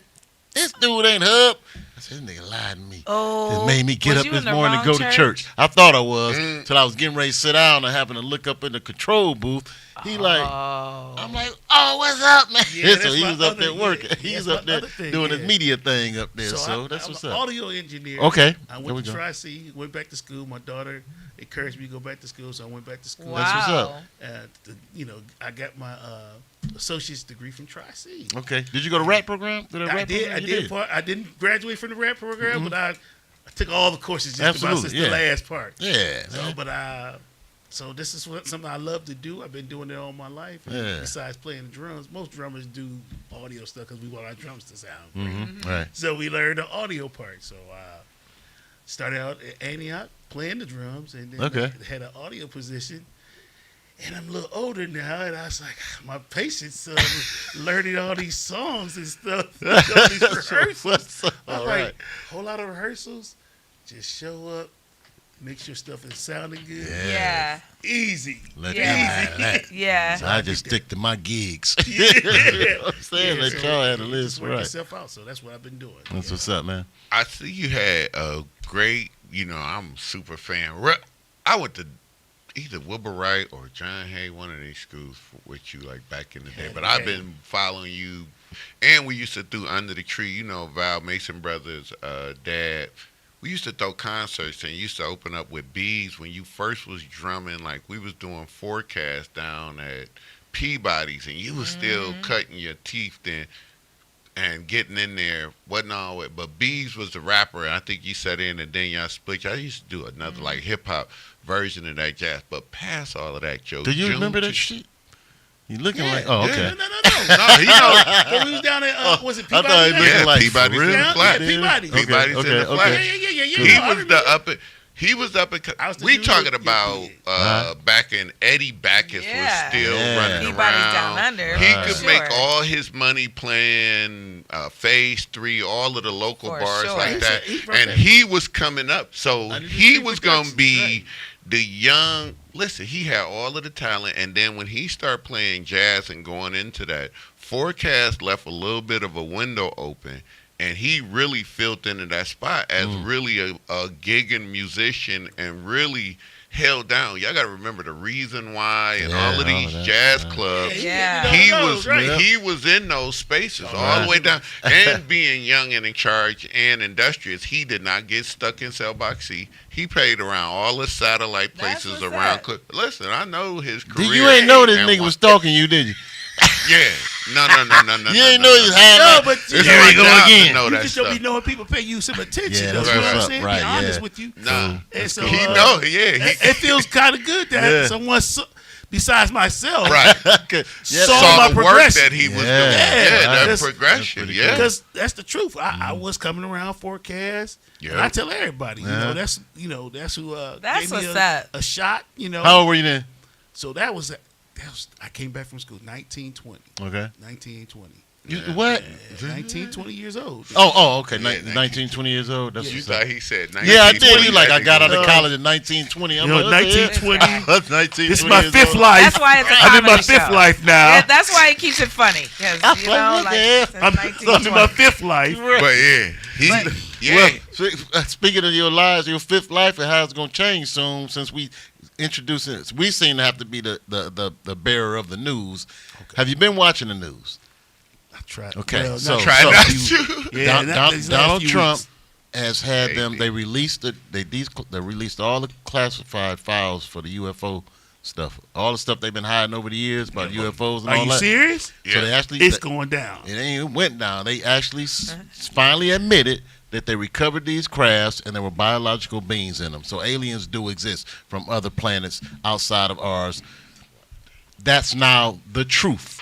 this dude ain't Hub. I said, this nigga lied to me. Oh, it made me get up this morning to go to church. I thought I was till I was getting ready to sit down and having to look up in the control booth. I'm like, oh, what's up, man? Yeah, so he was up there working. Yeah, He's up there doing his media thing up there. So that's what's up. I'm an audio engineer. Okay. I went to Tri-C, went back to school. My daughter encouraged me to go back to school, so I went back to school. Wow. That's what's up. I got my associate's degree from Tri-C. Okay. Did you go to rap program? I did. I didn't graduate from the rap program, but I took all the courses just about since the last part. Yeah. So this is something I love to do. I've been doing it all my life. Besides playing the drums, most drummers do audio stuff because we want our drums to sound great. Right. So we learned the audio part. So started out at Antioch playing the drums, and then had an audio position. And I'm a little older now, and I was like, my patience learning all these songs and stuff. All these rehearsals. I'm like, whole lot of rehearsals, just show up, make sure stuff is sounding good. Yeah. Easy. Let Yeah. them have that. Yeah. So I just stick to my gigs. Yeah. You know what I'm saying? Let so y'all have the you list just work right. yourself out. So that's what I've been doing. That's what's up, man. I see you had a great, I'm a super fan. I went to either Wilbur Wright or John Hay, one of these schools with you like back in the day. But I've been following you, and we used to do Under the Tree, Val Mason Brothers' dad. We used to throw concerts and used to open up with Bees when you first was drumming. Like we was doing Forecast down at Peabody's, and you was still cutting your teeth then and getting in there. Wasn't all it, but Bees was the rapper. And I think you sat in, and then y'all split. I used to do another like hip hop version of that jazz. But past all of that, Joe. Do you remember that shit? You looking like? Oh, okay. No. He we was down at was it I Peabody? thought he looked like Peabody's for real? in the flat. Yeah, Peabody. Okay, Peabody's in the flat. Yeah. He was the up. He was up. I was the We dude talking that- about back in Eddie Backus Yeah. was still Yeah. running Peabody's around. Down Under. He Right. could Sure. make all his money playing Phase 3, all of the local For bars sure. like that. He's from And there. he was coming up, so Under the he Tree was gonna Productions, be right. the young. Listen, he had all of the talent, and then when he started playing jazz and going into that, Forecast left a little bit of a window open. And he really filled into that spot as really a gigging musician and really held down. Y'all got to remember the reason why and all of these jazz clubs. Yeah. He was in those spaces all the way down. And being young and in charge and industrious, he did not get stuck in cell box C. He played around all the satellite That's places what's around. up. Listen, I know his career. You ain't know this and nigga why- was stalking you, did you? Yeah. No. You ain't know he was hiding. No, out. but It's you Here my we go job again. to know You that just stuff. don't be knowing people pay you some attention. Yeah, though. that's You know what what's I'm up, saying? right, Be honest yeah. with you. Nah. And so, He know, yeah. it feels kind of good to have Yeah. someone besides myself Right. Okay. Yeah, Saw Saw my the work progression. that he was doing. Yeah. Yeah, that That's- progression. that's pretty Yeah. because that's the truth. I was coming around Forecast, and Yeah. I tell everybody, Yeah. that's who That's gave me what's up. a shot. How old were you then? So that was I came back from school 1920. Okay. 1920. What? 19, 20 years old. Oh, okay. Yeah, 19, 20 years old. That's You what's thought up. he said Yeah, I did. 1920. You like I got out of was- college in 1920. I'm You know, like, 1920. That's 1920 This is my years fifth old. life. That's why it's a I'm in my comedy fifth show. life now. Yeah, that's why he keeps it funny. Because, I'm you like, know, what like, the hell? since I'm in my 1920. fifth life. But yeah, Speaking of your lives, your fifth life and how it's going to change soon since we introduced it. We seem to have to be the bearer of the news. Have you been watching the news? I tried. Okay, Well, so- try so- not to. Yeah, not these last Donald few Trump weeks. has had them. Maybe. They released it. They released all the classified files for the UFO stuff. All the stuff they've been hiding over the years about UFOs and Are all you that. serious? So they actually It's going down. it ain't went down. They actually finally admitted that they recovered these crafts and there were biological beings in them. So aliens do exist from other planets outside of ours. That's now the truth.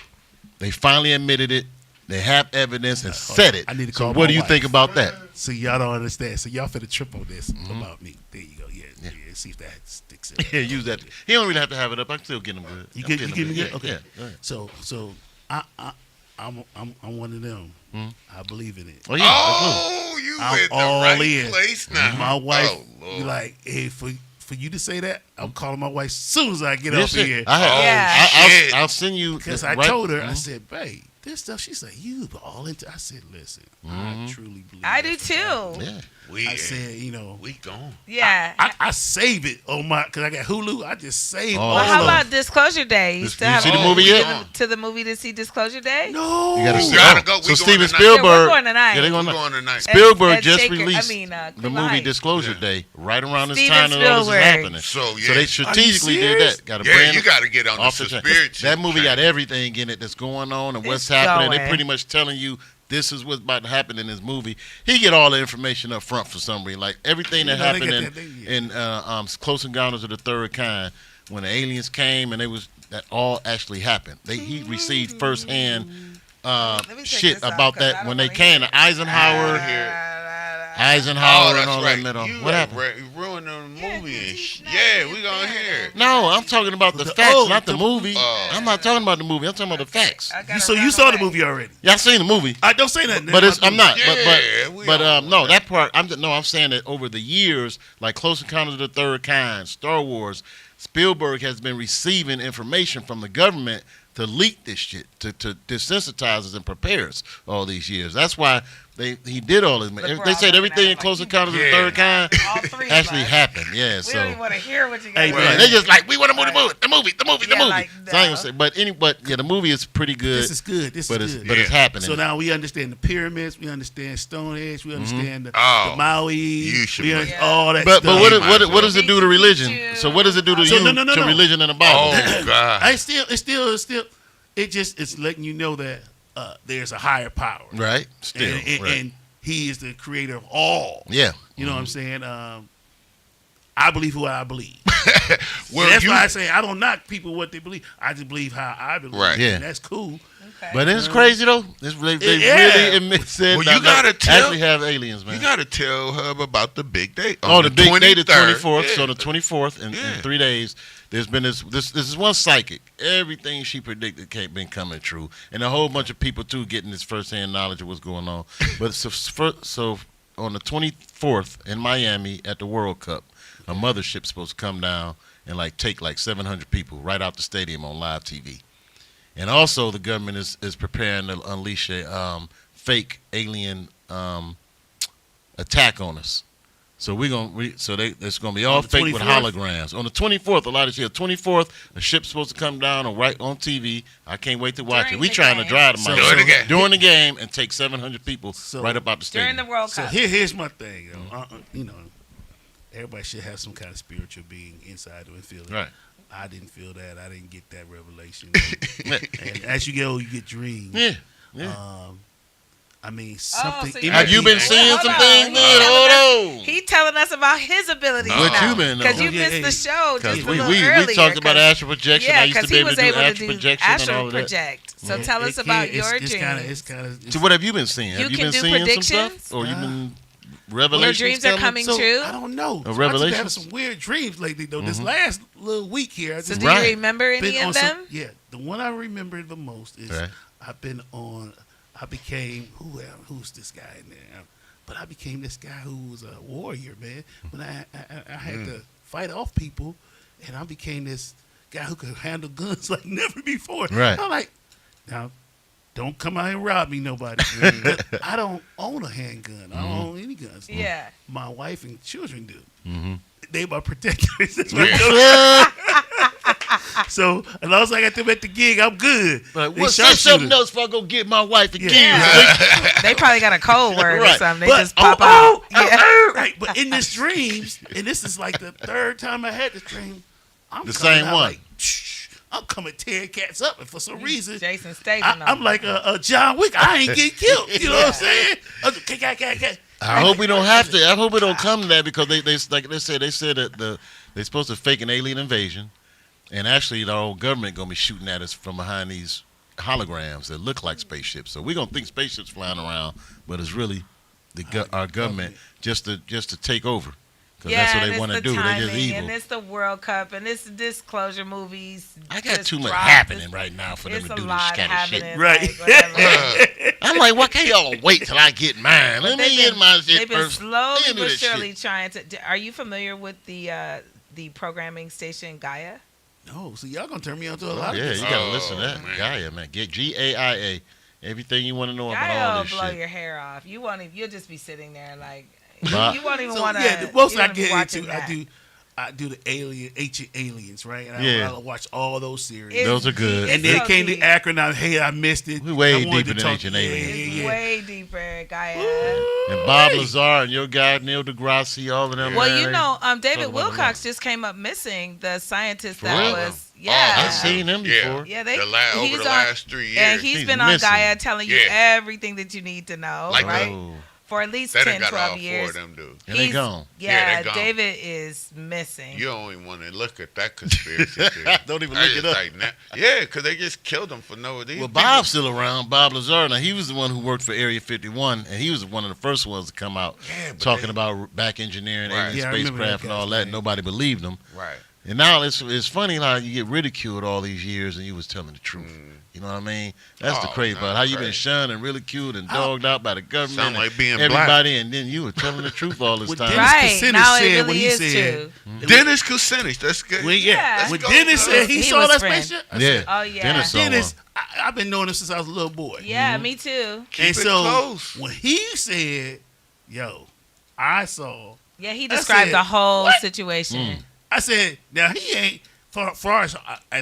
They finally admitted it. They have evidence and said it. I need to So call what my do you wife. think about that? So y'all don't understand. So y'all finna trip on this about me. There you go. Yeah. See if that sticks in. Yeah, use that. He don't really have to have it up. I can still get him good. You I'm get getting me him good? Okay. Yeah, go ahead. So I'm one of them. I believe in it. Oh yeah. Oh, you I'm in the all right in. place now. My wife Oh, Lord. be like, hey, for you to say that, I'm calling my wife as soon as I get Yes, off sir. here. Yeah. shit. I'll send you. Because I right- told her, I Mhm. said, babe, this stuff. She said, you all into. I said, listen, Mm-hmm. I truly believe. I do that's too. what's happening. Yeah. I said, we gone. Yeah. I save it on my because I got Hulu. I just save Oh. all Well, how of about Disclosure Day? You This- still you have see the to movie go yet? to the movie to see Disclosure Day? No, You gotta We see. gotta Oh, go. We so going Steven tonight. Spielberg. Yeah, we're going tonight. Yeah, they We going going tonight. Spielberg At just Shaker- released the the Cleveland movie Heights. Disclosure Yeah. Day right around this Steven time that all this is Spielberg. happening. So, yeah. So they Are you strategically did serious? that. Got a Yeah, brand you got to get on the off the chain. spirit. That movie got everything in it that's going on and what's It's happening. going. They're pretty much telling you this is what's about to happen in this movie. He get all the information up front for some reason. Like everything that You know, they happened got in, that thing, yeah. in Close Encounters of the Third Kind, when the aliens came and that all actually happened. He received firsthand Let me take shit this out, about 'cause I that don't when they wanna came hear to Eisenhower. Eisenhower and all that metal. You What happened? Ruined the movie and Yeah, we gonna hear it. No, I'm talking about the facts, not the movie. I'm not talking about the movie. I'm talking about the facts. So you saw the movie already? Yeah, I seen the movie. I don't say nothing. But I'm not. Yeah, But no, that part. I'm saying that over the years, like Close Encounters of the Third Kind, Star Wars, Spielberg has been receiving information from the government to leak this shit, to desensitize us and prepare us all these years. That's why he did all this. They said everything in Close Encounters of the Third Kind actually happened. Yeah, we don't even want to hear what you got. They just like, we want to move the movie. Like, So I ain't gonna say, but the movie is pretty good. This is good. But it's happening. So now we understand the pyramids. We understand Stonehenge. We understand the Maui. All that. But stuff. what does it do to religion? So what does it do to you to religion and the Bible? Oh God! It's letting you know that there's a higher power, right? Still, and He is the creator of all. Yeah, you know what I'm saying. I believe who I believe. Well, that's why I say I don't knock people what they believe. I just believe how I believe. Right. Yeah. And that's cool. Okay. But it's crazy though. They really admit Well, you gotta actually have aliens, man. You gotta tell Hub about the big day. The big day, the 24th. Yeah. So the 24th in 3 days. There's been this is one psychic. Everything she predicted been coming true, and a whole bunch of people too getting this firsthand knowledge of what's going on. But so on the 24th in Miami at the World Cup, a mothership's supposed to come down and take 700 people right out the stadium on live TV. And also the government is preparing to unleash a fake alien attack on us. So it's gonna be all fake 24th? with holograms. On the 24th, a lot of shit. 24th, a ship's supposed to come down and right on TV. I can't wait to watch it. We trying to drive to Miami during the game and take 700 people right up out the stadium. During the World Cup. So here's my thing. Everybody should have some kind of spiritual being inside them and feel it. Right. I didn't feel that. I didn't get that revelation. And as you get old, you get dreams. Yeah. I mean, something. So have you been seeing some things, man? Hold on. He telling us about his abilities What you been? Because you missed the show just a little earlier. We talked about astral projection. Yeah, I used to be able to do astral projection and all astral of that. project. So tell us about your dreams. So what have you been seeing? Have you been seeing some stuff? Or you been revelations? Your dreams are coming true? I don't know. A revelation? I've been having some weird dreams lately, though. This last little week here. So do you remember any of them? The one I remember the most is I became who's this guy in there? But I became this guy who was a warrior, man. When I had to fight off people, and I became this guy who could handle guns like never before. Right. I'm like, now, don't come out and rob me, nobody. I don't own a handgun. I don't own any guns. Yeah. My wife and children do. Mm-hmm. They my protectors. So as long as I got them at the gig, I'm good. But what's something else if I go get my wife and kids? They probably got a code word or something. They just pop out. out. Right. But in this dreams, and this is like the third time I had this dream, I'm the same one. I'm coming tearing cats up, and for some reason, Jason Statham. I'm like a John Wick. I ain't getting killed. You know what I'm saying? I hope we don't have to. I hope it don't come to that because they said that they're supposed to fake an alien invasion, and actually the whole government gonna be shooting at us from behind these holograms that look like spaceships. So we're gonna think spaceships flying around, but it's really our government just to take over. Because that's what they want to do. They're just evil. And it's the World Cup, and it's disclosure movies. I got too much happening right now for them to do this kind of shit. Right. I'm like, why can't y'all wait till I get mine? Let me get my shit first. They've been slowly but surely trying to. Are you familiar with the programming station Gaia? No, so y'all gonna turn me on to a lot of this. Yeah, you gotta listen to that. Man. Gaia, man. Get GAIA. Everything you want to know about all this shit. Gaia will blow your hair off. You'll just be sitting there like. You won't even want to. Yeah, the most I get into, I do the ancient aliens, right? And I watch all those series. Those are good. And then it came the acronym. Hey, I missed it. We're way deeper than ancient aliens. It's way deeper, Gaia. And Bob Lazar and your guy Neil deGrasse, all of them. Well, David Wilcox just came up missing. The scientist was. Yeah, I've seen him before. Yeah, over the last 3 years. And he's been on Gaia telling you everything that you need to know, right? for at least They 10, done got 12 all years. 4 of them dudes. And they gone. Yeah, they gone. David is missing. You don't even want to look at that conspiracy theory. Don't even look it up. Yeah, because they just killed him for no reason. Well, Bob's still around. Bob Lazar. Now, he was the one who worked for Area 51, and he was one of the first ones to come out talking about back engineering, alien spacecraft, and all that. And nobody believed him. Right. And now it's funny how you get ridiculed all these years, and you was telling the truth. You know what I mean? That's the crazy part. How you been shunned and ridiculed and dogged out by the government. Sound like being everybody, black. And then you were telling the truth all this time. Right. Now it really is true. Dennis Kucinich. That's good. When Dennis said he saw that spaceship, I said, oh, yeah. Dennis, I've been knowing him since I was a little boy. Yeah, me too. Keep and it so close. when he said, yo, I saw. Yeah, he described the whole situation. I said, now he ain't, far as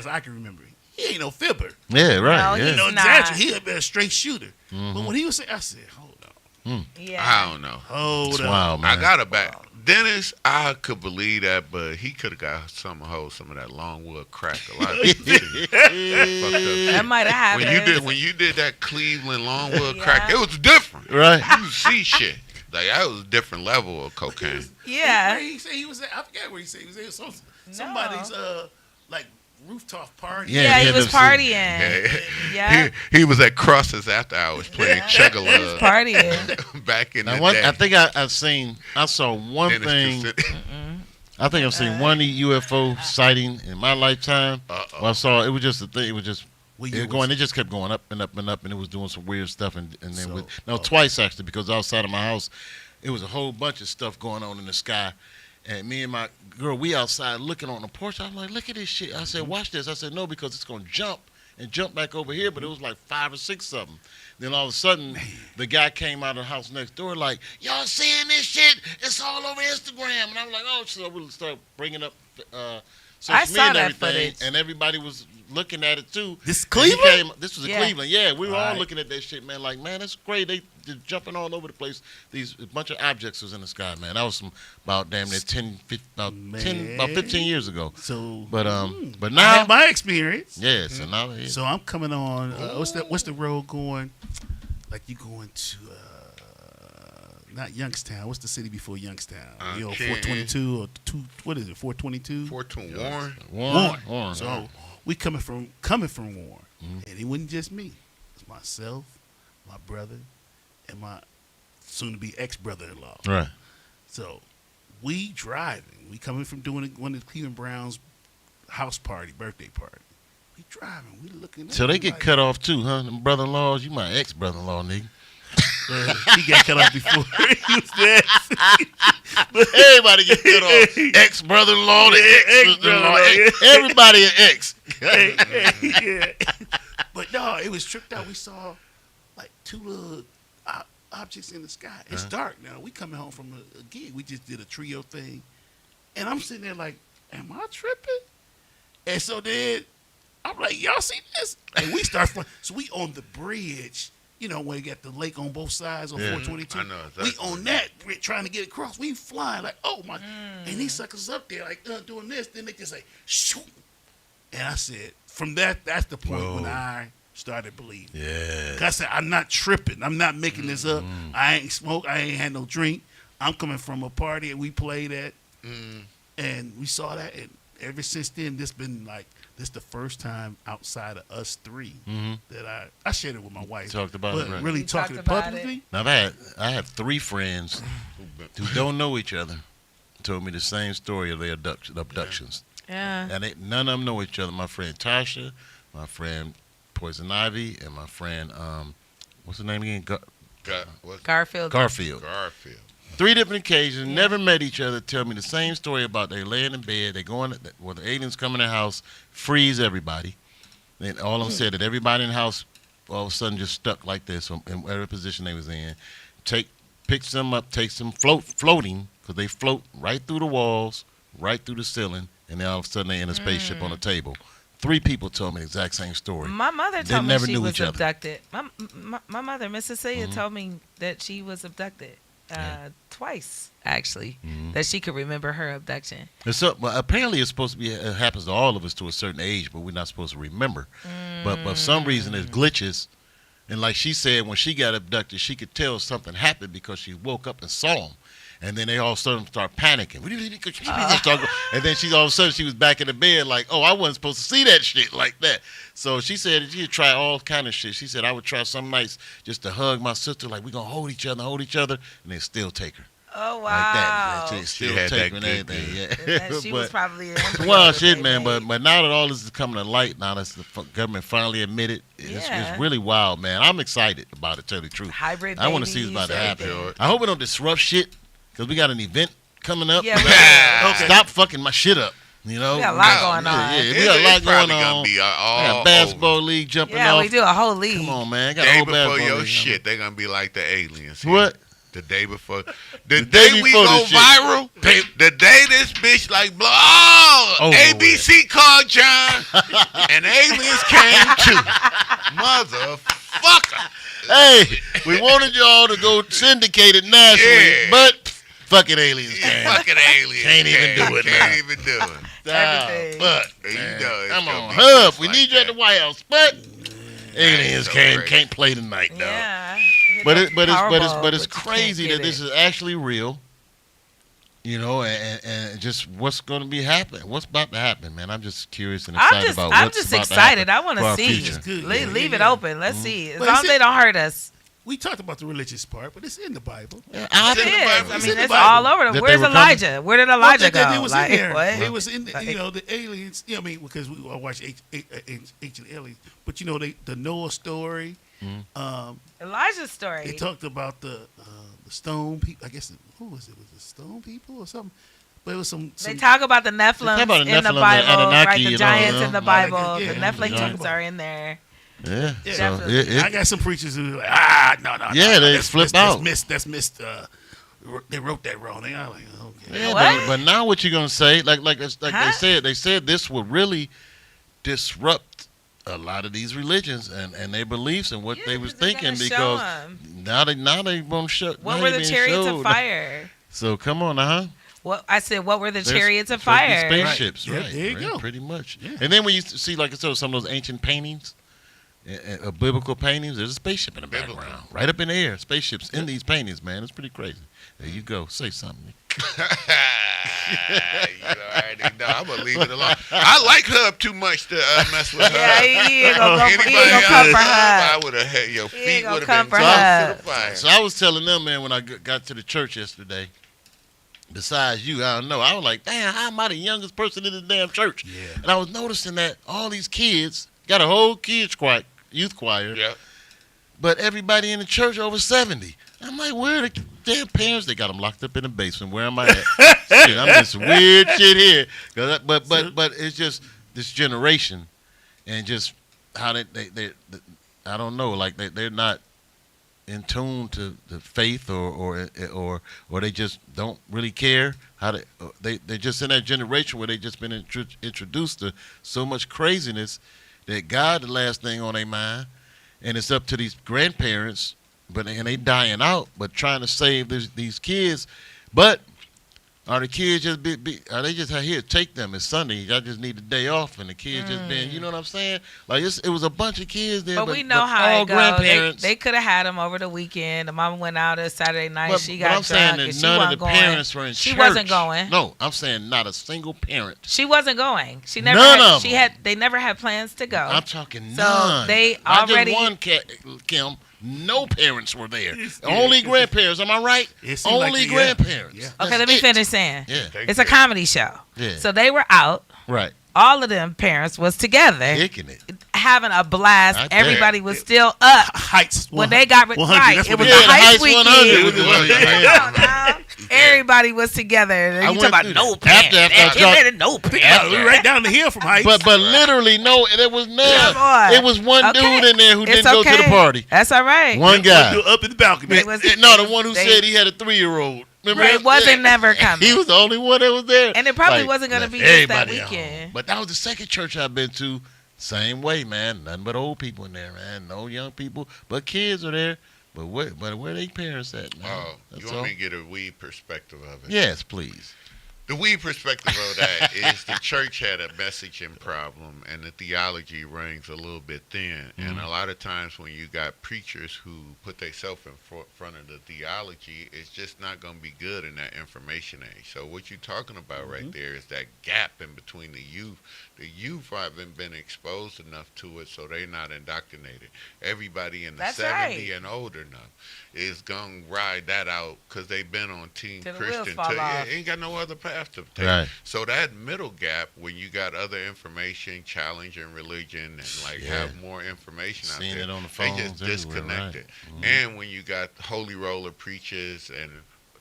I can remember, he ain't no fibber. Yeah, right. No, yeah. he's No not. exaggeration. He'll be a straight shooter. But when he was saying, I said, hold on. Yeah. I don't know. Hold on. Wow, man. I got it back. Dennis, I could believe that, but he could have got some of that Longwood crack. A lot of people fucked up. That might have happened. When you did that Cleveland Longwood crack, it was different. Right. You see shit. Like that was a different level of cocaine. Yeah. Where he said he was at, I forget where he said he was at. Somebody's like rooftop party. Yeah, he was partying. Yeah. He was at Crosses after hours playing Chugga He was partying. back in the day. I think I saw one thing. I think I've seen one UFO sighting in my lifetime. Well, I saw it was just a thing. It was just it just kept going up and up and up, and it was doing some weird stuff. And then twice actually, because outside of my house, it was a whole bunch of stuff going on in the sky. And me and my girl, we outside looking on the porch. I was like, look at this shit. I said, watch this. I said, no, because it's going to jump back over here. But it was like 5 or 6 of them. Then all of a sudden, the guy came out of the house next door like, y'all seeing this shit? It's all over Instagram. And I was like, oh, so we'll start bringing up social media and everything. And everybody was looking at it, too. This Cleveland? This was in Cleveland. Yeah, we were all looking at that shit, man. Like, man, that's great. They're jumping all over the place. A bunch of objects was in the sky, man. That was about damn near 15 years ago. So, but now I had my experience. Yeah, so now so I'm coming on. What's the road going? Like you going to not Youngstown. What's the city before Youngstown? 422 or 2? What is it? 422. 421. Warren. So we coming from Warren, and it wasn't just me. It's myself, my brother, and my soon-to-be ex-brother-in-law. Right. So we driving. We coming from doing one of the Cleveland Browns birthday party. We driving. We looking. So they get cut off too, huh? Them brother-in-laws. You my ex-brother-in-law, nigga. He got cut off before he was there. Everybody get cut off. Ex-brother-in-law, the ex-brother-in-law. Everybody an ex. Yeah. But no, it was tripped out. We saw like 2 little objects in the sky. It's dark now. We coming home from a gig. We just did a trio thing. And I'm sitting there like, am I tripping? And so then I'm like, y'all see this? And we start flying. So we on the bridge. You know, where you got the lake on both sides on 422. I know. Exactly. We on that, we're trying to get across. We flying like, oh my. And these suckers up there like doing this. Then they just like, shoot. And I said, from that's the point when I started believing. Yeah. I said, I'm not tripping. I'm not making this up. I ain't smoke. I ain't had no drink. I'm coming from a party and we played at. And we saw that. And ever since then, this been like, this the first time outside of us 3 that I shared it with my wife. Talked about but it, right. really talking it publicly. Now I have 3 friends who don't know each other. Told me the same story of their abductions. Yeah. And none of them know each other. My friend Tasha, my friend Poison Ivy, and my friend what's her name again? Garfield. 3 different occasions, never met each other, tell me the same story about they laying in bed, they going, well, the aliens come in the house, freeze everybody. Then all of them said that everybody in the house all of a sudden just stuck like this in whatever position they was in. Picks them up, takes them floating, because they float right through the walls, right through the ceiling, and then all of a sudden they in a spaceship on a table. 3 people told me the exact same story. My mother told me never she knew was each other. abducted. My mother, Miss Cecilia, told me that she was abducted. Twice, actually, that she could remember her abduction. Well, apparently it's supposed to be, it happens to all of us to a certain age, but we're not supposed to remember. But for some reason, there's glitches And like she said, when she got abducted, she could tell something happened because she woke up and saw them. And then they all of a sudden start panicking. And then she all of a sudden she was back in the bed like, oh, I wasn't supposed to see that shit like that. So she said she'd try all kind of shit. She said I would try some nights just to hug my sister, like we're going to hold each other, and they still take her. Oh, wow. Like that. She still had take that her and good everything. Yeah. She was probably well, shit, man. But now that all this is coming to light, now that the government finally admitted, it's really wild, man. I'm excited about it, to tell you the truth. Hybrid I want to see what's about to happen. I hope it don't disrupt shit, because we got an event coming up. Yeah, okay. Stop fucking my shit up. You know, we got a lot going on. Yeah, we got a lot going on. Gonna be all we got basketball over. League jumping off. Yeah, we do a whole league. Come on, man. Got a Day whole before basketball your league. shit, they're gonna be like the aliens. What? The day before. The day we before go this shit. viral. The day this bitch like blow. Oh, ABC called John, and aliens came too. Motherfucker. Hey, we wanted y'all to go syndicated nationally, but fucking aliens came. Fucking aliens. Can't even do it. Can't even do it. Everything. But You know, it's come gonna on, be Hub. just We like need you at the that. White House, but aliens so came. crazy. Can't play tonight, dog. Yeah. But it's Powerball, crazy you can't that get this it. is actually real. You know, and just what's going to be happening. What's about to happen, man? I'm just curious and excited about what's I'm about just to excited. happen I want for to our see. future. Good. Leave it open. Let's see. As But long is as they it- don't hurt us. We talked about the religious part, but it's in the Bible. Yeah, It in the is. Bible. I It's mean, in the it's Bible. all over. That they Where's were Elijah? Where did Elijah Well, go? It was Like, in there. what? It was in, Like- the aliens. You know, I mean, because we watch Ancient Aliens, but you know, the Noah story. Elijah's story. They talked about the stone people. I guess who was it? Was it stone people or something? But it was some. They talk about the Nephilim talk about the in the Nephilim, the Bible, right? Anunnaki, The you know, giants yeah. in the Bible. Yeah, The yeah. Nephilim are in there. Yeah. Yeah. So Definitely. I got some preachers who are like, no. Yeah, they that's flip missed, out. That's missed. They wrote that wrong. They are like, okay. Yeah, What? but now what you gonna say? Like Huh? they said this will really disrupt a lot of these religions and their beliefs and what Yeah, they was 'cause they're thinking, gonna show because 'em. now they won't show. What now were they the being chariots showed. of fire? So come on, What I said, what were the There's chariots of supposed to be fire? spaceships, Right. right? Yeah, there you right, go. Pretty much. Yeah. And then when you see, like I said, some of those ancient paintings, biblical paintings, there's a spaceship in the background, right up in the air. Spaceships in these paintings, man. It's pretty crazy. There you go. Say something. You already know. I'm gonna leave it alone. I like Hub too much to mess with her. Yeah, he ain't gonna Anybody come for else, I her. would have had your He ain't feet gonna would have come been for tossed her. to the fire. So I was telling them, man, when I got to the church yesterday, besides you, I don't know. I was like, damn, how am I the youngest person in this damn church? Yeah. And I was noticing that all these kids got a whole kids choir, youth choir, Yeah. but everybody in the church over 70. I'm like, where are the damn parents? They got them locked up in the basement. Where am I at? Shit, I'm just weird shit here. But it's just this generation and just how they I don't know, like they're not in tune to the faith or they just don't really care how they're just in that generation where they just been introduced to so much craziness that God the last thing on their mind, and it's up to these grandparents, and they dying out, but trying to save these kids. But are the kids just are they just here? Take them. It's Sunday. I just need a day off, and the kids just been. You know what I'm saying? Like it was a bunch of kids there, But we know how all it goes. grandparents. They could have had them over the weekend. The mama went out Saturday night. But, She but got I'm saying drunk that and she none of wasn't the going. parents were in She church. wasn't going. No, I'm saying not a single parent. She wasn't going. She never. None had, of she them. had. They never had plans to go. I'm talking So none. they Not already- just one Kim. No parents were there. Only grandparents. Am I right? It seemed like Only yeah. grandparents. Yeah. Okay, That's let me it. finish saying. Yeah. It's a comedy show. Yeah. So they were out. Right. All of them parents was together, Kicking it. having a blast. I bet. Everybody was still up Heights. when they got 100. right. That's It what was they a did. Heights Heights weekend. 100. Come on now. Everybody was together. And I you went talking through about no that. parents. After I dropped- No parents. Yeah, we right down the hill from Heights. But literally, no, there was none. Come on. It was one Okay. dude in there who It's didn't go to the okay. party. That's all right. One guy. up in the balcony. It was- No, the one who they- said he had a 3-year-old. Remember Right, that? it wasn't Yeah. never coming. He was the only one that was there. And it probably Like, wasn't going to left be just that everybody at weekend. home. But that was the second church I've been to. Same way, man. Nothing but old people in there, man. No young people. But kids are there. But where they parents at, man? Oh, That's you want all. me to get a weed perspective of it? Yes, please. The weed perspective of that is the church had a messaging problem, and the theology rings a little bit thin. And a lot of times when you got preachers who put themselves in front of the theology, it's just not going to be good in that information age. So what you're talking about right there is that gap in between the youth. The youth haven't been exposed enough to it, so they're not indoctrinated. Everybody in the That's 70 right. and older now is going to ride that out because they've been on Team Till the wheels Christian. fall off. Ain't got no other path to take. Right. So that middle gap, when you got other information, challenging religion, and like have more information out Seeing there, it on the they phones just everywhere, disconnected. right. And when you got holy roller preachers, and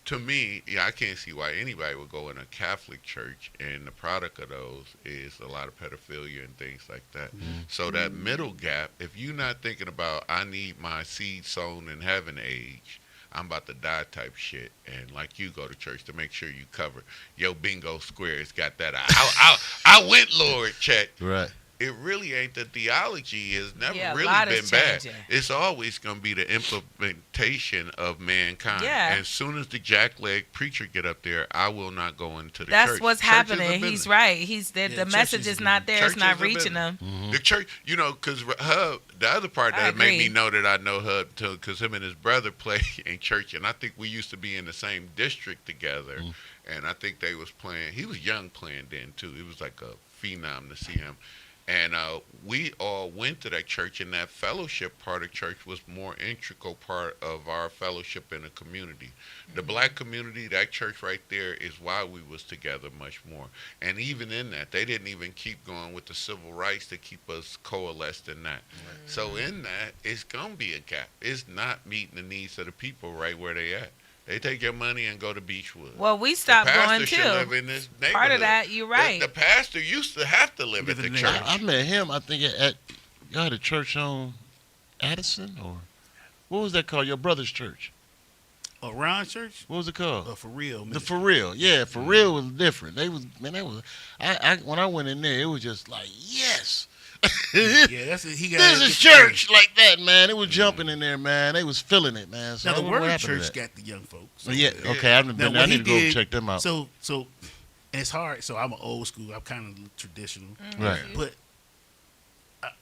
to me, I can't see why anybody would go in a Catholic church, and the product of those is a lot of pedophilia and things like that. So that middle gap, if you're not thinking about, I need my seed sown in heaven age, I'm about to die type shit, and like you go to church to make sure you cover your bingo square. It's got that I went Lord check. Right. It really ain't. The theology has never Yeah, a really lot been is bad. changing. It's always going to be the implementation of mankind. Yeah. As soon as the jackleg preacher get up there, I will not go into the That's church. what's Church is a happening. He's business. right. The church message is is a not there. It's Church not is a reaching business. them. The church, because Hub, the other part I that made me agree. know that I know Hub, because him and his brother play in church, and I think we used to be in the same district together, and I think they was playing. He was young playing then too. It was like a phenom to see him. And we all went to that church, and that fellowship part of church was more integral part of our fellowship in the community. The black community, that church right there is why we was together much more. And even in that, they didn't even keep going with the civil rights to keep us coalesced in that. So in that, it's going to be a gap. It's not meeting the needs of the people right where they at. They take your money and go to Beechwood. Well, we stopped the going pastor should live too. in this neighborhood. Part of that, you're right. The pastor used to have to live Live at in the the church. neighborhood. I met him, I think, at y'all had a church on Addison, or what was that called? Your brother's church. Ron Church? What was it called? For real. The For Real. Yeah, For Real was different. They was, man, that was, I when I went in there, it was just like, yes. Yeah, that's it. He got This is church like that, man. It was jumping in there, man. They was feeling it, man. So Now I the wonder what Word happened to Church that. got the young folks. Yeah, okay. I haven't been there. I what he need to go did- check them out. So and it's hard. So I'm an old school. I'm kind of traditional, Right. but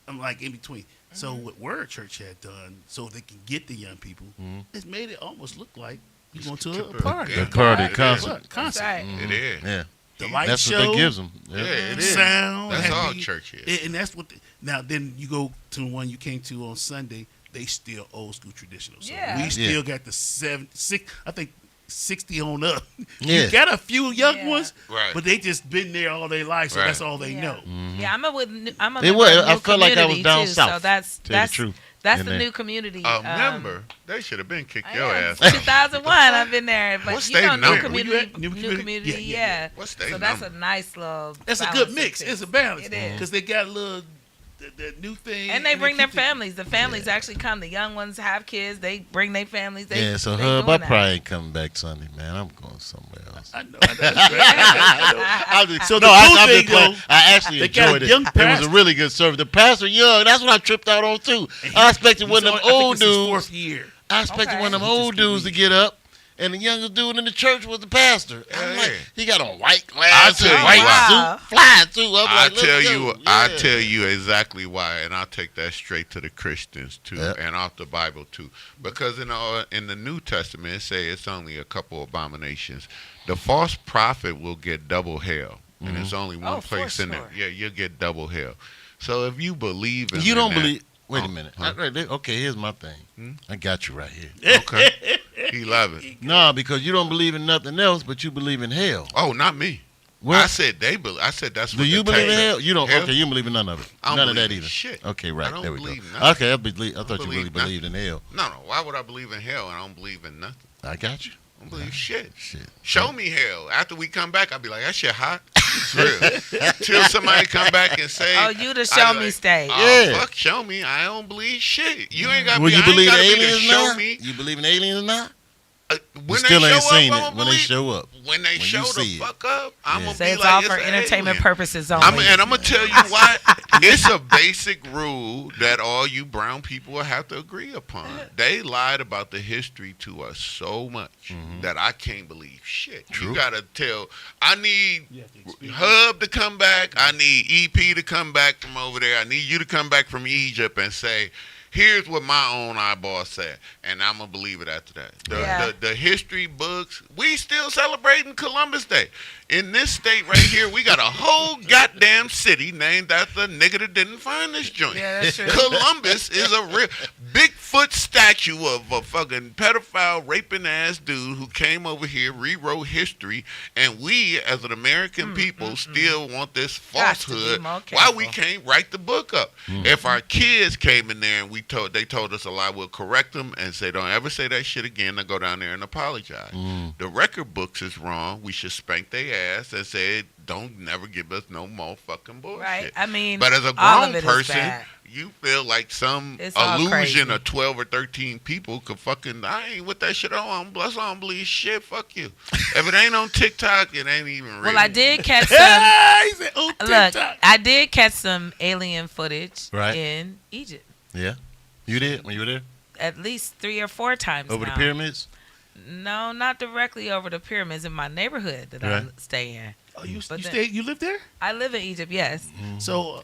I'm like in between. So what Word Church had done, so they can get the young people, it's made it almost look like you going to a party. Yeah, The party it is. concert. Concert. Right. It is. Yeah. The light That's show. what they gives them. Yeah, it is. Sound. That's had all the- church is. And that's what. Now then, you go to the one you came to on Sunday. They still old school traditional. So Yeah. we still got the 6. I think 60 on up. Yeah. You got a few young Yeah. ones, Right. but they just been there all their life, so Right. that's all they Yeah. know. Yeah, I'm a It member was. of I New felt like I was Community, down too, south. So that's Tell you the truth. That's in the there. new community. A member, they should have been kicked I your am. ass. 2001, I've been there, but What you state know, number? new community, Where you at? new New community, community? Yeah, yeah. What state So that's number? a nice little. That's a balance good of mix. things. It's a balance. It is. Because they got a little the new thing. And they bring their keep it- families. The families actually come. The young ones have kids. They bring their families. They, Yeah, so they Hub, I doing that. probably ain't coming back Sunday, man. I'm going somewhere else. I know. I know. So the I, cool I've been thing, playing- though, I actually they got enjoyed a it. young It was pastor. a really good service. The pastor young, that's what I tripped out on too. And I expected he's one of them on- I think old it's his dudes. 4th year. I expected Okay. one of them He just old keep dudes to reading. get up, and the youngest dude in the church was the pastor. I'm Yeah. like, he got on white glasses, tell you white why. suit, fly suit. I'm I like, let's tell go. you, Yeah. I tell you exactly why, and I'll take that straight to the Christians too, Yep. and off the Bible too, because in the New Testament it say it's only a couple abominations. The false prophet will get double hell, and there's only one Oh, for place in there. sure. Yeah, you'll get double hell. So if you believe in You don't that- believe. Wait a Huh? minute. Huh? Okay, here's my thing. Hmm? I got you right here. Okay, he love it. No, because you don't believe in nothing else, but you believe in hell. Oh, not me. Well, I said they believe. I said that's do what you the believe in text- hell? You don't. Hell? Okay, you don't believe in none of it. I don't None of that believe in either. shit. Okay, I right. don't There we believe go. nothing. Okay, I thought you believe really believed in hell. No. Why would I believe in hell? I don't believe in nothing. I got you. I don't believe shit. Shit. Show me hell. After we come back, I'll be like, that shit hot. It's real. Till somebody come back and say, Oh, you the I'll show be me like, stage. Oh, Yeah. fuck, show me. I don't believe shit. You ain't got to Well, be, you I ain't believe in gotta be the aliens show now? me. You believe in aliens now? You still ain't seen it when they show up. When they show the fuck up, I'm gonna say be it's like, all for entertainment purposes only. And I'm gonna tell you why. It's a basic rule that all you brown people will have to agree upon. They lied about the history to us so much that I can't believe shit. True. You gotta tell. I need Hub to come back. I need EP to come back from over there. I need you to come back from Egypt and say, here's what my own eyeball said, and I'm gonna believe it after that. The history books, we still celebrating Columbus Day. In this state right here, we got a whole goddamn city named after a nigga that didn't find this joint. Yeah, that's true. Columbus is a real Bigfoot statue of a fucking pedophile raping ass dude who came over here, rewrote history, and we as an American people still want this falsehood. Why we can't write the book up? If our kids came in there and they told us a lie, we'll correct them and say, don't ever say that shit again, and go down there and apologize. The record books is wrong. We should spank their ass and say, don't never give us no more fucking bullshit. Right. I mean, but as a grown person, you feel like some illusion of 12 or 13 people could fucking, I ain't with that shit on. I don't believe shit. Fuck you. If it ain't on TikTok, it ain't even real. Well, I did catch some. Look, I did catch some alien footage in Egypt. Yeah. You did when you were there? At least 3 or 4 times over now. The pyramids? No, not directly over the pyramids in my neighborhood that I stay in. Oh, you live there? I live in Egypt, yes. So,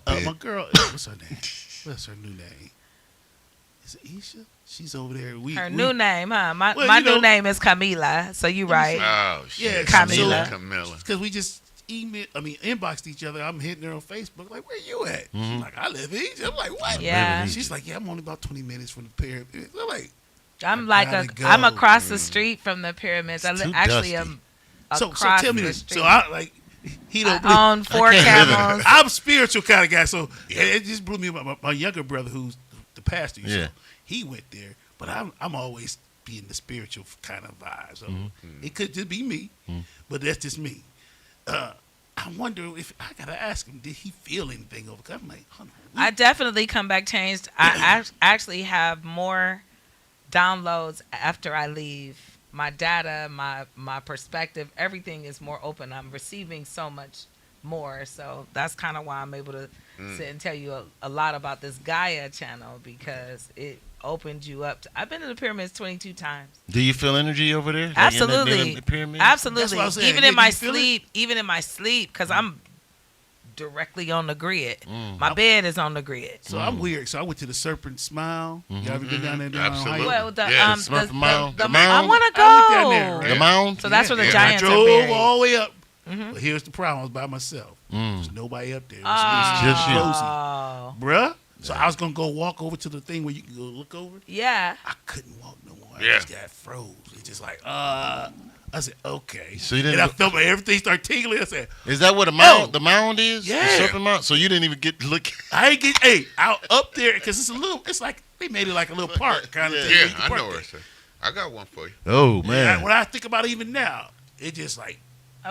my girl, what's her name? What's her new name? Is it Isha? She's over there. Her new name, huh? My new name is Camila, so you right. Oh, shit. Yeah, Camila. Because we just inboxed each other. I'm hitting her on Facebook, like, where you at? She's like, I live in Egypt. I'm like, what? Yeah. She's like, yeah, I'm only about 20 minutes from the pyramids. I'm like, I'm across the street from the pyramids. I actually am across so tell me the this. street. So I like, he don't I own 4 camels. I'm a spiritual kind of guy, so it just blew me up. My younger brother, who's the pastor, so he went there, but I'm always being the spiritual kind of vibe. So it could just be me, but that's just me. I wonder if I gotta ask him, did he feel anything over? Cause I'm like, I definitely come back changed. I actually have more downloads after I leave. My data, my perspective, everything is more open. I'm receiving so much more, so that's kind of why I'm able to sit and tell you a lot about this Gaia channel, because it opened you up. I've been to the pyramids 22 times. Do you feel energy over there? Absolutely. Like in the Absolutely. Even in my sleep, because I'm directly on the grid. My bed is on the grid. So I'm weird. So I went to the Serpent Smile. You ever been down there? Absolutely. Well, the mound. I want to go. I went down there, The mound. So that's where the giants I are drove buried. all the way up. But here's the problem. I was by myself. There's nobody up there. It was just you. cozy. Bruh. So I was going to go walk over to the thing where you can go look over. Yeah. I couldn't walk no more. I just got froze. It's just like, I said, okay. So you didn't and I felt like everything started tingling. I said, is that what the mound is? Yeah. The serpent mound? So you didn't even get to look. I ain't get, out up there, because it's like, they made it like a little park kind of thing. Yeah, I know where it's at. I got one for you. Oh, man. When I think about it even now, it just like.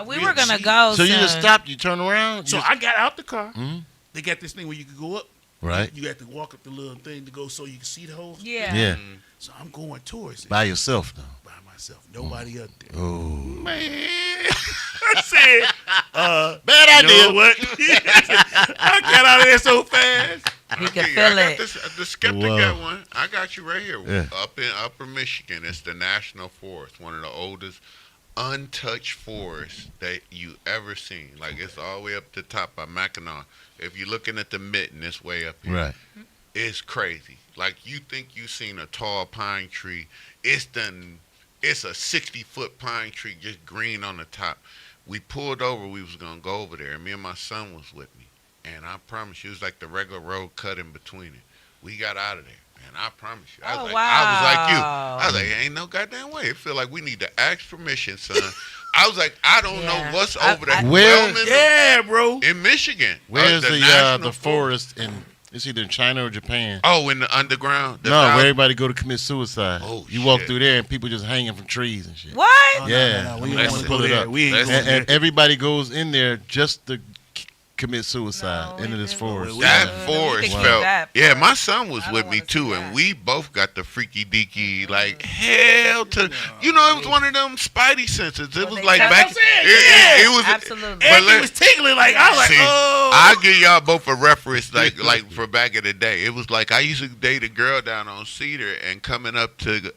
We were going to go. So you just stopped, you turn around? So I got out the car. They got this thing where you can go up. Right. You have to walk up the little thing to go so you can see the whole. Yeah. So I'm going towards it. By yourself, though? By myself. Nobody up there. Oh. Man. I said, bad idea. You know what? I got out of there so fast. You can feel it. The skeptic got one. I got you right here. Yeah. Up in Upper Michigan, it's the National Forest, one of the oldest untouched forests that you ever seen. Like, it's all the way up to the top by Mackinac. If you're looking at the mitten, it's way up here. Right. It's crazy. Like, you think you seen a tall pine tree. It's a 60-foot pine tree, just green on the top. We pulled over. We was going to go over there. And me and my son was with me. And I promise you, it was like the regular road cut in between it. We got out of there. And I promise you, I was like you. I was like, ain't no goddamn way. It feel like we need to ask permission, son. I was like, I don't know what's over there. Yeah, bro. In Michigan. Where's the forest in? It's either in China or Japan. Oh, in the underground? Where everybody go to commit suicide. Oh, you walk through there and people just hanging from trees and shit. What? No, we don't want to go there. And everybody goes in there just to commit suicide No, into this we forest. didn't. That Yeah. forest We can felt. keep that Yeah, for- my son was I don't with me wanna see too, that. and we both got the freaky deaky like hell to. You know, it was one of them spidey senses. It was they like tell back. us. Yeah. It was Absolutely. But Everything was tingling. Like I was like, See, oh. I'll give y'all both a reference, like for back in the day. It was like I used to date a girl down on Cedar, and coming up to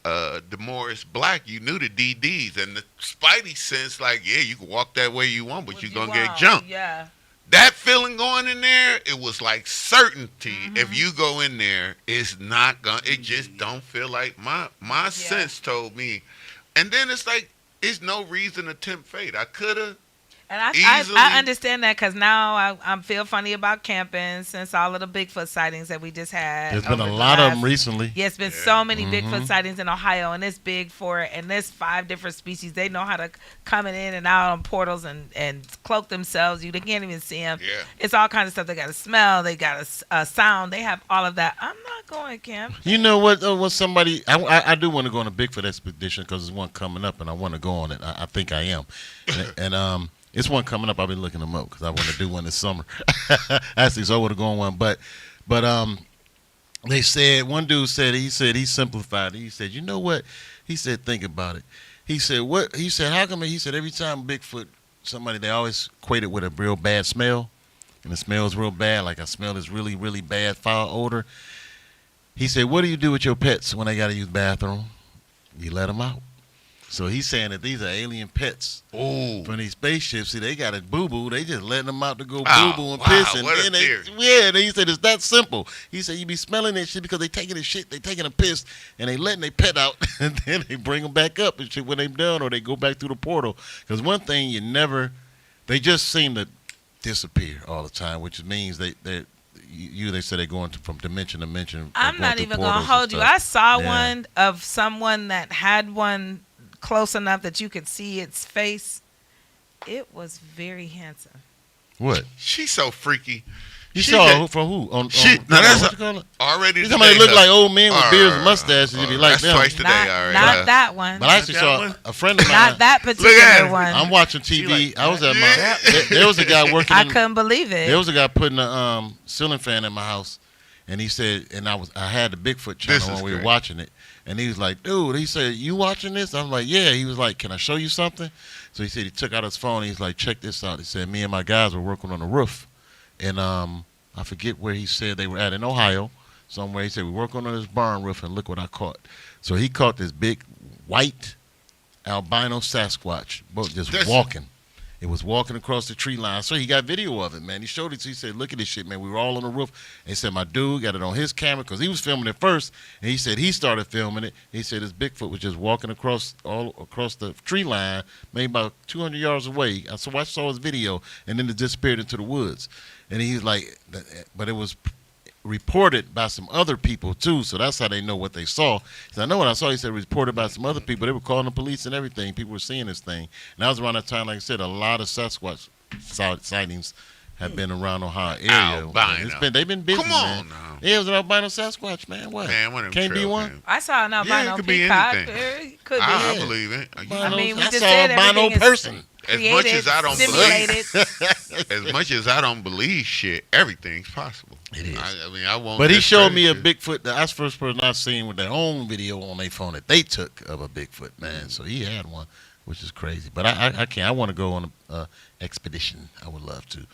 Demorris Black, you knew the DDs and the Spidey sense. Like, yeah, you can walk that way you want, but you're gonna get jumped. Yeah. That feeling going in there, it was like certainty. Mm-hmm. If you go in there, it's not gonna. It just don't feel like my sense told me. And then it's like, it's no reason to tempt fate. I coulda. And Easily. I understand that because now I feel funny about camping since all of the Bigfoot sightings that we just had. There's been over a the lot of last- them recently. Yeah, it's been so many Bigfoot sightings in Ohio, and it's big for it. And there's 5 different species. They know how to come in and out on portals and cloak themselves. They can't even see them. Yeah. It's all kinds of stuff. They got a smell. They got a sound. They have all of that. I'm not going camp. You know what? What somebody I do want to go on a Bigfoot expedition because there's one coming up and I want to go on it. I think I am, and it's one coming up. I've been looking them up because I want to do one this summer. Actually, so I would have gone one, but they said one dude said he simplified it. He said, you know what? He said, think about it. He said what? He said how come? He said every time Bigfoot somebody they always equate it with a real bad smell, and the smell is real bad. Like I smell this really really bad foul odor. He said, what do you do with your pets when they got to use the bathroom? You let them out. So he's saying that these are alien pets from these spaceships. See, they got a boo-boo. They just letting them out to go boo-boo and piss. And what a then theory. he said it's that simple. He said you be smelling that shit because they taking the shit, they taking a piss, and they letting their pet out, and then they bring them back up and shit when they done, or they go back through the portal. Because one thing they just seem to disappear all the time, which means they said they're going from dimension to dimension. I'm not even going to hold you. I saw one of someone that had one close enough that you could see its face. It was very handsome. What? She's so freaky. You saw from who? Now what that's you call it? already. Somebody look like old men with beards and mustaches. You be like that's them. twice today. Not that one. But I actually saw a friend of mine. Not that at particular it. one. I'm watching TV. I was at my. There was a guy working. I couldn't believe it. There was a guy putting a ceiling fan in my house, and he said, and I had the Bigfoot channel when we were watching it, and he was like, dude, he said, you watching this? I'm like, yeah. He was like, can I show you something? So he said he took out his phone. And he's like, check this out. He said, me and my guys were working on the roof, and I forget where he said they were at in Ohio, somewhere. He said, we're working on this barn roof, and look what I caught. So he caught this big white albino Sasquatch just walking. It was walking across the tree line. So he got video of it, man. He showed it to. He said, look at this shit, man. We were all on the roof. And he said, my dude got it on his camera because he was filming it first. And he said he started filming it. He said his Bigfoot was just walking all across the tree line, maybe about 200 yards away. So I saw his video, and then it disappeared into the woods. And he's like, but it was reported by some other people too, so that's how they know what they saw. He said, I know what I saw. He said reported by some other people. They were calling the police and everything. People were seeing this thing. And that was around that time, like I said, a lot of Sasquatch sightings have been around Ohio area. They've been busy, Come on man. now. Yeah, it was an albino Sasquatch, man. What? Man, one of them Can't be trails, one? man. I saw an albino it could be peacock. anything. It could be. I believe it. I mean, we I just saw said an albino everything is person. As created, much as I don't stimulated. as much as I don't believe shit, everything's possible. It is. I mean, I won't. But he showed me a discredit Bigfoot. That's the first person I've seen with their own video on their phone that they took of a Bigfoot, man. So he had one, which is crazy. But I can't. I want to go on an expedition. I would love to. you.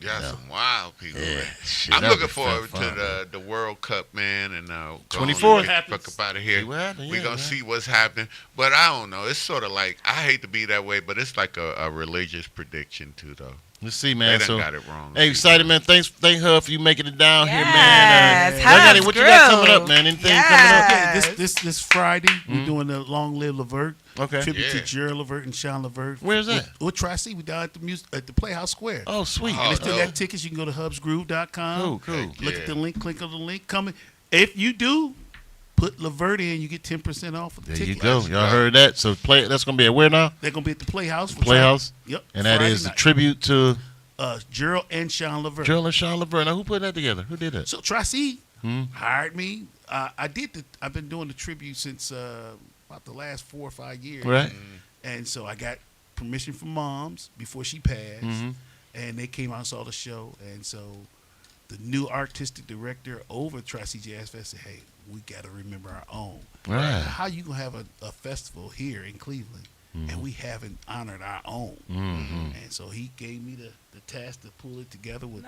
Got some wild people. Yeah, man. shit, I'm that would looking be forward fun, to the World Cup, man, and 24th. Fuck up out of here. See what happens, We're yeah, gonna man. see what's happening, but I don't know. It's sort of like, I hate to be that way, but it's like a religious prediction too, though. Let's see, They man. done So, got it wrong. hey, excited, man. Thank her for you making it down here, man. Yes, Y'all got it. What you got Hubs coming up, Groove. man? Anything Yes. Okay, this Friday we're doing the Long Live Levert coming up? Okay. tribute Yeah. to Gerald Levert and Sean Levert. Where's that? We'll try see. We down at the Playhouse Square. Oh, sweet. Oh, And they still dope. got tickets. You can go to hubsgroove.com. Cool. Look Yeah. at the link. Click on the link. Coming. If you do, put Levert in. You get 10% off of the There ticket. you go. Y'all heard that. So that's gonna be at where now? They're gonna be at the Playhouse. Playhouse. Yep. And that Friday is a night. tribute to Gerald and Sean Levert. Gerald and Sean Levert. Now, who put that together? Who did that? So Tracy hired me. I've been doing the tribute since about the last 4 or 5 years. Right. And so I got permission from Mom's before she passed. and they came out and saw the show, and so the new artistic director over Tri-City Jazz Fest said, "Hey, we got to remember our own. Right. How you gonna have a festival here in Cleveland, and we haven't honored our own?" And so he gave me the task to pull it together with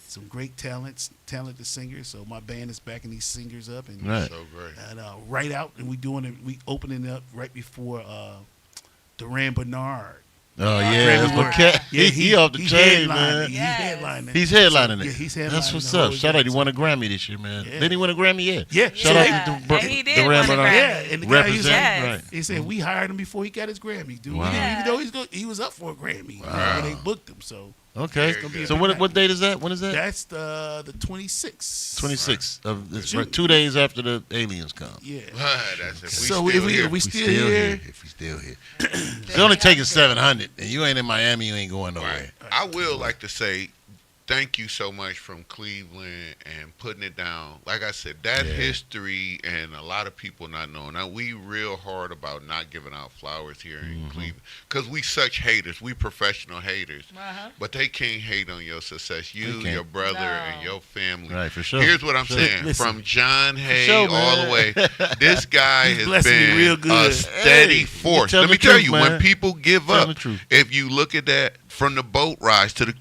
some great talented singers. So my band is backing these singers up, and So great. and right out, and we opening up right before Duran Bernard. Oh yeah, that's my cat. He off the chain, man. He's headlining. He's headlining it. Yeah, he's headlining. That's what's the whole up. Shout out, he event. won a Grammy this year, man. Yeah. Didn't he win a Grammy yet? Yeah. Shout Yeah. out to And he did Duran win a Bernard. Grammy. Yeah, and the guy he Represent, Yes. right. He said we hired him before he got his Grammy, dude. Wow. Even though he was up for a Grammy when they booked him. So Okay. Very good. So what date is that? When is that? that's the 26th. 26th of this, June. 2 days after the aliens come. Yeah. That's if So we still here. if we still here, If we still here, it's only taking 700, and you ain't in Miami, you ain't going nowhere. Right. I will like to say thank you so much from Cleveland and putting it down. Like I said, that history and a lot of people not knowing. Now, we real hard about not giving out flowers here in Cleveland because we such haters. We professional haters. But they can't hate on your success. You, They can't. your brother, No. and your family. Right, for sure. Here's what I'm Sure. saying. Listen. From John Hay sure, all man. the way, this guy He's has blessing me been real a good. steady Hey, force. you tell Let me the tell truth, you, man. when people give Tell up, the truth. if you look at that from the boat rides to the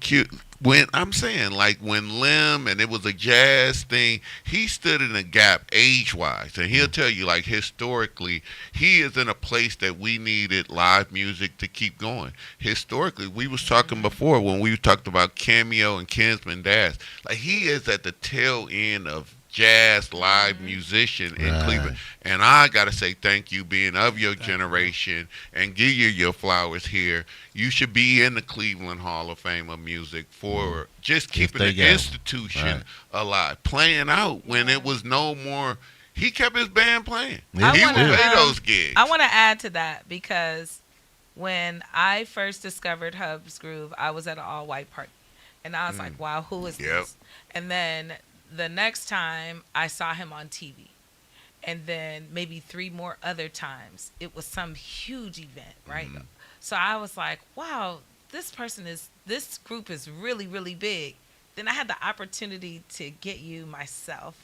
when I'm saying, like, when Lim and it was a jazz thing, he stood in a gap age-wise. And he'll tell you, like, historically, he is in a place that we needed live music to keep going. Historically, we was talking before when we talked about Cameo and Kinsman Dash. Like, he is at the tail end of jazz live musician in Right. Cleveland. And I got to say thank you being of your generation and give you your flowers here. You should be in the Cleveland Hall of Fame of Music for just keeping they the got 'em. institution Right. alive. Playing out when it was no more. He kept his band playing. Yeah, He I would wanna, play those gigs. I want to add to that because when I first discovered Hub's Groove, I was at an all-white party, and I was like, "Wow, who is this?" And then the next time I saw him on TV, and then maybe 3 more other times, it was some huge event, right? So I was like, "Wow, this group is really, really big." Then I had the opportunity to get you myself.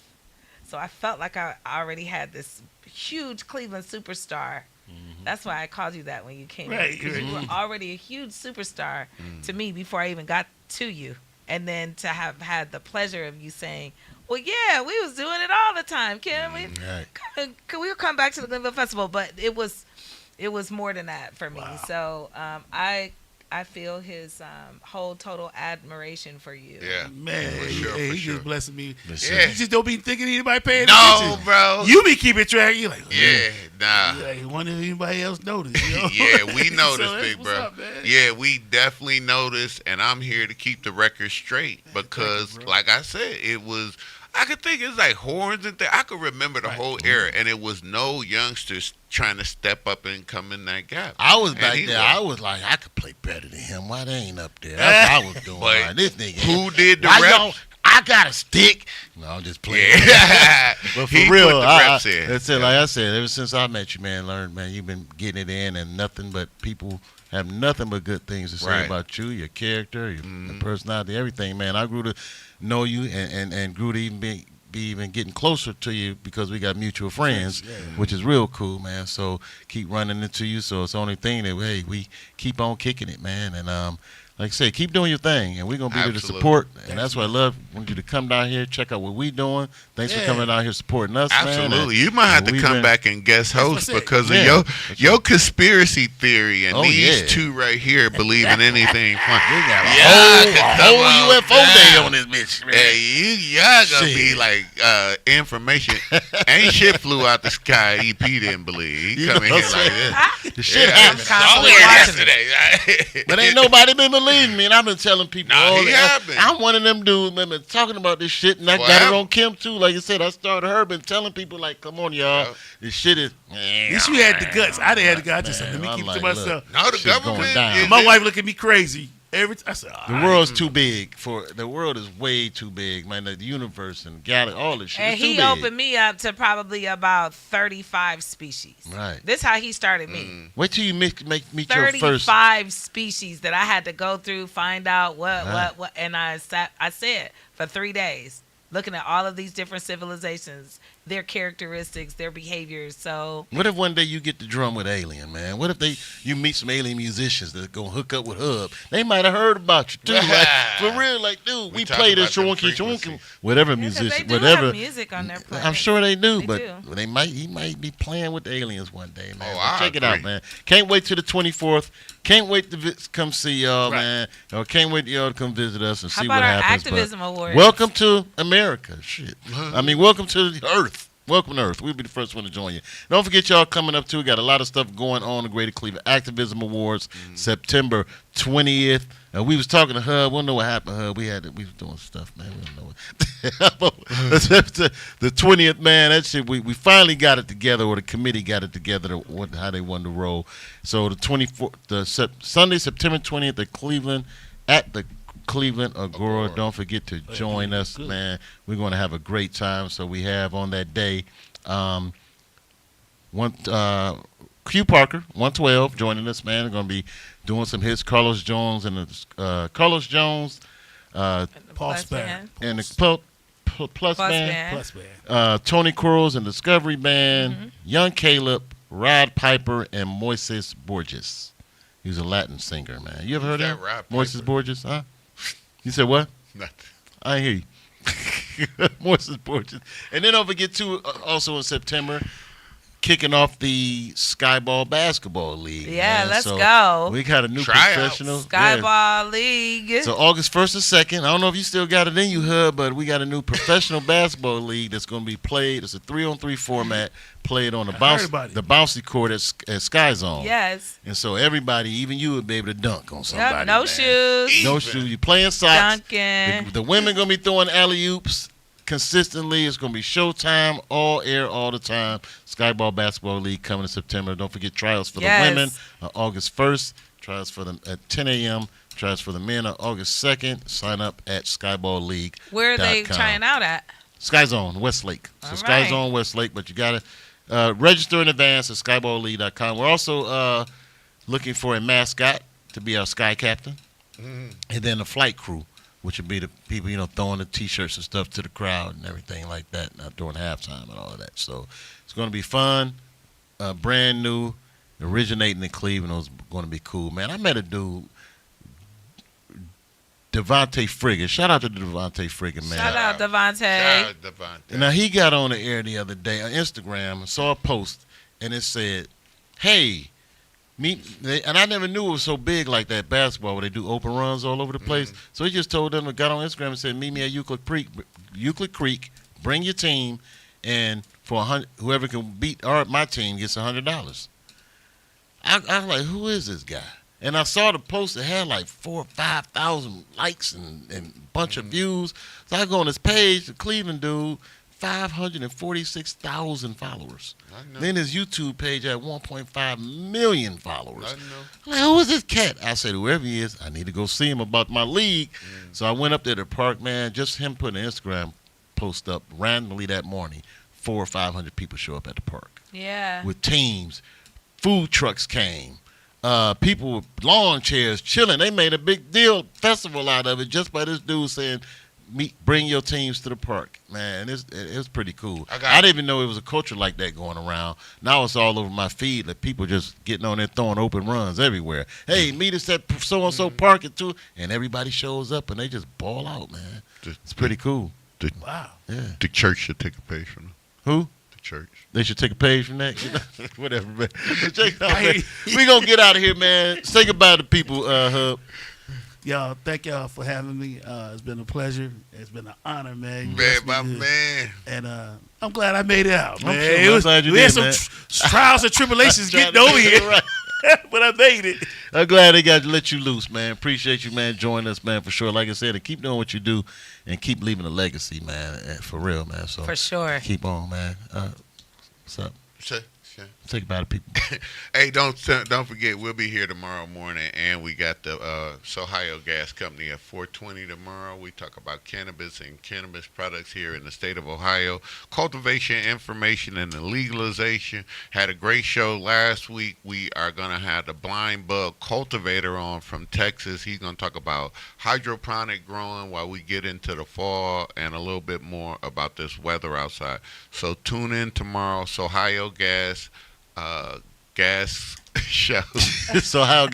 So I felt like I already had this huge Cleveland superstar. That's why I called you that when you came in. Right, Because you were right. already a huge superstar to me before I even got to you. And then to have had the pleasure of you saying, "Well, yeah, we was doing it all the time, Kim. We'll come back to the Glenville Festival." But it was more than that for me. Wow. So I feel his whole total admiration for you. Yeah. man, For sure, he for just sure. blessing me. Yeah. You just don't be thinking anybody paying No, attention. bro. You be keeping track. You like, Yeah, nah. You like, wonder if anybody else noticed. You know? Yeah, we So noticed, that's big what's bro. up, man. Yeah, we definitely noticed, and I'm here to keep the record straight because, bro. like I said, it was. I could think it's like horns and things. I could remember the whole era, and it was no youngsters trying to step up and come in that gap. I was And back he there. was. I was like, I could play better than him. Why they ain't up there? That's what I was doing. But Like, this nigga. who did the Why reps? y'all- I got a stick. No, I'm just playing. Yeah, But for he real, put the I, reps in. that's it. Like I said, ever since I met you, man, learned, man, you've been getting it in, and nothing but people have nothing but good things to say Right. about you, your character, your personality, everything, man. I grew to know you and grew to even be even getting closer to you because we got mutual friends, which is real cool, man. So keep running into you. So it's the only thing that, hey, we keep on kicking it, man. And like I say, keep doing your thing, and we're going to be there to Absolutely. support. And that's why I want you to come down here, check out what we doing. Thanks for coming out here supporting us, man. Absolutely. You might have to we've come been- back and guest what I host said. because Yeah. of your conspiracy theory and Oh, these yeah. two right here believe in anything fun. We got a Yeah, whole come on UFO day down. on this bitch, man. Hey, y'all gonna be Shit. like information. Ain't shit flew out the sky. EP didn't believe. He You come in know here what like I'm this. The shit Yeah, happened. I saw Constantly it watching yesterday. But ain't nobody been believing me, and I've been telling people Nah, all he the have been. I'm one of them dudes, man, been talking about this shit, and I got Forever. it on Kim too. Like I said, I started her, been telling people like, "Come on, y'all, Yeah. this shit is." At least you had the guts. I didn't have the guts. I just said, let me I'm keep it like, to myself. No, the Shit's going government down. is My in- wife look at me crazy. I said, the world's too big the world is way too big, man. The universe and galaxy, all this shit. And is too he big. opened me up to probably about 35 species. Right. This how he started me. Wait till you meet your first. 35 species that I had to go through, find out what, and I said for 3 days, looking at all of these different civilizations, their characteristics, their behaviors. So What if one day you get to drum with Alien, man? What if you meet some alien musicians that go hook up with Hub? They might have heard about you too. Like, for real, like, dude, we play this chonky, whatever musician, they do whatever. have music on their planet. I'm sure they do, They but do. he might be playing with the aliens one day, man. Oh, Check it out, man. Can't wait till the 24th. Can't wait to come see y'all, man. Or can't wait y'all to come visit us and How see about what our happens. activism awards? Welcome to America. Shit. I mean, welcome to the Earth. Welcome to Earth. We'll be the first one to join you. Don't forget y'all coming up too. We got a lot of stuff going on. The Greater Cleveland Activism Awards, September 20th. We was talking to Hub. We don't know what happened, Hub. We was doing stuff, man. We don't know what. The 20th, man. That shit. We finally got it together, or the committee got it together. How they wanted to roll. So the 24th, Sunday, September 20th, at the Cleveland Agora. Don't forget to join us, man. We're going to have a great time. So we have on that day, Q Parker, 112, joining us, man. They're going to be doing some hits. Carlos Jones and Paul Spann and the Plus Band. Tony Cruz and Discovery Band. Young Caleb, Rod Piper, and Moises Borges. He's a Latin singer, man. You ever heard of him? Moises Borges, huh? You said what? Nothing. I ain't hear you. Moises Borges. And then don't forget, too, also in September, kicking off the Skyball Basketball League. Yeah, man. let's So go. We got a new Tryouts. professional. Skyball League. So August 1st and 2nd, I don't know if you still got it in you, Hub, but we got a new professional basketball league that's going to be played. It's a 3-on-3 format, played on the bouncy court at Sky Zone. Yes. And so everybody, even you, would be able to dunk on somebody. Yep, no man. shoes. No shoes. You playing socks. Dunking. The women going to be throwing alley-oops consistently. It's going to be showtime, all air, all the time. Skyball Basketball League coming in September. Don't forget tryouts for the women on August 1st. Tryouts for them at 10 a.m. Tryouts for the men on August 2nd. Sign up at Skyball League. Where are they trying out at? Sky Zone, Westlake. So all Sky right. Zone, Westlake, but you got to register in advance at skyballleague.com. We're also looking for a mascot to be our sky captain. And then a flight crew, which would be the people, throwing the T-shirts and stuff to the crowd and everything like that during halftime and all of that. So it's going to be fun, brand new, originating in Cleveland. It was going to be cool, man. I met a dude, Devontae Frigga. Shout out to Devontae Frigga, man. Shout out Devontae. Now, he got on the air the other day on Instagram and saw a post, and it said, hey, and I never knew it was so big like that basketball where they do open runs all over the place. So he just told them, got on Instagram and said, meet me at Euclid Creek, bring your team, and for whoever can beat my team gets $100. I was like, who is this guy? And I saw the post that had like 4,000 or 5,000 likes and a bunch of views. So I go on his page, the Cleveland dude, 546,000 followers. Then his YouTube page had 1.5 million followers. I'm like, who is this cat? I said, whoever he is, I need to go see him about my league. So I went up there to the park, man. Just him putting an Instagram post up randomly that morning. 400 or 500 people show up at the park. Yeah. With teams. Food trucks came. People with lawn chairs chilling. They made a big deal, festival out of it just by this dude saying, bring your teams to the park, man. It was pretty cool. I didn't even know it was a culture like that going around. Now it's all over my feed that people just getting on there throwing open runs everywhere. Hey, meet us at so-and-so park at 2, and everybody shows up, and they just ball out, man. It's pretty cool. Wow. Yeah. The church should take a page from them. Who? The church. They should take a page from that. Whatever, man. Check it out, man. We going to get out of here, man. Say goodbye to people, Hub. Y'all, thank y'all for having me. It's been a pleasure. It's been an honor, man. Man. And I'm glad I made it out, man. We had some trials and tribulations getting over here, right. but I made it. I'm glad they got to let you loose, man. Appreciate you, man. Join us, man, for sure. Like I said, and keep doing what you do and keep leaving a legacy, man, for real, man. So for sure. Keep on, man. What's up? Think about it, people. Hey, don't forget, we'll be here tomorrow morning, and we got the Ohio Gas Company at 4:20 tomorrow. We talk about cannabis and cannabis products here in the state of Ohio, cultivation, information, and the legalization. Had a great show last week. We are going to have the blind bug cultivator on from Texas. He's going to talk about hydroponic growing while we get into the fall and a little bit more about this weather outside. So tune in tomorrow. So Ohio Gas show. So Ohio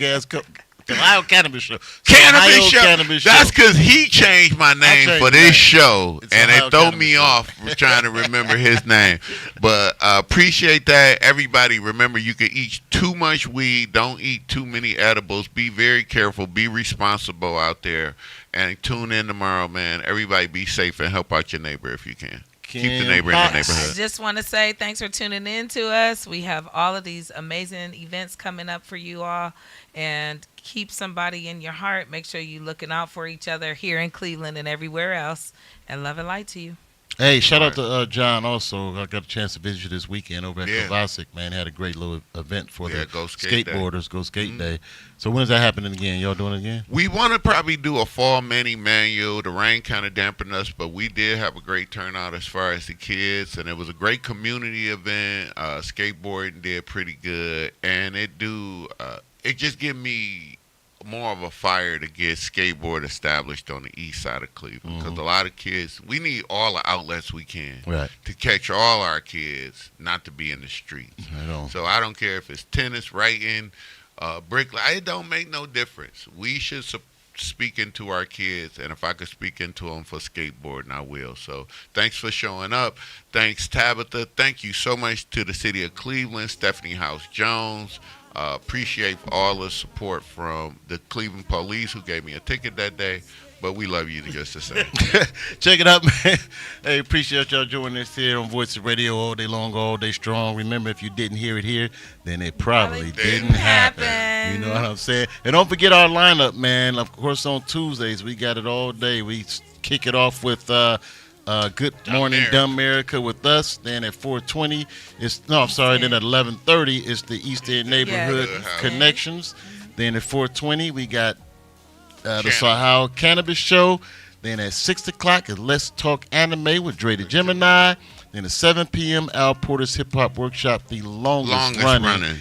Ohio Cannabis Show. Cannabis show. Cannabis That's Show. because he changed my name for this show, It's and Ohio it threw Cannabis me Show. off trying to remember his name. But appreciate that, everybody. Remember, you can eat too much weed. Don't eat too many edibles. Be very careful. Be responsible out there, and tune in tomorrow, man. Everybody, be safe and help out your neighbor if you can. Keep the neighbor in the I neighborhood. just want to say thanks for tuning in to us. We have all of these amazing events coming up for you all. And keep somebody in your heart. Make sure you're looking out for each other here in Cleveland and everywhere else. And love and light to you. Hey, shout out to John also. I got a chance to visit you this weekend over at Yeah. Kovacic, man. Had a great little event for the Go Skate Day. skateboarders, Go Skate Day. So when is that happening again? Y'all doing it again? We want to probably do a fall mini manual. The rain kind of dampened us, but we did have a great turnout as far as the kids, and it was a great community event. Skateboarding did pretty good, and it just give me more of a fire to get skateboard established on the east side of Cleveland, because a lot of kids, we need all the outlets we can to catch all our kids not to be in the streets. So I don't care if it's tennis, writing, bricklaying. It don't make no difference. We should speak into our kids, and if I could speak into them for skateboarding, I will. So thanks for showing up. Thanks, Tabitha. Thank you so much to the city of Cleveland, Stephanie House Jones. Appreciate all the support from the Cleveland police who gave me a ticket that day. But we love you just the same. Check it out, man. Hey, appreciate y'all joining us here on Voice of Radio all day long, all day strong. Remember, if you didn't hear it here, then it probably didn't happen. You know what I'm saying? And don't forget our lineup, man. Of course, on Tuesdays, we got it all day. We kick it off with Good Morning Dumberica with us. Then at 4:20, then at 11:30, it's the East End Neighborhood Connections. Then at 4:20, we got the Ohio Cannabis Show. Then at 6 o'clock, is Let's Talk Anime with Dre the Gemini. Then at 7 p.m., Al Porter's Hip Hop Workshop, the longest running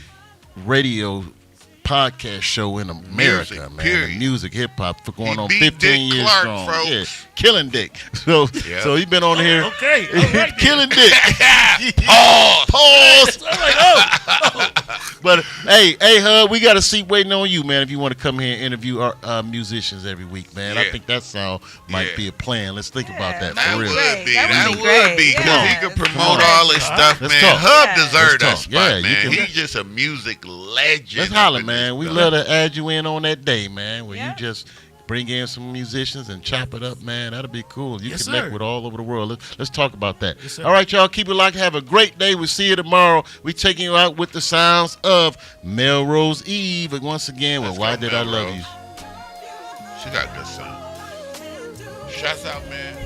radio podcast show in America, music, man. period. Music, hip hop, for going on beat 15 Dick years Clark, strong. folks. Yeah, killing Dick. So he's been on here. Okay. All right, Killing Dick. Pause. But hey, Hub, we got a seat waiting on you, man. If you want to come here and interview our musicians every week, man. I think that sound might be a plan. Let's think about that That for real. would be. That That would would be be. great. Because he Yeah. could Come promote on. all this stuff, Let's man. talk. Hub Yeah. deserved that Let's talk. spot, Yeah, you man. can- He's just a music legend. Let's holler, up in man. this We building. love to add you in on that day, man, where Yeah. you just bring in some musicians and chop it up, man. That'll be cool. You Yes, connect sir. with all over the world. Let's talk about that. Yes, sir. All right, y'all. Keep it locked. Have a great day. We'll see you tomorrow. We taking you out with the sounds of Melrose Eve. And once again, Let's Why go, Did I Love Melrose. You? She got good sound. Shouts out, man.